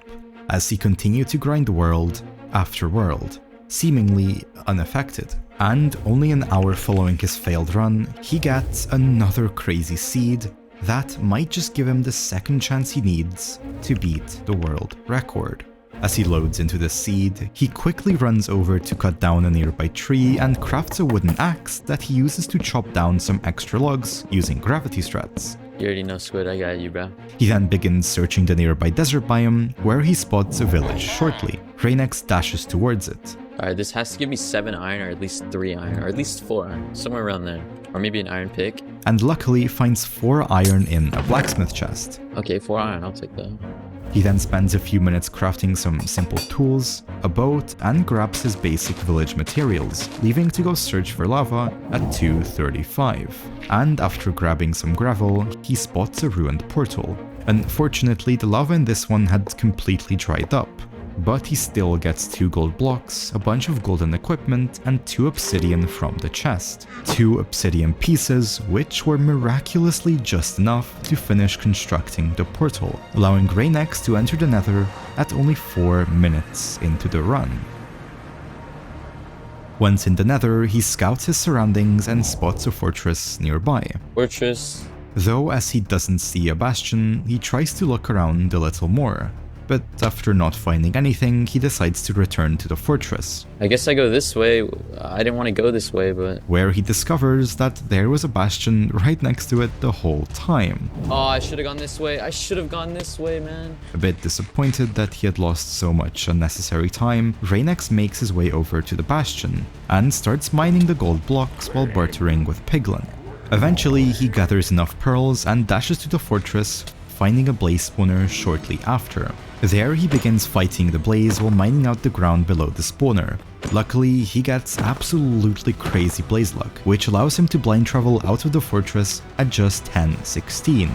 as he continued to grind world after world, seemingly unaffected. And only an hour following his failed run, he gets another crazy seed that might just give him the second chance he needs to beat the world record. As he loads into the seed, he quickly runs over to cut down a nearby tree and crafts a wooden axe that he uses to chop down some extra logs using gravity strats. You already know, Squid, I got you, bro. He then begins searching the nearby desert biome, where he spots a village shortly. Reimagined dashes towards it. Alright, this has to give me 7 iron, or at least 3 iron, or at least 4 iron, somewhere around there. Or maybe an iron pick. And luckily finds 4 iron in a blacksmith chest. Okay, 4 iron, I'll take that. He then spends a few minutes crafting some simple tools, a boat, and grabs his basic village materials, leaving to go search for lava at 2:35. And after grabbing some gravel, he spots a ruined portal. Unfortunately, the lava in this one had completely dried up. but he still gets 2 gold blocks, a bunch of golden equipment, and 2 obsidian from the chest. 2 obsidian pieces, which were miraculously just enough to finish constructing the portal, allowing Reimagined to enter the Nether at only 4 minutes into the run. Once in the Nether, he scouts his surroundings and spots a fortress nearby. Fortress. Though as he doesn't see a bastion, he tries to look around a little more. But after not finding anything, he decides to return to the fortress. I guess I go this way. I didn't want to go this way, but... Where he discovers that there was a bastion right next to it the whole time. Oh, I should have gone this way. I should have gone this way, man. A bit disappointed that he had lost so much unnecessary time, Reimagined makes his way over to the bastion and starts mining the gold blocks while bartering with Piglin. Eventually, he gathers enough pearls and dashes to the fortress, finding a blaze spawner shortly after. There he begins fighting the blaze while mining out the ground below the spawner. Luckily, he gets absolutely crazy blaze luck, which allows him to blind travel out of the fortress at just 10:16.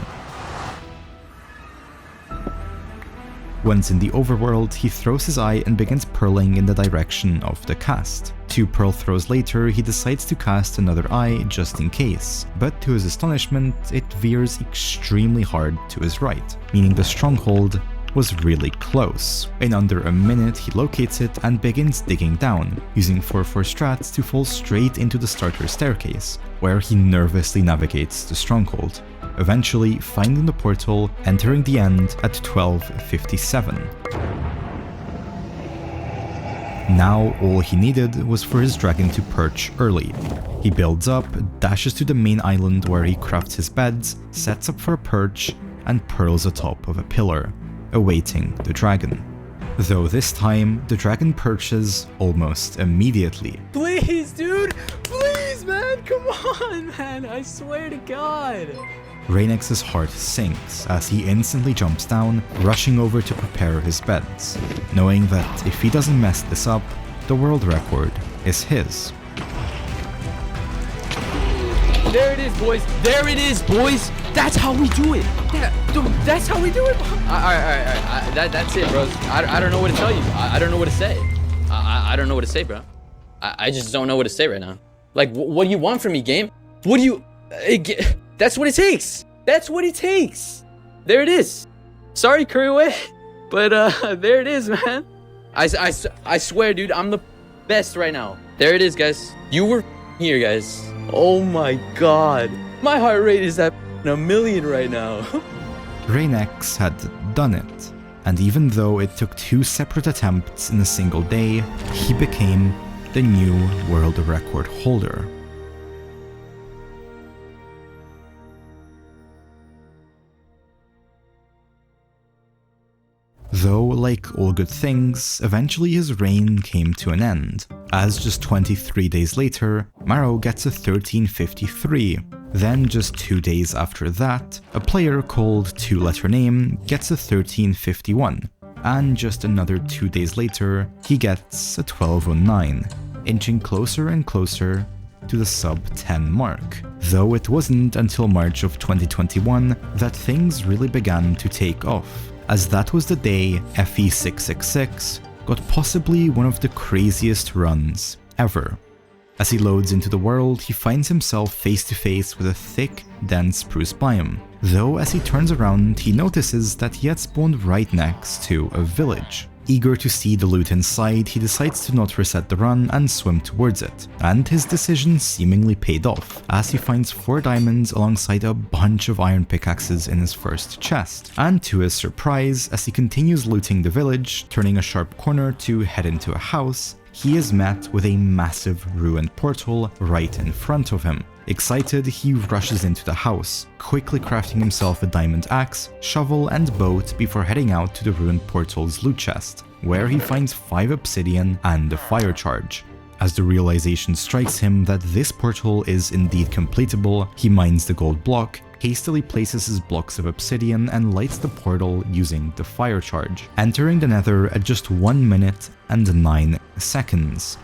Once in the overworld, he throws his eye and begins pearling in the direction of the cast. 2 pearl throws later, he decides to cast another eye just in case, but to his astonishment, it veers extremely hard to his right, meaning the stronghold was really close. In under a minute, he locates it and begins digging down, using 4-4 strats to fall straight into the starter staircase, where he nervously navigates the stronghold, eventually finding the portal, entering the end at 12:57. Now all he needed was for his dragon to perch early. He builds up, dashes to the main island where he crafts his beds, sets up for a perch, and pearls atop of a pillar, awaiting the dragon. Though this time, the dragon perches almost immediately. Please, dude! Please, man! Come on, man! I swear to God! Reimagined's heart sinks as he instantly jumps down, rushing over to prepare his beds, knowing that if he doesn't mess this up, the world record is his. There it is, boys! There it is, boys! That's how we do it! Dude, that's how we do it! Alright. That's it, bros. I don't know what to tell you. I don't know what to say. I don't know what to say, bro. I just don't know what to say right now. Like, what do you want from me, game? What do you... That's what it takes! That's what it takes! There it is! Sorry, Curryway, but there it is, man. I swear, dude, I'm the best right now. There it is, guys. You were here, guys. Oh my God. My heart rate is at 1,000,000 right now. Reimagined had done it, and even though it took 2 separate attempts in a single day, he became the new world record holder. Though, like all good things, eventually his reign came to an end, as just 23 days later, Marrow gets a 1353. Then just 2 days after that, a player called 2-letter name gets a 1351, and just another 2 days later, he gets a 1209, inching closer and closer to the sub-10 mark. Though it wasn't until March of 2021 that things really began to take off, as that was the day FE666 got possibly one of the craziest runs ever. As he loads into the world, he finds himself face to face with a thick, dense spruce biome, though as he turns around, he notices that he had spawned right next to a village. Eager to see the loot inside, he decides to not reset the run and swim towards it, and his decision seemingly paid off, as he finds 4 diamonds alongside a bunch of iron pickaxes in his first chest. And to his surprise, as he continues looting the village, turning a sharp corner to head into a house, he is met with a massive ruined portal right in front of him. Excited, he rushes into the house, quickly crafting himself a diamond axe, shovel, and boat before heading out to the ruined portal's loot chest, where he finds 5 obsidian and a fire charge. As the realization strikes him that this portal is indeed completable, he mines the gold block, hastily places his blocks of obsidian, and lights the portal using the fire charge, entering the Nether at just 1 minute and 9 seconds.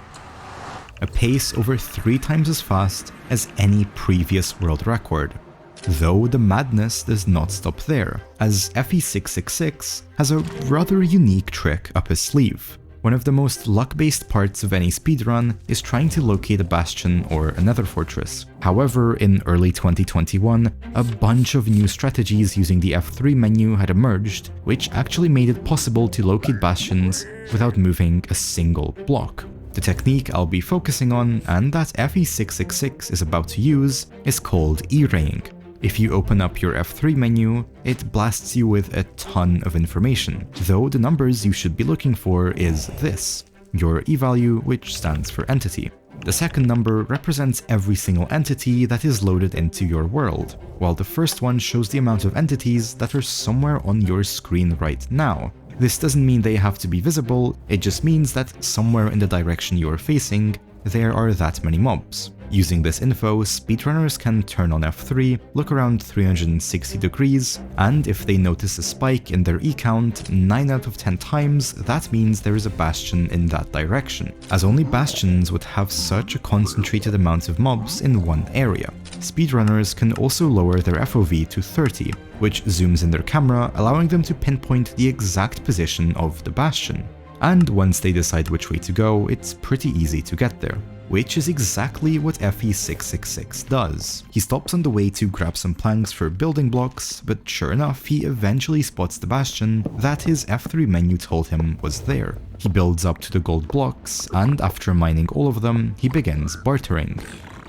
A pace over 3 times as fast as any previous world record. Though the madness does not stop there, as FE666 has a rather unique trick up his sleeve. One of the most luck-based parts of any speedrun is trying to locate a bastion or a nether fortress. However, in early 2021, a bunch of new strategies using the F3 menu had emerged, which actually made it possible to locate bastions without moving a single block. The technique I'll be focusing on, and that FE666 is about to use, is called E-raying. If you open up your F3 menu, it blasts you with a ton of information, though the numbers you should be looking for is this, your E value, which stands for entity. The second number represents every single entity that is loaded into your world, while the first one shows the amount of entities that are somewhere on your screen right now. This doesn't mean they have to be visible, it just means that somewhere in the direction you are facing, there are that many mobs. Using this info, speedrunners can turn on F3, look around 360 degrees, and if they notice a spike in their E count 9 out of 10 times, that means there is a bastion in that direction, as only bastions would have such a concentrated amount of mobs in one area. Speedrunners can also lower their FOV to 30, which zooms in their camera, allowing them to pinpoint the exact position of the bastion. And once they decide which way to go, it's pretty easy to get there. Which is exactly what FE666 does. He stops on the way to grab some planks for building blocks, but sure enough, he eventually spots the bastion that his F3 menu told him was there. He builds up to the gold blocks, and after mining all of them, he begins bartering.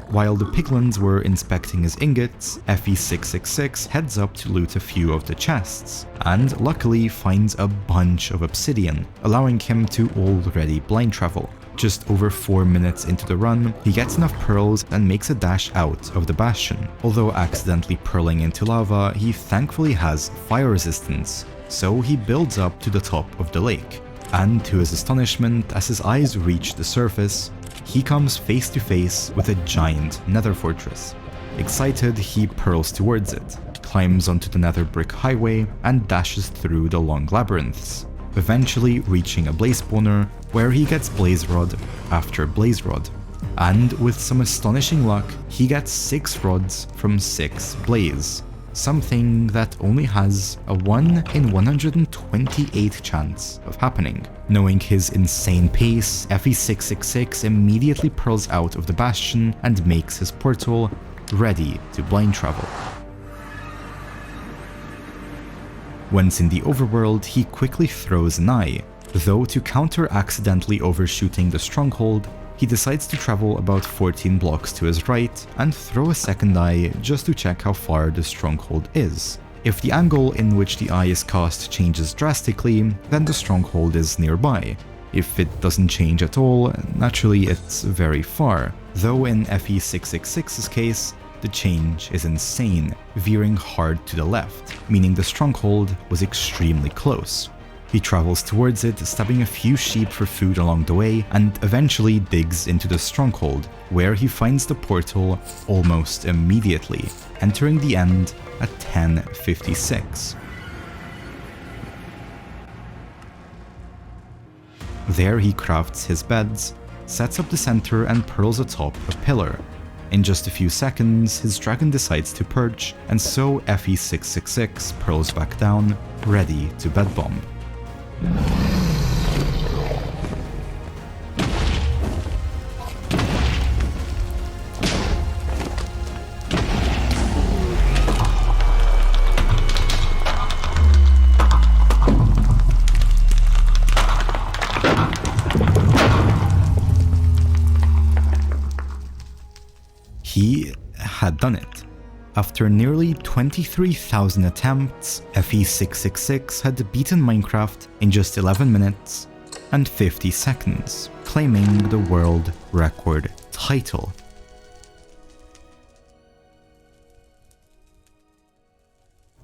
While the piglins were inspecting his ingots, FE666 heads up to loot a few of the chests, and luckily finds a bunch of obsidian, allowing him to already blind travel. Just over 4 minutes into the run, he gets enough pearls and makes a dash out of the bastion. Although accidentally pearling into lava, he thankfully has fire resistance, so he builds up to the top of the lake. And to his astonishment, as his eyes reach the surface, he comes face to face with a giant nether fortress. Excited, he pearls towards it, climbs onto the nether brick highway, and dashes through the long labyrinths, eventually reaching a blaze spawner where he gets blaze rod after blaze rod. And with some astonishing luck, he gets 6 rods from 6 blaze, something that only has a 1 in 128 chance of happening. Knowing his insane pace, FE666 immediately pearls out of the bastion and makes his portal ready to blind travel. Once in the overworld, he quickly throws an eye, though to counter accidentally overshooting the stronghold, he decides to travel about 14 blocks to his right and throw a second eye just to check how far the stronghold is. If the angle in which the eye is cast changes drastically, then the stronghold is nearby. If it doesn't change at all, naturally it's very far, though in FE666's case, the change is insane, veering hard to the left, meaning the stronghold was extremely close. He travels towards it, stabbing a few sheep for food along the way, and eventually digs into the stronghold, where he finds the portal almost immediately, entering the end at 10:56. There he crafts his beds, sets up the center and pearls atop a pillar. In just a few seconds, his dragon decides to perch, and so FE666 pearls back down, ready to bed bomb. He had done it. After nearly 23,000 attempts, FE666 had beaten Minecraft in just 11 minutes and 50 seconds, claiming the world record title.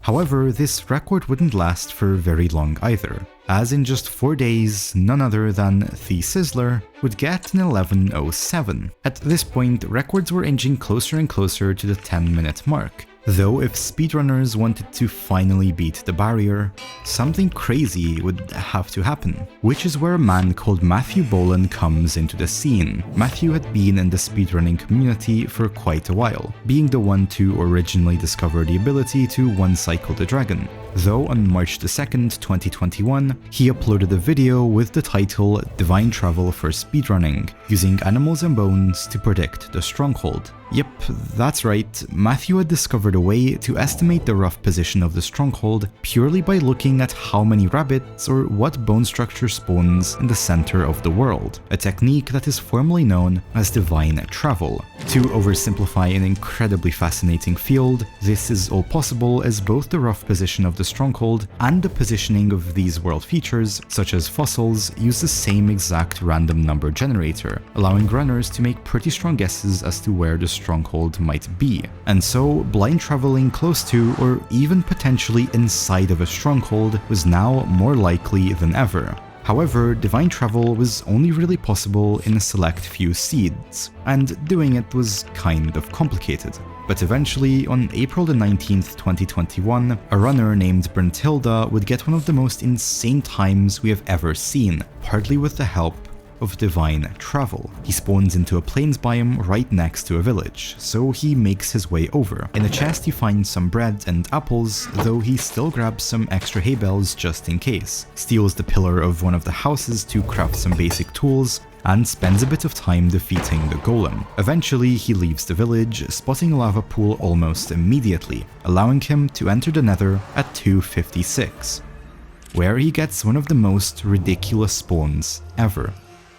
However, this record wouldn't last for very long either, as in just 4 days, none other than The Sizzler would get an 11:07. At this point, records were inching closer and closer to the 10-minute mark, Though if speedrunners wanted to finally beat the barrier, something crazy would have to happen, which is where a man called Matthew Bolan comes into the scene. Matthew had been in the speedrunning community for quite a while, being the one to originally discover the ability to one-cycle the dragon. Though on March 2nd, 2021, he uploaded a video with the title Divine Travel for Speedrunning, using animals and bones to predict the stronghold. Yep, that's right, Matthew had discovered a way to estimate the rough position of the stronghold purely by looking at how many rabbits or what bone structure spawns in the center of the world, a technique that is formally known as Divine Travel. To oversimplify an incredibly fascinating field, this is all possible as both the rough position of the stronghold and the positioning of these world features, such as fossils, use the same exact random number generator, allowing runners to make pretty strong guesses as to where the stronghold might be. And so, blind traveling close to, or even potentially inside of a stronghold was now more likely than ever. However, divine travel was only really possible in a select few seeds, and doing it was kind of complicated. But eventually, on April the 19th, 2021, a runner named Brentilda would get one of the most insane times we have ever seen, partly with the help of divine travel. He spawns into a plains biome right next to a village, so he makes his way over. In a chest he finds some bread and apples, though he still grabs some extra hay bales just in case, steals the pillar of one of the houses to craft some basic tools, and spends a bit of time defeating the golem. Eventually he leaves the village, spotting a lava pool almost immediately, allowing him to enter the Nether at 2:56, where he gets one of the most ridiculous spawns ever.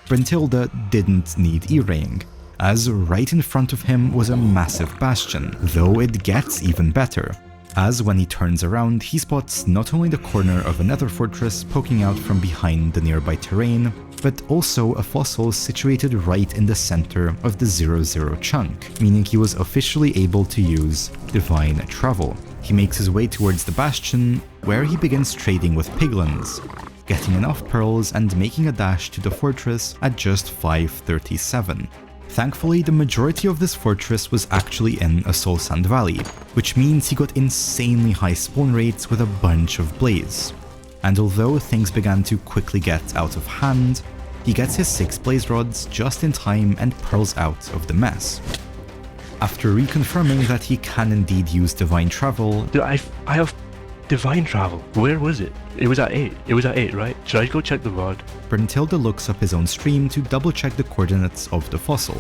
Brentilda didn't need E-raying, as right in front of him was a massive bastion, though it gets even better, as when he turns around he spots not only the corner of a nether fortress poking out from behind the nearby terrain, but also a fossil situated right in the center of the 0-0 chunk, meaning he was officially able to use divine travel. He makes his way towards the bastion, where he begins trading with piglins, getting enough pearls and making a dash to the fortress at just 5:37. Thankfully, the majority of this fortress was actually in a soul sand valley, which means he got insanely high spawn rates with a bunch of blaze. And although things began to quickly get out of hand, he gets his 6 blaze rods just in time and pearls out of the mess. After reconfirming that he can indeed use divine travel, Dude, I have divine travel. Where was it? It was at 8. It was at 8, right? Should I go check the VOD? Brentilda looks up his own stream to double check the coordinates of the fossil.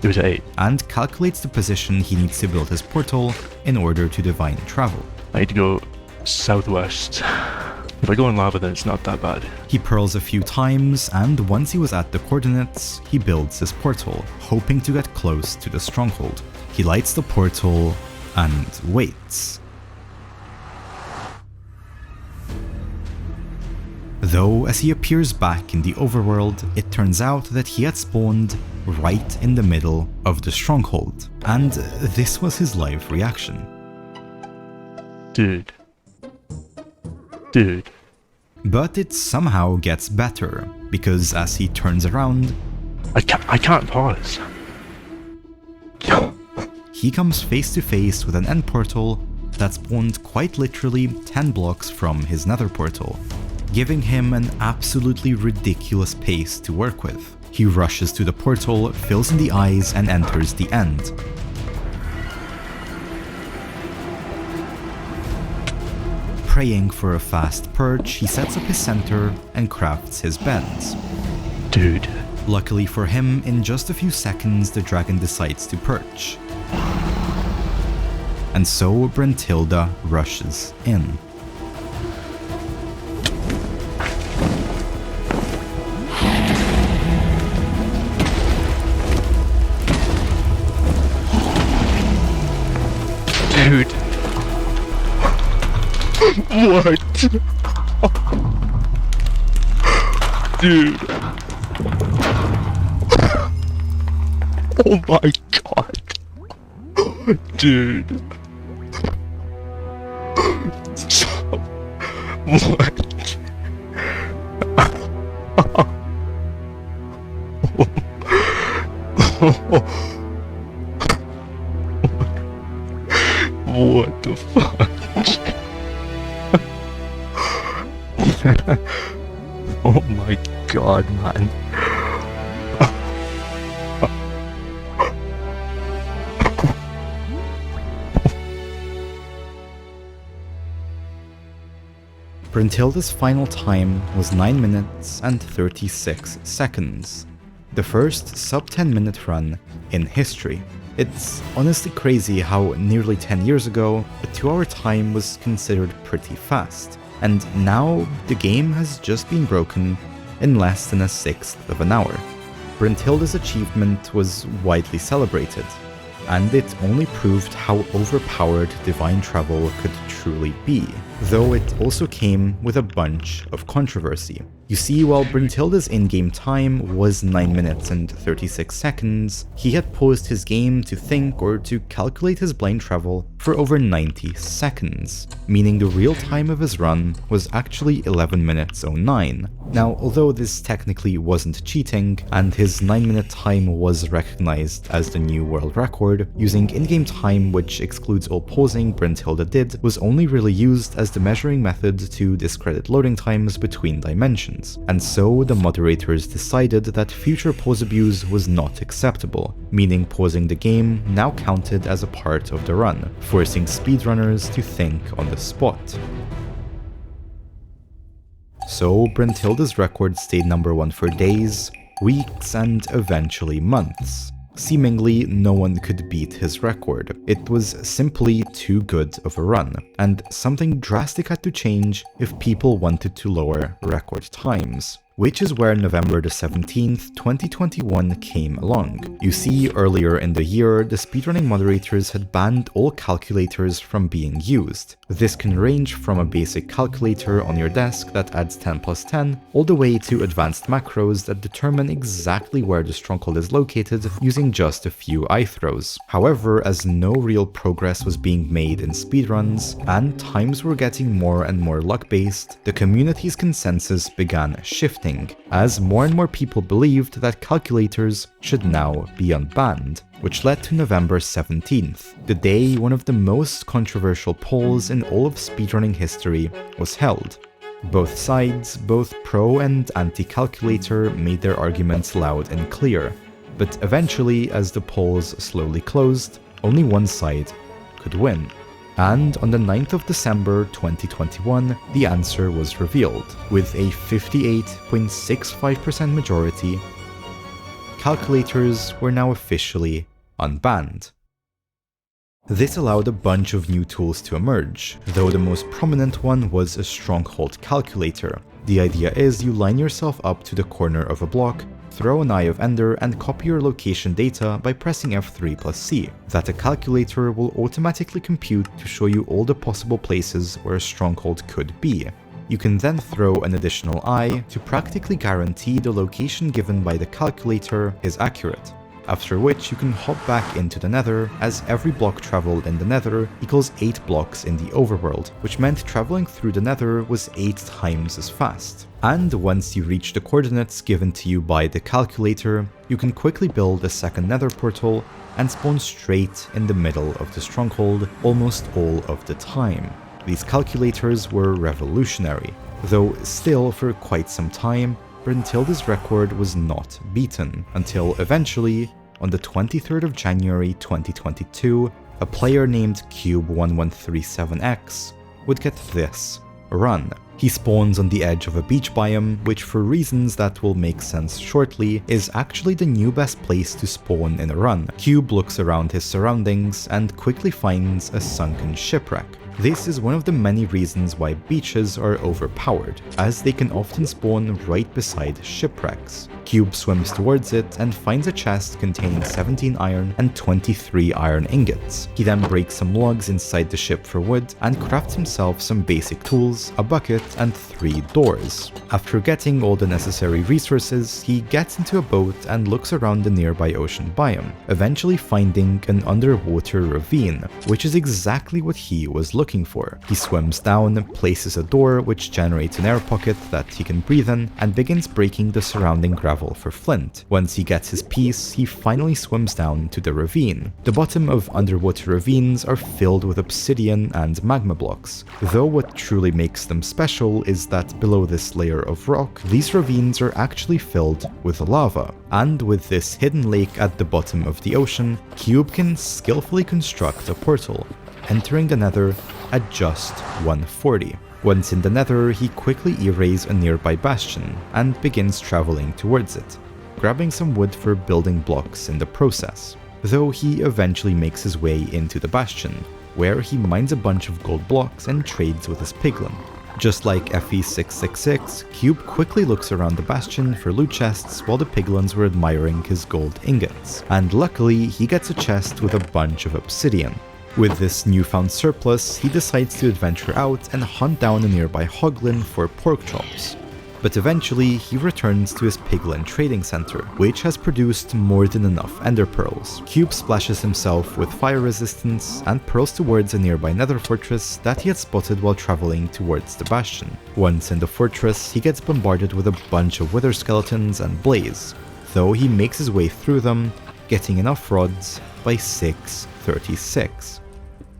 It was at 8. And calculates the position he needs to build his portal in order to divine travel. I need to go southwest. If I go in lava, then it's not that bad. He pearls a few times, and once he was at the coordinates, he builds his portal, hoping to get close to the stronghold. He lights the portal and waits. Though, as he appears back in the overworld, it turns out that he had spawned right in the middle of the stronghold, and this was his live reaction. Dude. But it somehow gets better, because as he turns around, I can't pause. He comes face to face with an end portal that spawned quite literally 10 blocks from his nether portal, giving him an absolutely ridiculous pace to work with. He rushes to the portal, fills in the eyes, and enters the end. Praying for a fast perch, he sets up his center and crafts his beds. Dude. Luckily for him, in just a few seconds the dragon decides to perch. And so Brentilda rushes in. Dude. What? Dude. Oh my god. Dude. What? Oh my god, man. Bruntilda's final time was 9 minutes and 36 seconds, the first sub 10-minute run in history. It's honestly crazy how nearly 10 years ago, a 2-hour time was considered pretty fast, and now the game has just been broken in less than a sixth of an hour. Bruntilda's achievement was widely celebrated, and it only proved how overpowered divine travel could truly be, though it also came with a bunch of controversy. You see, while Bruntilda's in-game time was 9 minutes and 36 seconds, he had paused his game to think or to calculate his blind travel for over 90 seconds, meaning the real time of his run was actually 11 minutes 09. Now, although this technically wasn't cheating, and his 9-minute time was recognized as the new world record, using in-game time which excludes all pausing Bruntilda did was only really used as the measuring method to discredit loading times between dimensions. And so the moderators decided that future pause abuse was not acceptable, meaning pausing the game now counted as a part of the run, forcing speedrunners to think on the spot. So Bruntilda's record stayed #1 for days, weeks, and eventually months. Seemingly, no one could beat his record. It was simply too good of a run, and something drastic had to change if people wanted to lower record times. Which is where November the 17th, 2021 came along. You see, earlier in the year, the speedrunning moderators had banned all calculators from being used. This can range from a basic calculator on your desk that adds 10 plus 10, all the way to advanced macros that determine exactly where the stronghold is located using just a few eye throws. However, as no real progress was being made in speedruns, and times were getting more and more luck-based, the community's consensus began shifting, as more and more people believed that calculators should now be unbanned, which led to November 17th, the day one of the most controversial polls in all of speedrunning history was held. Both sides, both pro and anti-calculator, made their arguments loud and clear, but eventually, as the polls slowly closed, only one side could win. And on the 9th of December 2021, the answer was revealed, with a 58.65% majority. Calculators were now officially unbanned. This allowed a bunch of new tools to emerge, though the most prominent one was a stronghold calculator. The idea is you line yourself up to the corner of a block, throw an Eye of Ender, and copy your location data by pressing F3 plus C. That a calculator will automatically compute to show you all the possible places where a stronghold could be. You can then throw an additional eye to practically guarantee the location given by the calculator is accurate. After which you can hop back into the Nether, as every block traveled in the Nether equals 8 blocks in the overworld, which meant traveling through the Nether was 8 times as fast. And once you reach the coordinates given to you by the calculator, you can quickly build a second Nether portal and spawn straight in the middle of the stronghold almost all of the time. These calculators were revolutionary, though still for quite some time, Bruntilda's record was not beaten, until eventually, on the 23rd of January 2022, a player named Cube1137X would get this run. He spawns on the edge of a beach biome, which for reasons that will make sense shortly, is actually the new best place to spawn in a run. Cube looks around his surroundings and quickly finds a sunken shipwreck. This is one of the many reasons why beaches are overpowered, as they can often spawn right beside shipwrecks. Cube swims towards it and finds a chest containing 17 iron and 23 iron ingots. He then breaks some logs inside the ship for wood and crafts himself some basic tools, a bucket, and 3 doors. After getting all the necessary resources, he gets into a boat and looks around the nearby ocean biome, eventually finding an underwater ravine, which is exactly what he was looking looking for. He swims down, places a door which generates an air pocket that he can breathe in, and begins breaking the surrounding gravel for flint. Once he gets his piece, he finally swims down to the ravine. The bottom of underwater ravines are filled with obsidian and magma blocks, though what truly makes them special is that below this layer of rock, these ravines are actually filled with lava. And with this hidden lake at the bottom of the ocean, Cube can skillfully construct a portal, entering the Nether at just 140. Once in the Nether, he quickly erases a nearby bastion and begins traveling towards it, grabbing some wood for building blocks in the process, though he eventually makes his way into the bastion, where he mines a bunch of gold blocks and trades with his piglin. Just like FE666, Cube quickly looks around the bastion for loot chests while the piglins were admiring his gold ingots, and luckily he gets a chest with a bunch of obsidian. With this newfound surplus, he decides to adventure out and hunt down a nearby hoglin for pork chops. But eventually, he returns to his piglin trading center, which has produced more than enough ender pearls. Cube splashes himself with fire resistance and pearls towards a nearby nether fortress that he had spotted while traveling towards the bastion. Once in the fortress, he gets bombarded with a bunch of wither skeletons and blaze, though he makes his way through them, getting enough rods by 6:36.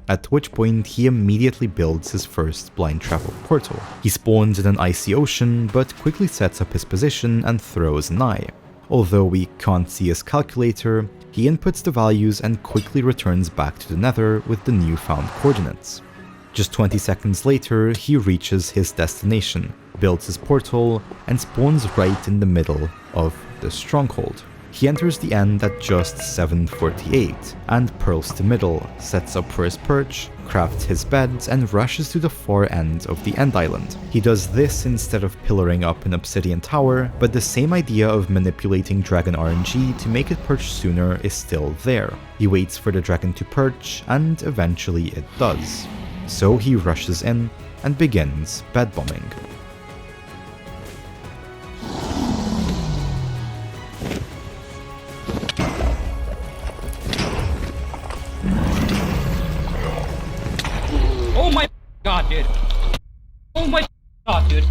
At which point he immediately builds his first blind travel portal. He spawns in an icy ocean, but quickly sets up his position and throws an eye. Although we can't see his calculator, he inputs the values and quickly returns back to the Nether with the newfound coordinates. Just 20 seconds later, he reaches his destination, builds his portal, and spawns right in the middle of the stronghold. He enters the end at just 7:48, and pearls to middle, sets up for his perch, crafts his beds, and rushes to the far end of the end island. He does this instead of pillaring up an obsidian tower, but the same idea of manipulating dragon RNG to make it perch sooner is still there. He waits for the dragon to perch, and eventually it does. So he rushes in and begins bed bombing. Oh my god, dude. Oh my god, dude.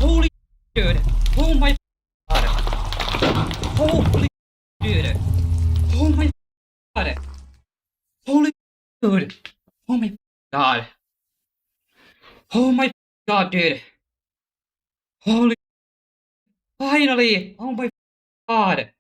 Holy dude. Oh my god. Holy dude. Oh my god. Holy dude. Oh my god. Oh my god, dude. Holy. Finally. Oh my god.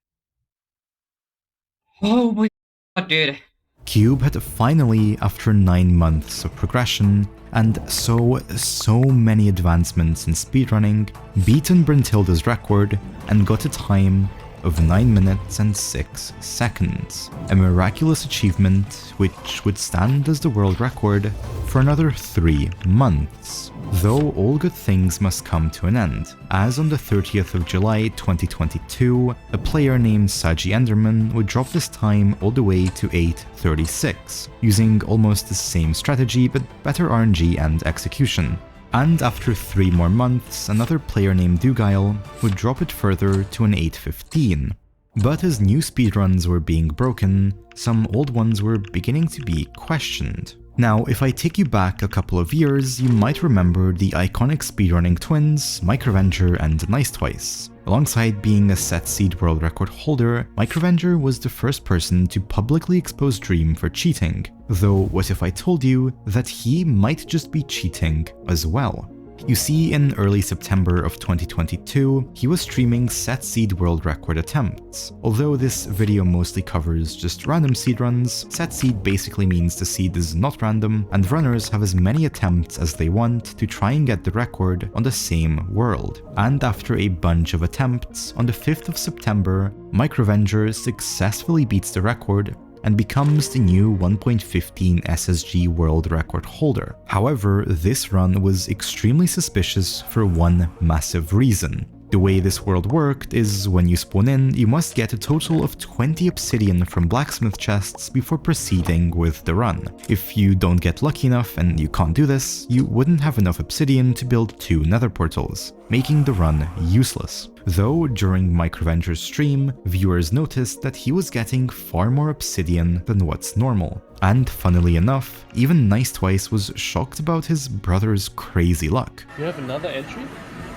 Oh my god, dude. Cube had finally, after 9 months of progression and so many advancements in speedrunning, beaten Bryntilda's record and got a time of 9 minutes and 6 seconds. A miraculous achievement which would stand as the world record for another 3 months. Though all good things must come to an end, as on the 30th of July 2022, a player named Saji Enderman would drop this time all the way to 8:36, using almost the same strategy but better RNG and execution. And after 3 more months, another player named Dugile would drop it further to an 8:15. But as new speedruns were being broken, some old ones were beginning to be questioned. Now, if I take you back a couple of years, you might remember the iconic speedrunning twins, Microvenger and NiceTwice. Alongside being a set seed world record holder, Microvenger was the first person to publicly expose Dream for cheating, though what if I told you that he might just be cheating as well? You see, in early September of 2022, he was streaming set seed world record attempts. Although this video mostly covers just random seed runs, set seed basically means the seed is not random, and runners have as many attempts as they want to try and get the record on the same world. And after a bunch of attempts, on the 5th of September, Microvenger successfully beats the record and becomes the new 1.15 SSG world record holder. However, this run was extremely suspicious for one massive reason. The way this world worked is when you spawn in, you must get a total of 20 obsidian from blacksmith chests before proceeding with the run. If you don't get lucky enough and you can't do this, you wouldn't have enough obsidian to build 2 nether portals, making the run useless. Though during Microvenger's stream, viewers noticed that he was getting far more obsidian than what's normal. And funnily enough, even Nice Twice was shocked about his brother's crazy luck. You have another entry?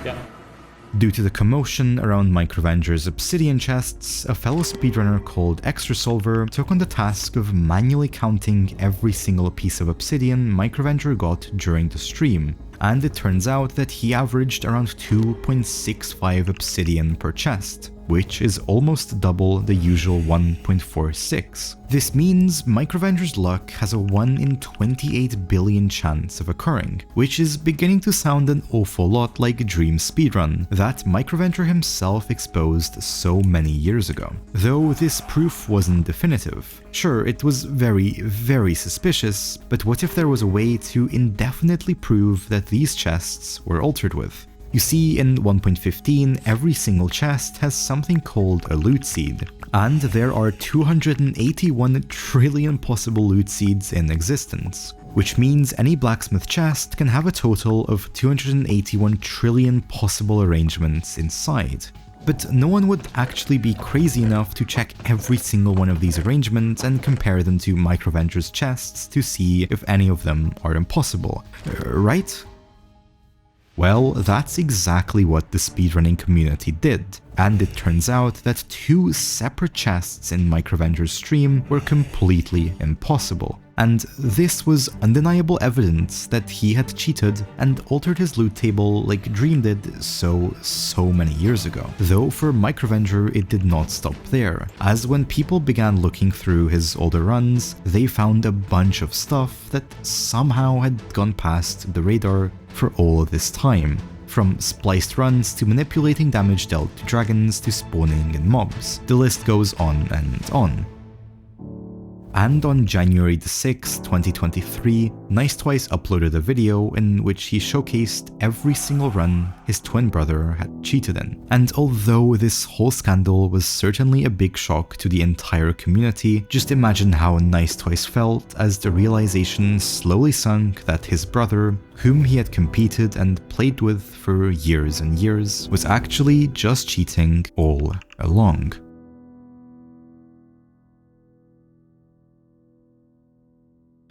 Yeah. Due to the commotion around Microvenger's obsidian chests, a fellow speedrunner called XResolver took on the task of manually counting every single piece of obsidian Microvenger got during the stream, and it turns out that he averaged around 2.65 obsidian per chest, which is almost double the usual 1.46. This means Microvenger's luck has a 1 in 28 billion chance of occurring, which is beginning to sound an awful lot like Dream's speedrun that Microvenger himself exposed so many years ago. Though this proof wasn't definitive. Sure, it was very suspicious, but what if there was a way to indefinitely prove that these chests were altered with? You see, in 1.15, every single chest has something called a loot seed, and there are 281 trillion possible loot seeds in existence, which means any blacksmith chest can have a total of 281 trillion possible arrangements inside. But no one would actually be crazy enough to check every single one of these arrangements and compare them to Microvenger's chests to see if any of them are impossible, right? Well, that's exactly what the speedrunning community did, and it turns out that 2 separate chests in Microvenger's stream were completely impossible. And this was undeniable evidence that he had cheated and altered his loot table like Dream did so many years ago. Though for Microvenger it did not stop there, as when people began looking through his older runs, they found a bunch of stuff that somehow had gone past the radar for all this time. From spliced runs to manipulating damage dealt to dragons to spawning in mobs. The list goes on and on. And on January the 6th, 2023, Nice Twice uploaded a video in which he showcased every single run his twin brother had cheated in. And although this whole scandal was certainly a big shock to the entire community, just imagine how Nice Twice felt as the realization slowly sunk that his brother, whom he had competed and played with for years and years, was actually just cheating all along.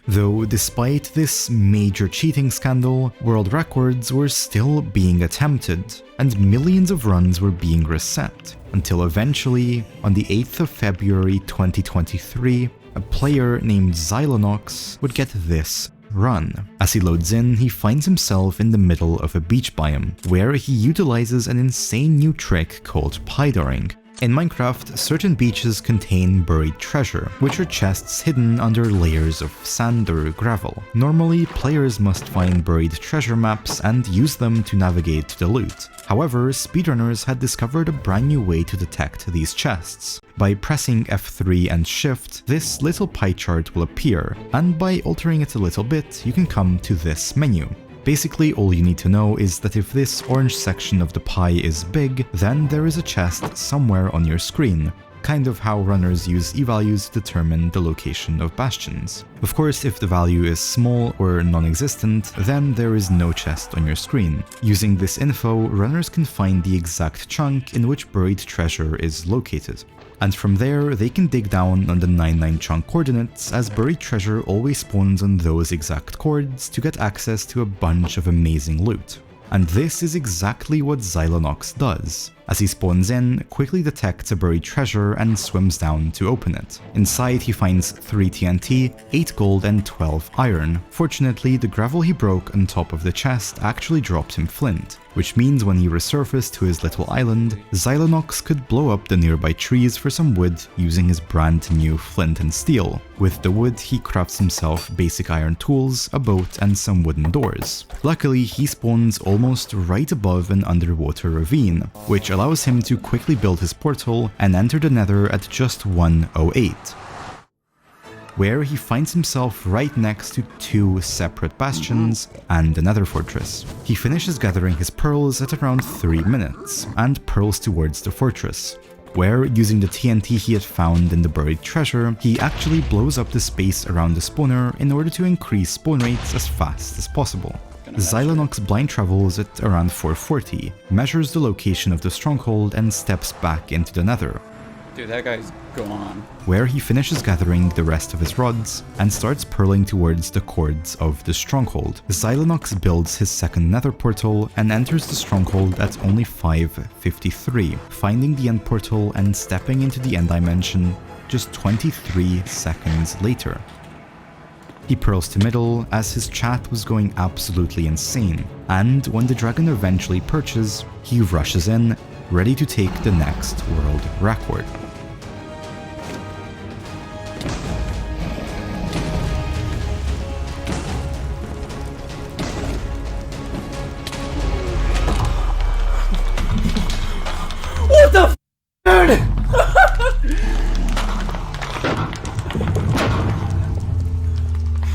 Though despite this major cheating scandal, world records were still being attempted, and millions of runs were being reset, until eventually, on the 8th of February 2023, a player named Xylonox would get this run. As he loads in, he finds himself in the middle of a beach biome, where he utilizes an insane new trick called pidoring. In Minecraft, certain beaches contain buried treasure, which are chests hidden under layers of sand or gravel. Normally, players must find buried treasure maps and use them to navigate the loot. However, speedrunners had discovered a brand new way to detect these chests. By pressing F3 and Shift, this little pie chart will appear, and by altering it a little bit, you can come to this menu. Basically, all you need to know is that if this orange section of the pie is big, then there is a chest somewhere on your screen, kind of how runners use e-values to determine the location of bastions. Of course, if the value is small or non-existent, then there is no chest on your screen. Using this info, runners can find the exact chunk in which buried treasure is located. And from there, they can dig down on the 99 chunk coordinates, as buried treasure always spawns on those exact chords to get access to a bunch of amazing loot. And this is exactly what Xylonox does. As he spawns in, quickly detects a buried treasure and swims down to open it. Inside he finds 3 TNT, 8 gold and 12 iron. Fortunately, the gravel he broke on top of the chest actually dropped him flint, which means when he resurfaced to his little island, Xylonox could blow up the nearby trees for some wood using his brand new flint and steel. With the wood, he crafts himself basic iron tools, a boat and some wooden doors. Luckily, he spawns almost right above an underwater ravine, which allows him to quickly build his portal and enter the Nether at just 108. Where he finds himself right next to 2 separate bastions and a nether fortress. He finishes gathering his pearls at around 3 minutes, and pearls towards the fortress, where, using the TNT he had found in the buried treasure, he actually blows up the space around the spawner in order to increase spawn rates as fast as possible. Xylonox blind travels at around 440, measures the location of the stronghold and steps back into the Nether. Dude, that guy's gone. Where he finishes gathering the rest of his rods and starts purling towards the cords of the stronghold. Xylonox builds his second nether portal and enters the stronghold at only 5:53, finding the end portal and stepping into the end dimension just 23 seconds later. He pearls to middle as his chat was going absolutely insane, and when the dragon eventually perches, he rushes in, ready to take the next world record. What the f, dude?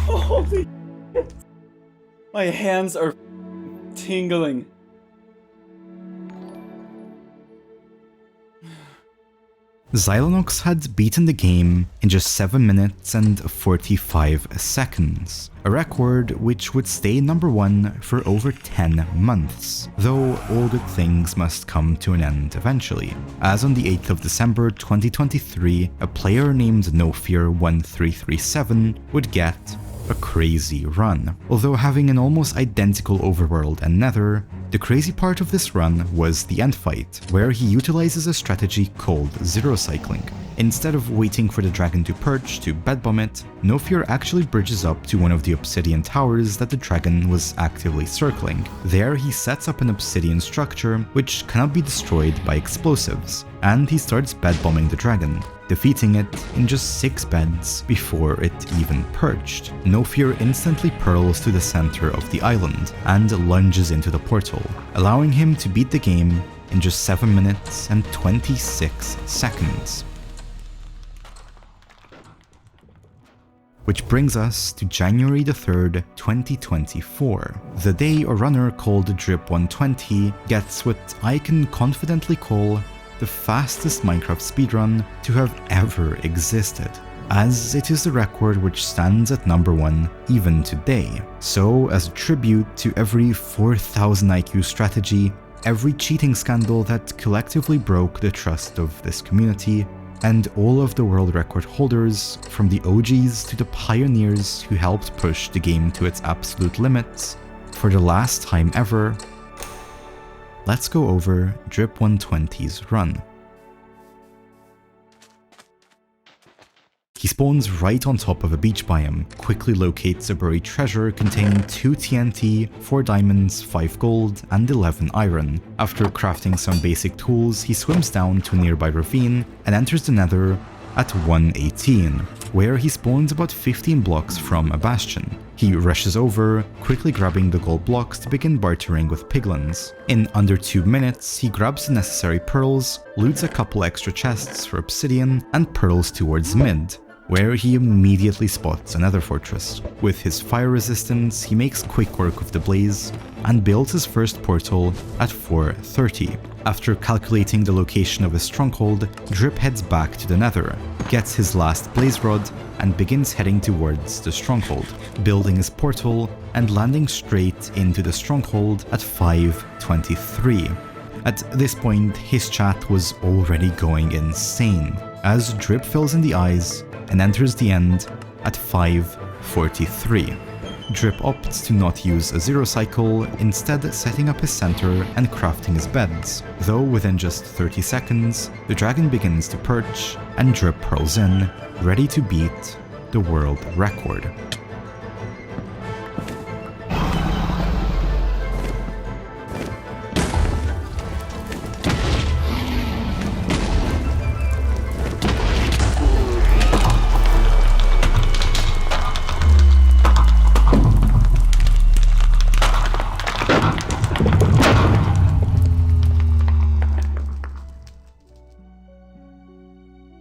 Holy shit. My hands are tingling. Xylonox had beaten the game in just 7 minutes and 45 seconds, a record which would stay number 1 for over 10 months, though all good things must come to an end eventually, as on the 8th of December 2023, a player named NoFear1337 would get a crazy run. Although having an almost identical overworld and nether, the crazy part of this run was the end fight, where he utilizes a strategy called zero cycling. Instead of waiting for the dragon to perch to bed bomb it, NoFear actually bridges up to one of the obsidian towers that the dragon was actively circling. There he sets up an obsidian structure which cannot be destroyed by explosives, and he starts bed bombing the dragon, defeating it in just 6 beds before it even perched. NoFear instantly pearls to the center of the island and lunges into the portal, allowing him to beat the game in just 7 minutes and 26 seconds. Which brings us to January the 3rd, 2024, the day a runner called Drip120 gets what I can confidently call the fastest Minecraft speedrun to have ever existed, as it is the record which stands at number 1 even today. So, as a tribute to every 4000 IQ strategy, every cheating scandal that collectively broke the trust of this community, and all of the world record holders, from the OGs to the pioneers who helped push the game to its absolute limits, for the last time ever, let's go over Drip120's run. He spawns right on top of a beach biome, quickly locates a buried treasure containing 2 TNT, 4 diamonds, 5 gold, and 11 iron. After crafting some basic tools, he swims down to a nearby ravine and enters the Nether at 1:18, where he spawns about 15 blocks from a bastion. He rushes over, quickly grabbing the gold blocks to begin bartering with piglins. In under 2 minutes, he grabs the necessary pearls, loots a couple extra chests for obsidian, and pearls towards mid, where he immediately spots another fortress. With his fire resistance, he makes quick work of the blaze and builds his first portal at 4:30. After calculating the location of his stronghold, Drip heads back to the Nether, gets his last blaze rod, and begins heading towards the stronghold, building his portal and landing straight into the stronghold at 5:23. At this point, his chat was already going insane, as Drip fills in the eyes and enters the end at 5:43. Drip opts to not use a zero cycle, instead setting up his center and crafting his beds, though within just 30 seconds, the dragon begins to perch and Drip pearls in, ready to beat the world record.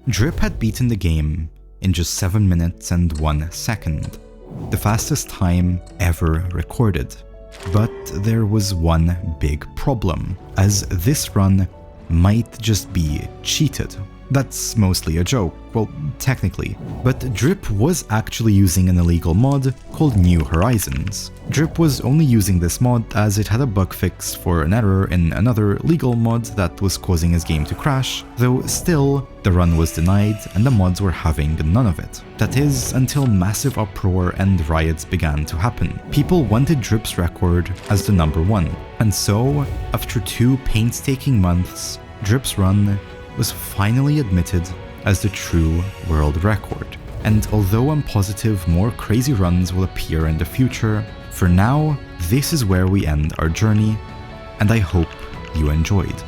Drip had beaten the game in just 7 minutes and 1 second, the fastest time ever recorded. But there was one big problem, as this run might just be cheated. That's mostly a joke, well, technically, but Drip was actually using an illegal mod called New Horizons. Drip was only using this mod as it had a bug fix for an error in another legal mod that was causing his game to crash, though still, the run was denied and the mods were having none of it. That is, until massive uproar and riots began to happen. People wanted Drip's record as the #1, and so, after 2 painstaking months, Drip's run was finally admitted as the true world record. And although I'm positive more crazy runs will appear in the future, for now, this is where we end our journey, and I hope you enjoyed.